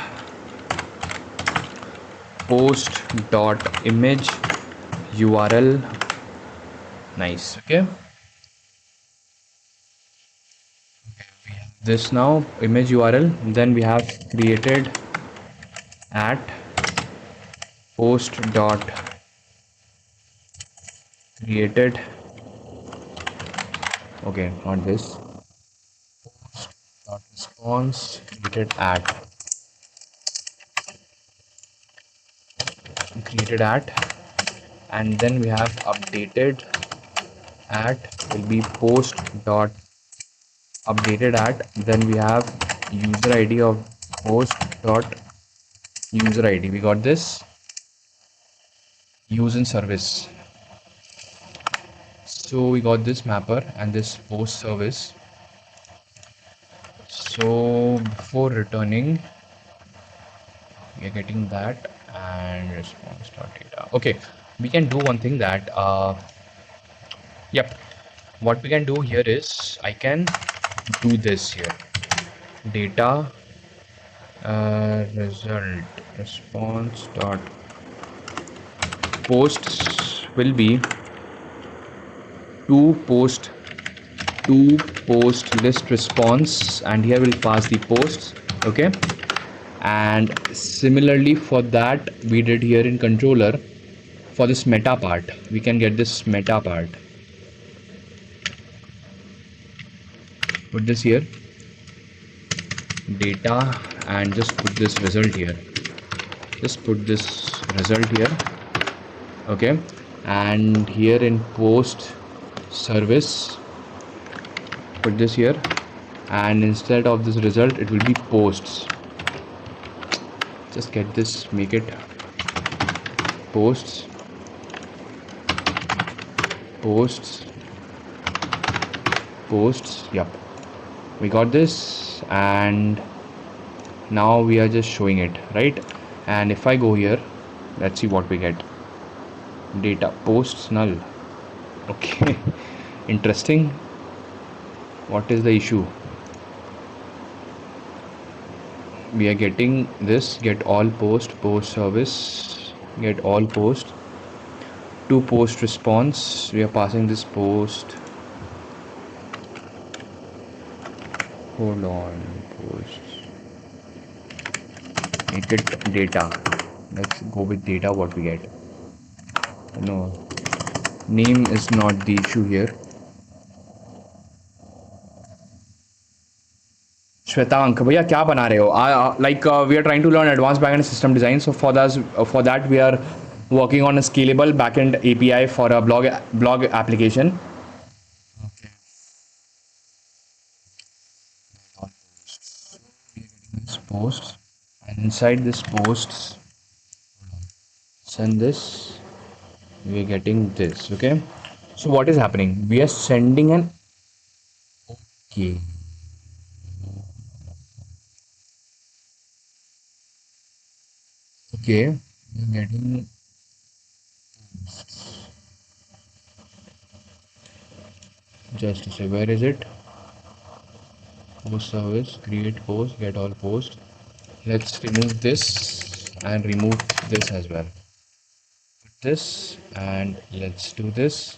post dot image URL. Nice. Okay. This now image URL. Then we have created at post dot created. Okay, not this. Post dot response created at, and then we have updated at will be post dot updated at. Then we have user ID of post dot user ID. We got this. Use in service. So we got this mapper and this post service. So before returning, we are getting that and response dot data. Okay, we can do one thing that yep, what we can do here is I can do this here. Data result response dot posts will be to post list response, and here we'll pass the posts. Okay. And similarly for that we did here in controller. For this meta part, we can get this meta part. Put this here, data, and just put this result here. Just put this result here. Okay. And here in post service, put this here, and instead of this result it will be posts. Just get this, make it posts, yep, we got this. And now we are just showing it, right? And if I go here, Let's see what we get. Data posts null. Okay. Interesting. What is the issue? We are getting this get all post service, get all post to post response. We are passing this post. Hold on. Posts. Make it data. Let's go with data. What we get? No, name is not the issue here. Shwetank, भैया क्या बना रहे हो? Like we are trying to learn advanced backend system design. So for that we are working on a scalable backend API for a blog application. Okay. This post, and inside this posts, send this. We are getting this. Okay. So what is happening? We are sending an okay. Okay. We are getting just to say where is it? Post service, create post, get all post. Let's remove this and remove this as well. Put this and let's do this.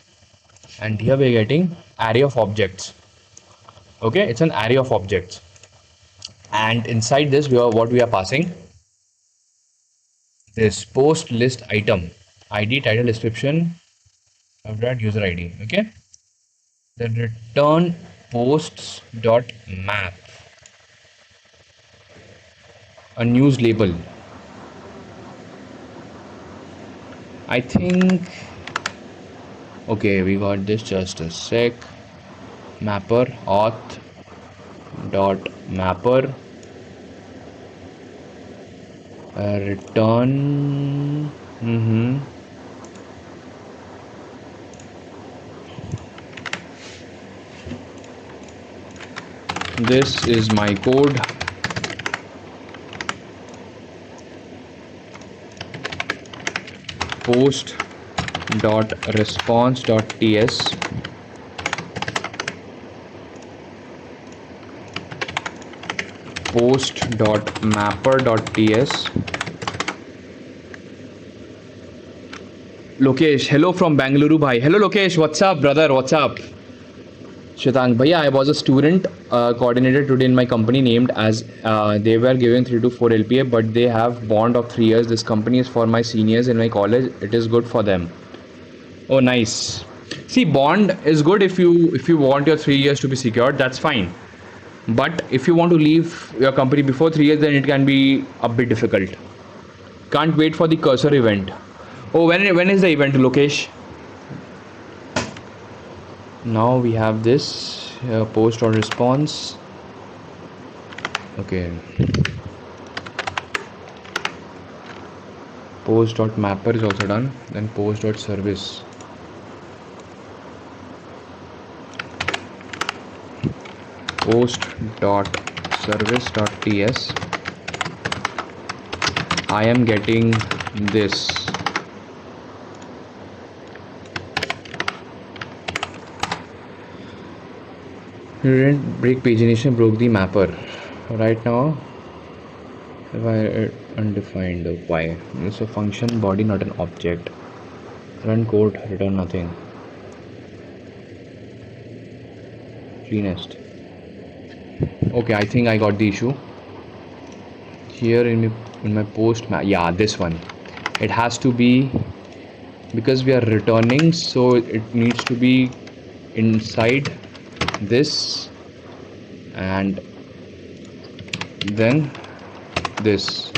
And here we're getting array of objects. Okay, it's an array of objects. And inside this, what we are passing this post list item, ID, title, description, of that user ID. Okay, then return posts dot map, a news label. I think okay, we got this. Just a sec. Mapper auth dot mapper return. This is my code. Post dot response dot ts post dot mapper dot ts. Lokesh, hello from Bangalore, bhai. Hello Lokesh, what's up, brother? What's up? Shwetank, bhaiya, I was a student coordinator today in my company named as they were given 3 to 4 LPA, but they have bond of 3 years. This company is for my seniors in my college. It is good for them. Oh, nice. See, bond is good if you want your 3 years to be secured. That's fine. But if you want to leave your company before 3 years, then it can be a bit difficult. Can't wait for the cursor event. Oh, when is the event, Lokesh? Now we have this post or response. Okay. Post dot mapper is also done. Then post dot service. Post dot service dot ts. I am getting this. Didn't break pagination, broke the mapper. Right now, if I undefined, why? It's a function body, not an object. Run code, return nothing. Cleanest. Okay, I think I got the issue. Here in my post, yeah, this one. It has to be, because we are returning, so it needs to be inside this and then this,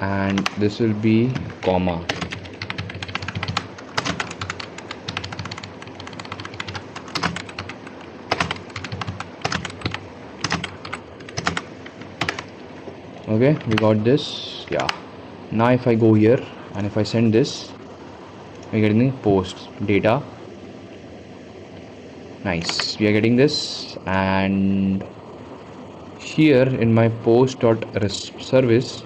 and this will be comma. Okay, we got this. Yeah, now if I go here and if I send this, we're getting the post data. Nice, we are getting this. And here in my post dot service,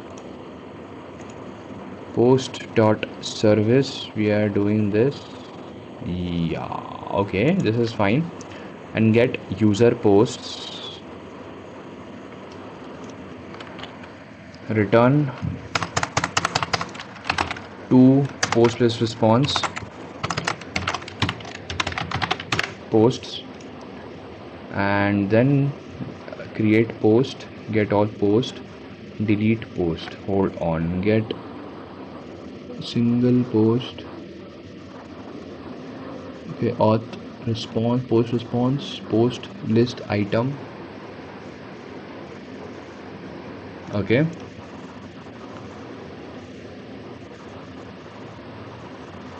post dot service, we are doing this. Yeah, okay, this is fine. And get user posts, return to post list response posts, and then create post, get all post, delete post. Hold on, get single post. Okay, auth response, post list item. Okay,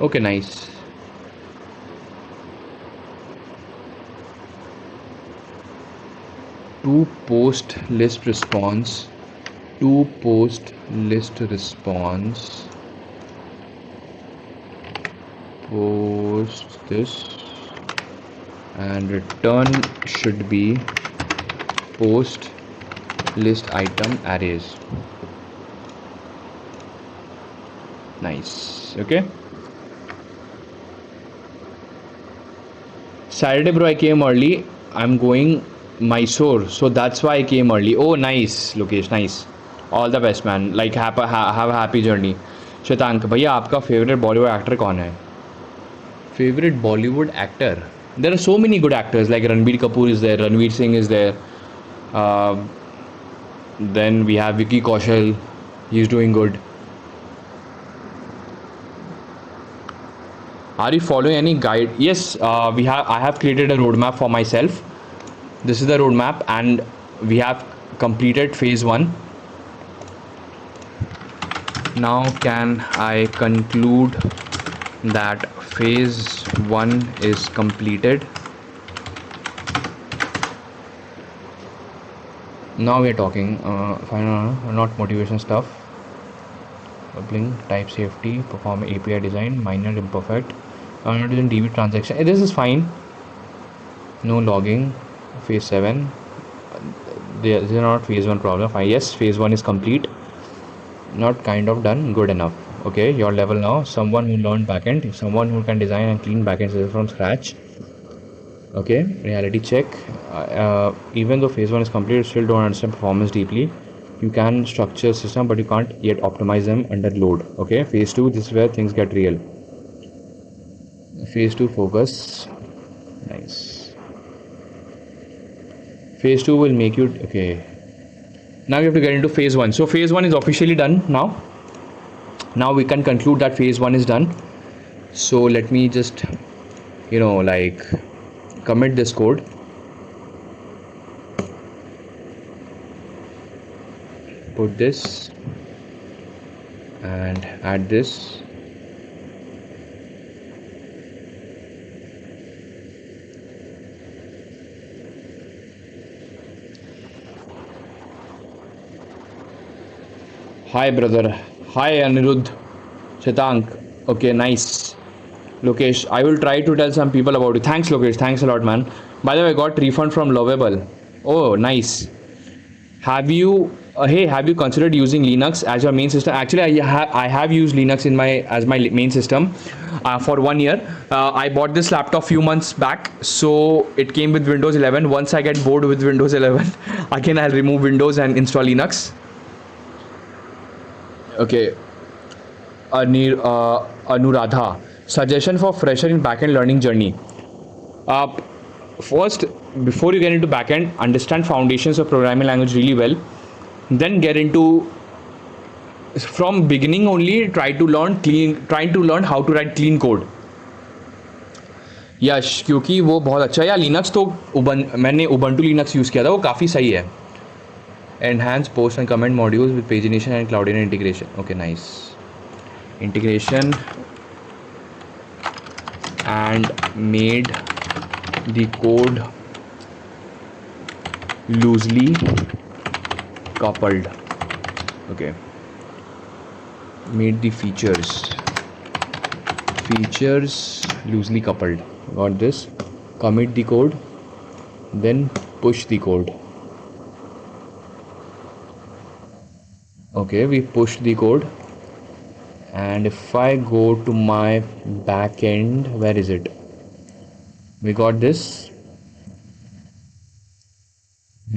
okay, nice. To post list response, to post list response, post this, and return should be post list item arrays. Nice. Okay, Saturday bro, I came early. I'm going Mysore, so that's why I came early. Oh, nice, Lokesh, nice. All the best, man. Like, have a happy journey. शतांक भैया, आपका favourite Bollywood actor कौन है? Favorite Bollywood actor? There are so many good actors. Like Ranbir Kapoor is there, Ranveer Singh is there. Uh, then we have Vicky Kaushal. He's doing good. Are you following any guide? Yes, we have. I have created a roadmap for myself. This is the roadmap, and we have completed phase one. Now, can I conclude that phase one is completed? Now we are talking not motivation stuff. Coupling, type safety, perform API design, minor imperfect. I'm not doing DB transaction. This is fine. No logging. Phase 7. This is not phase 1 problem. Fine. Yes, phase 1 is complete. Not kind of done. Good enough. Okay, your level now. Someone who learned backend. Someone who can design and clean backend system from scratch. Okay, reality check. Even though phase 1 is complete, you still don't understand performance deeply. You can structure system, but you can't yet optimize them under load. Okay, phase 2, this is where things get real. Phase 2 focus. Nice. Phase 2 will make you okay. Now you have to get into phase 1. So phase 1 is officially done now. Now we can conclude that phase 1 is done. So let me just like commit this code. Put this and add this. Hi brother. Hi Anirudh. Shatank. Okay, nice. Lokesh, I will try to tell some people about it. Thanks Lokesh. Thanks a lot, man. By the way, I got refund from Lovable. Oh, nice. Have you have you considered using Linux as your main system? Actually, I have used Linux in my as my main system for 1 year. I bought this laptop few months back, so it came with Windows 11. Once I get bored with Windows 11, again I'll remove Windows and install Linux. Okay, Anuradha, suggestion for fresher in backend learning journey. Uh, First, before you get into backend, understand foundations of programming language really well. Then get into from beginning only. Trying to learn how to write clean code. यश, क्योंकि वो बहुत अच्छा है यार. Linux तो मैंने Ubuntu Linux use किया था, वो काफ़ी सही है. Enhance post and comment modules with pagination and cloud integration. Okay, nice. Integration and made the code loosely coupled. Okay, made the features loosely coupled. Got this. Commit the code, then push the code. Okay, we pushed the code And if I go to my backend, where is it? We got this.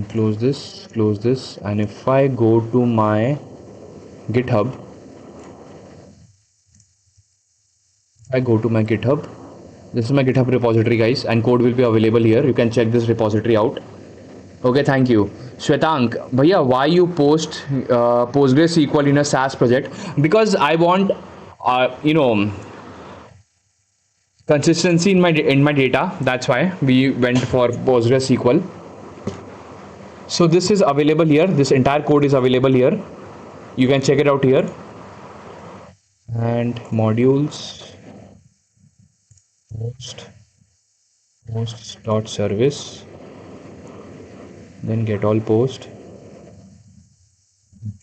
Close this, and if I go to my GitHub, this is my GitHub repository, guys, and code will be available here. You can check this repository out. Okay, thank you. Shwetank, bhaiya, why you post PostgreSQL in a SaaS project? Because I want, consistency in my data. That's why we went for PostgreSQL. So this is available here. This entire code is available here. You can check it out here. And modules, post dot service, then get all post.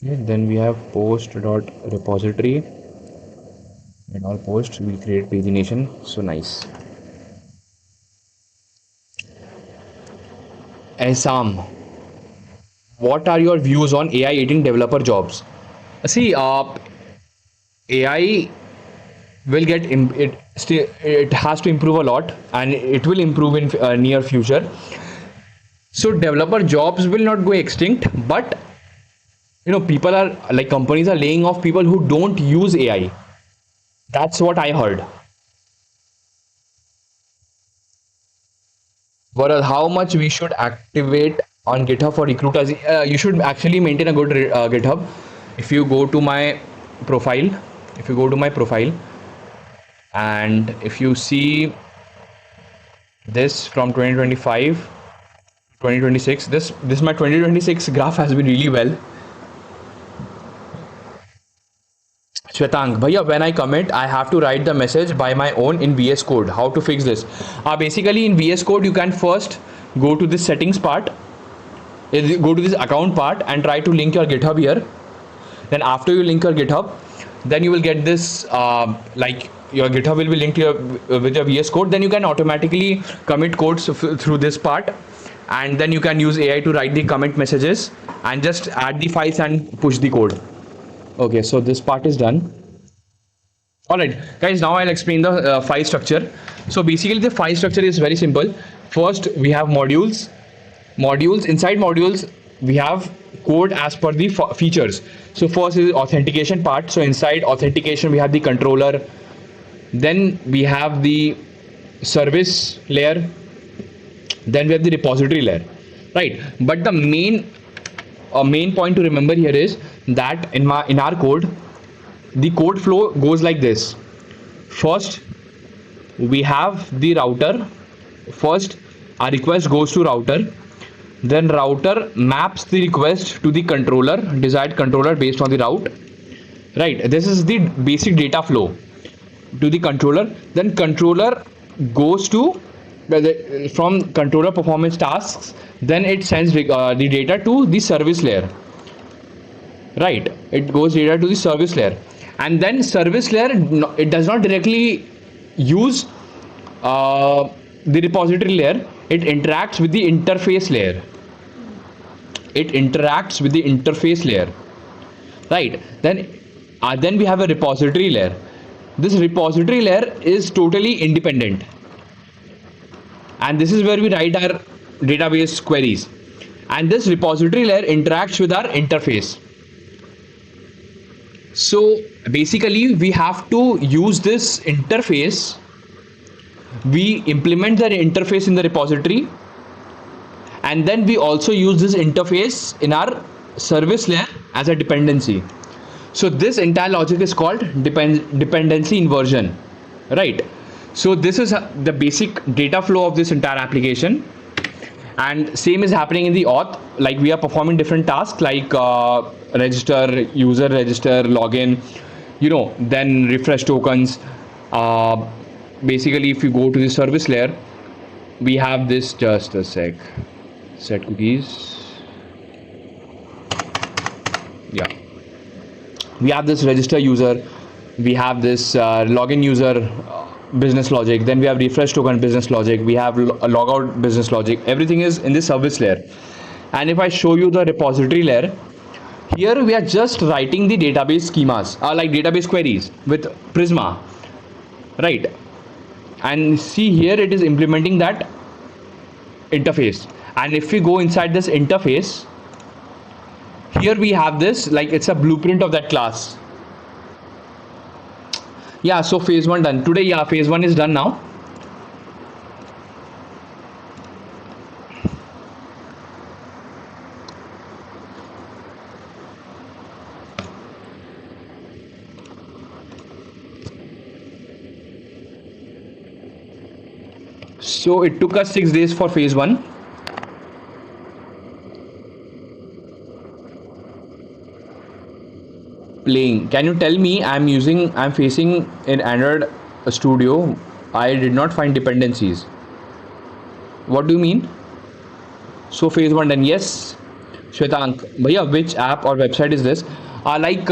Okay, then we have post dot repository, and all post will create pagination. So nice. Sam, what are your views on AI eating developer jobs? See, AI will get it has to improve a lot, and it will improve in near future. So developer jobs will not go extinct, but people are like, companies are laying off people who don't use AI. That's what I heard. But how much we should activate on GitHub for recruiters? You should actually maintain a good GitHub. If you go to my profile, and if you see this from 2025 2026, this my 2026 graph has been really well. Shwetank, bhaiya, when I commit, I have to write the message by my own in VS Code. How to fix this? Basically, in VS Code, you can first go to this settings part, go to this account part, and try to link your GitHub here. Then after you link your GitHub, then you will get this, like your GitHub will be linked to with your VS Code. Then you can automatically commit codes through this part, and then you can use AI to write the commit messages and just add the files and push the code. Okay, so this part is done. All right, guys, now I'll explain the file structure. So basically the file structure is very simple. First, we have modules. Inside modules, we have code as per the features. So first is authentication part. So inside authentication, we have the controller. Then we have the service layer. Then we have the repository layer, right? But the main point to remember here is that in our code, the code flow goes like this. First, we have the router. First, our request goes to router. Then router maps the request to the controller, desired controller based on the route. Right. This is the basic data flow to the controller. Then controller goes to from controller performance tasks. Then it sends the data to the service layer. Right. It goes data to the service layer, and then service layer, it does not directly use the repository layer. It interacts with the interface layer. Right. Then we have a repository layer. This repository layer is totally independent, and this is where we write our database queries. And this repository layer interacts with our interface. So basically, we have to use this interface. We implement the interface in the repository, and then we also use this interface in our service layer as a dependency. So this entire logic is called dependency inversion, right? So this is the basic data flow of this entire application. And same is happening in the auth. Like, we are performing different tasks like register, user register, login, then refresh tokens. Basically, if you go to the service layer, we have this, just a sec, set cookies. Yeah, we have this register user, we have this login user business logic, then we have refresh token business logic, we have a logout business logic. Everything is in the service layer. And if I show you the repository layer, Here we are just writing the database schemas, like database queries with Prisma, right? And see here it is implementing that interface. And if we go inside this interface, here we have this, like it's a blueprint of that class. Yeah, so phase one done today. Yeah, phase one is done now. So it took us 6 days for phase one. Playing. Can you tell me? I'm facing in Android Studio. I did not find dependencies. What do you mean? So phase one done. Yes. Shwetank, bhaiya, which app or website is this? Like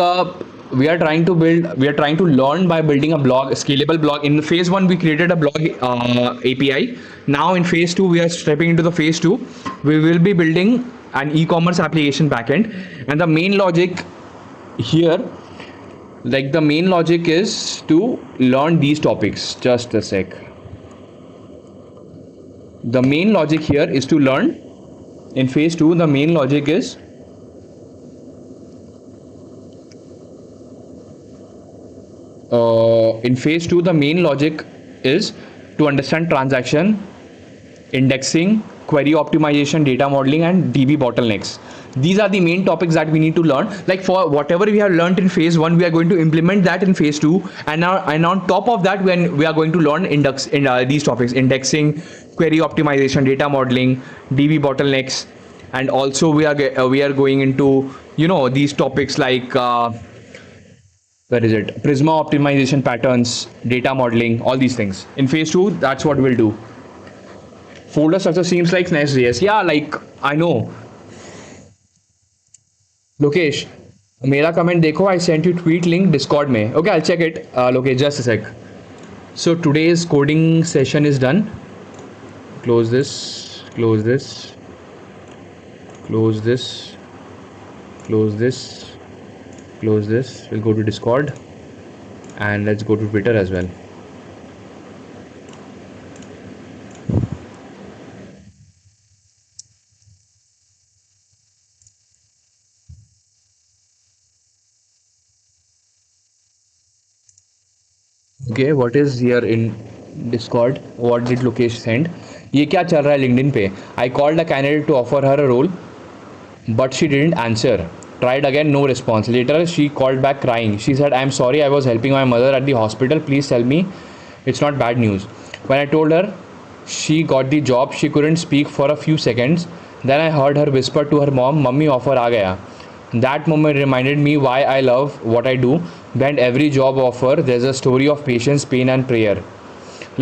we are trying to learn by building a blog, a scalable blog. In phase one, we created a blog API. Now in phase two, we are stepping into the phase two. We will be building an e-commerce application backend, and the main logic here, like the main logic is to learn these topics. Just a sec. The main logic here is to learn in phase two. The main logic is in phase 2 the main logic is to understand transaction, indexing, query optimization, data modeling, and DB bottlenecks. These are the main topics that we need to learn. Like for whatever we have learned in phase 1, we are going to implement that in phase 2, and on top of that we are going to learn these topics: indexing, query optimization, data modeling, DB bottlenecks, and also we are going into these topics like where is it, Prisma optimization patterns, data modeling, all these things. In phase 2, that's what we'll do. Folder structure seems like Next.js. Yeah, like I know. Lokesh, मेरा comment देखो. I sent you tweet link Discord में. Okay, I'll check it. Lokesh, just a sec. So today's coding session is done. Close this. Close this. Close this. Close this. Close this. We'll go to Discord, and let's go to Twitter as well. Okay, what is here in Discord? What did Lokesh send? ये क्या चल रहा है LinkedIn पे? I called a candidate to offer her a role, but she didn't answer. Tried again, no response. Later, she called back crying. She said, "I'm sorry, I was helping my mother at the hospital. Please tell me it's not bad news." When I told her she got the job, she couldn't speak for a few seconds. Then I heard her whisper to her mom, "Mummy, offer aa gaya." That moment reminded me why I love what I do. Behind every job offer, there's a story of patience, pain, and prayer.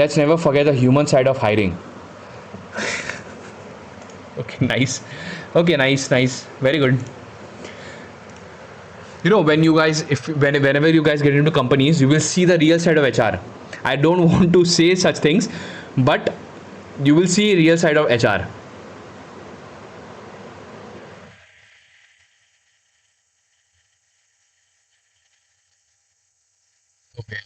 Let's never forget the human side of hiring. Okay, nice. Okay, nice, nice. Very good. When you guys, whenever you guys get into companies, you will see the real side of HR. I don't want to say such things, but you will see real side of HR. Okay.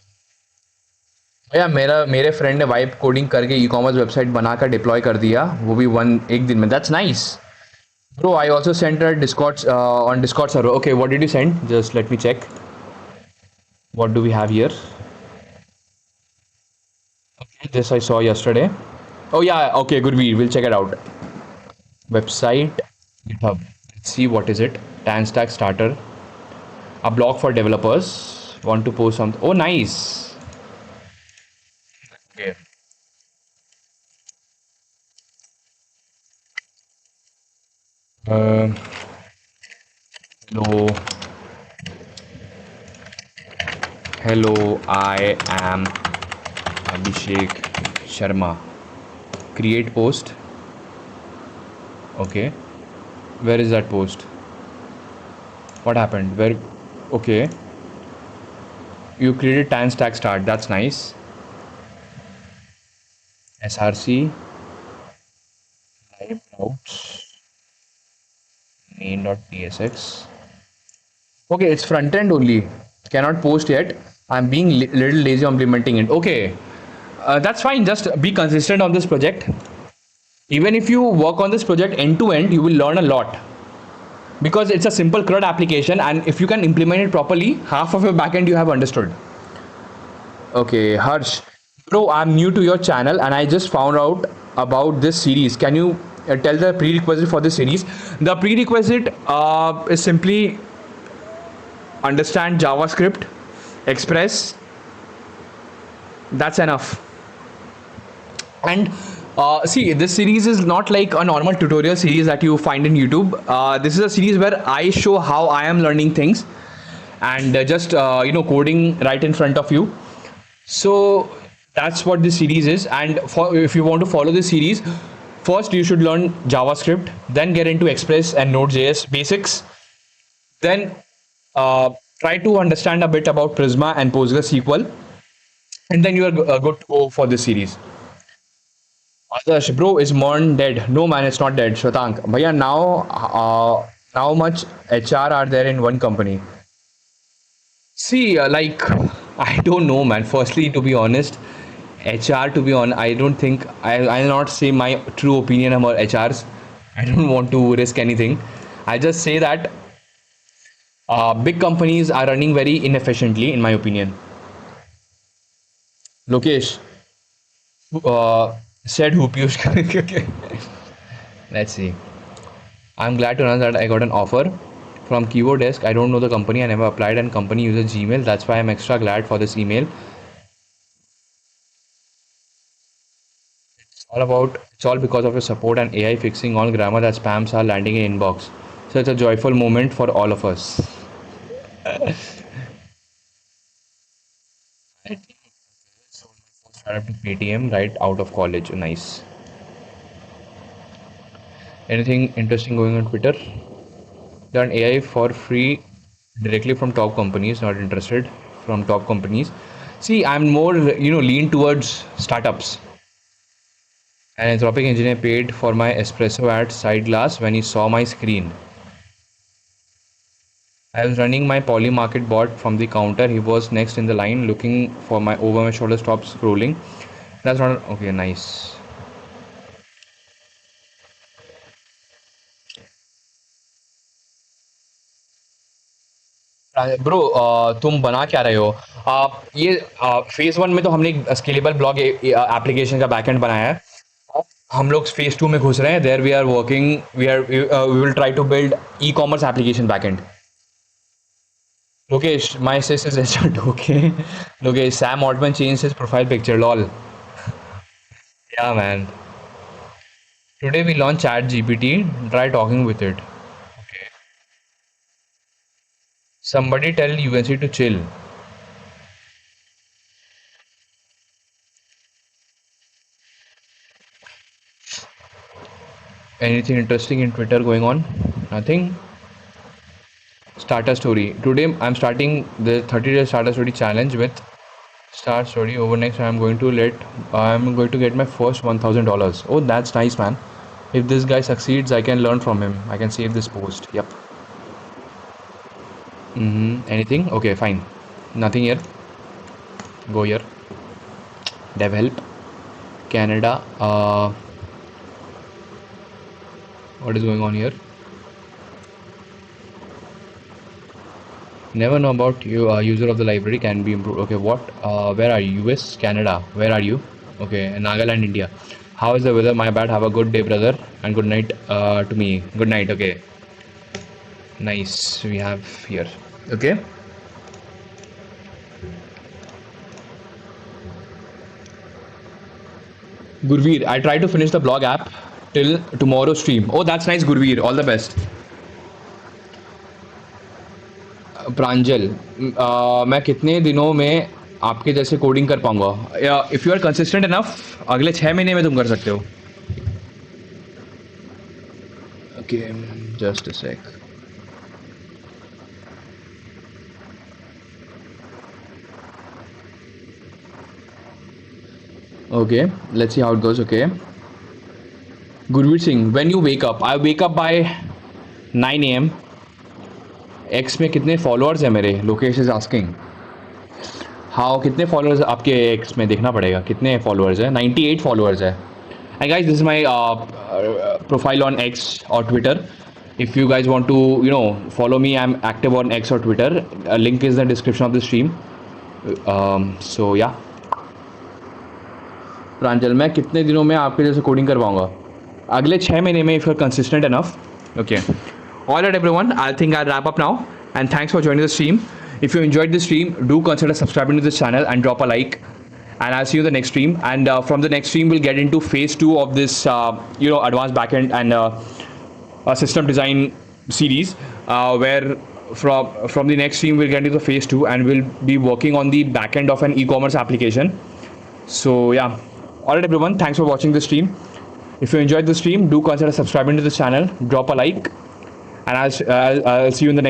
भैया मेरे friend ने vibe coding करके e commerce website बनाकर deploy कर दिया, वो भी एक दिन में. That's nice. Bro, I also sent a Discord on Discord server. Okay, what did you send? Just let me check. What do we have here? Okay, this I saw yesterday. Oh yeah, okay, good. We'll check it out. Website, GitHub. Let's see what is it. Tanstack starter. A blog for developers. Want to post something? Oh, nice. Okay. Uh, hello. Hello, I am Abhishek Sharma. Create post. Okay. Where is that post? What happened? Where? Okay. You created tan stack start. That's nice. SRC. Live notes. Main.tsx. Okay, it's front end only. Cannot post yet. I'm being little lazy on implementing it. Okay, that's fine. Just be consistent on this project. Even if you work on this project end to end, you will learn a lot because it's a simple CRUD application, and if you can implement it properly, half of your backend you have understood. Okay, Harsh. Bro, I'm new to your channel and I just found out about this series. Can you tell the prerequisite for this series? The prerequisite is simply understand JavaScript, Express. That's enough. And see, this series is not like a normal tutorial series that you find in YouTube. This is a series where I show how I am learning things and just coding right in front of you. So that's what this series is. And for if you want to follow this series, first you should learn JavaScript, then get into Express and Node.js basics, then try to understand a bit about Prisma and PostgreSQL, and then you are good to go for this series. Adarsh, bro, is Modern dead? No, man, it's not dead. Shwetank, bhaiya, now how much HR are there in one company? See, like, I don't know, man. Firstly, to be honest, HR, to be honest, I don't think I'll not say my true opinion about HRs. I don't want to risk anything. I just say that big companies are running very inefficiently, in my opinion. Lokesh said who Piyush. Okay. Let's see. I'm glad to know that I got an offer from Keyboard Desk. I don't know the company. I never applied, and company uses Gmail. That's why I'm extra glad for this email. It's all because of your support and AI fixing all grammar that spams are landing in inbox. So it's a joyful moment for all of us. I started to PTM right out of college. Nice. Anything interesting going on Twitter? Learn AI for free directly from top companies. Not interested from top companies. See, I'm more lean towards startups. An Anthropic engineer paid for my espresso at side glass when he saw my screen. I was running my poly market bot from the counter. He was next in the line looking for my over my shoulder, stopped scrolling. That's not okay, nice. Bro तुम बना क्या रहे हो? ये phase one में तो हमने scalable blog application का बैकएंड बनाया है. हम लोग फेज टू में घुस रहे हैं. There we are working, we will try to build e commerce application backend. Lokesh, my sis is Richard. Okay. Lokesh, Sam Altman changed his profile picture. Lol. Yeah, man. Today we launch Chat GPT. Try talking with it. Okay. Somebody tell UNC to chill. Anything interesting in Twitter going on? Nothing. Starter story. Today I'm starting the 30-day starter story challenge with start story. Over next I'm going to get my first $1,000. Oh, that's nice, man. If this guy succeeds, I can learn from him. I can save this post. Yep. Anything? Okay, fine. Nothing here. Go here. Dev help. Canada. What is going on here? Never know about you. User of the library can be improved. Okay, what? Where are you? US, Canada. Where are you? Okay, Nagaland, India. How is the weather? My bad. Have a good day, brother, and good night to me. Good night. Okay. Nice. We have here. Okay. Gurveer, I try to finish the blog app till tomorrow stream. Oh, that's nice, Gurveer. All the best. Pranjal, मैं कितने दिनों में आपके जैसे coding कर पाऊंगा? If you are consistent enough, अगले 6 महीने में तुम कर सकते हो. Okay, just a sec. Okay, let's see how it goes. Okay, Gurveer Singh, when you wake up, I wake up by 9 a.m. X में कितने फॉलोअर्स है मेरे? लोकेश इज आस्किंग हाउ, कितने फॉलोअर्स आपके एक्स में? देखना पड़ेगा कितने फॉलोअर्स है। 98 फॉलोअर्स है। And guys, this is my profile on x और Twitter. If you guys want to, follow me, I'm active on X or Twitter. A link is in the description of the stream. So yeah. प्रांजल, मैं कितने दिनों में आपके जैसे coding करवाऊंगा? अगले 6 महीने में, if you're consistent enough. Okay. All right, everyone. I think I'll wrap up now. And thanks for joining the stream. If you enjoyed the stream, do consider subscribing to this channel and drop a like. And I'll see you in the next stream. And from the next stream, we'll get into phase 2 of this, advanced backend and a system design series, where from the next stream we'll get into the phase 2 and we'll be working on the backend of an e-commerce application. So yeah, all right everyone, thanks for watching the stream. If you enjoyed the stream, do consider subscribing to this channel, drop a like, and I'll see you in the next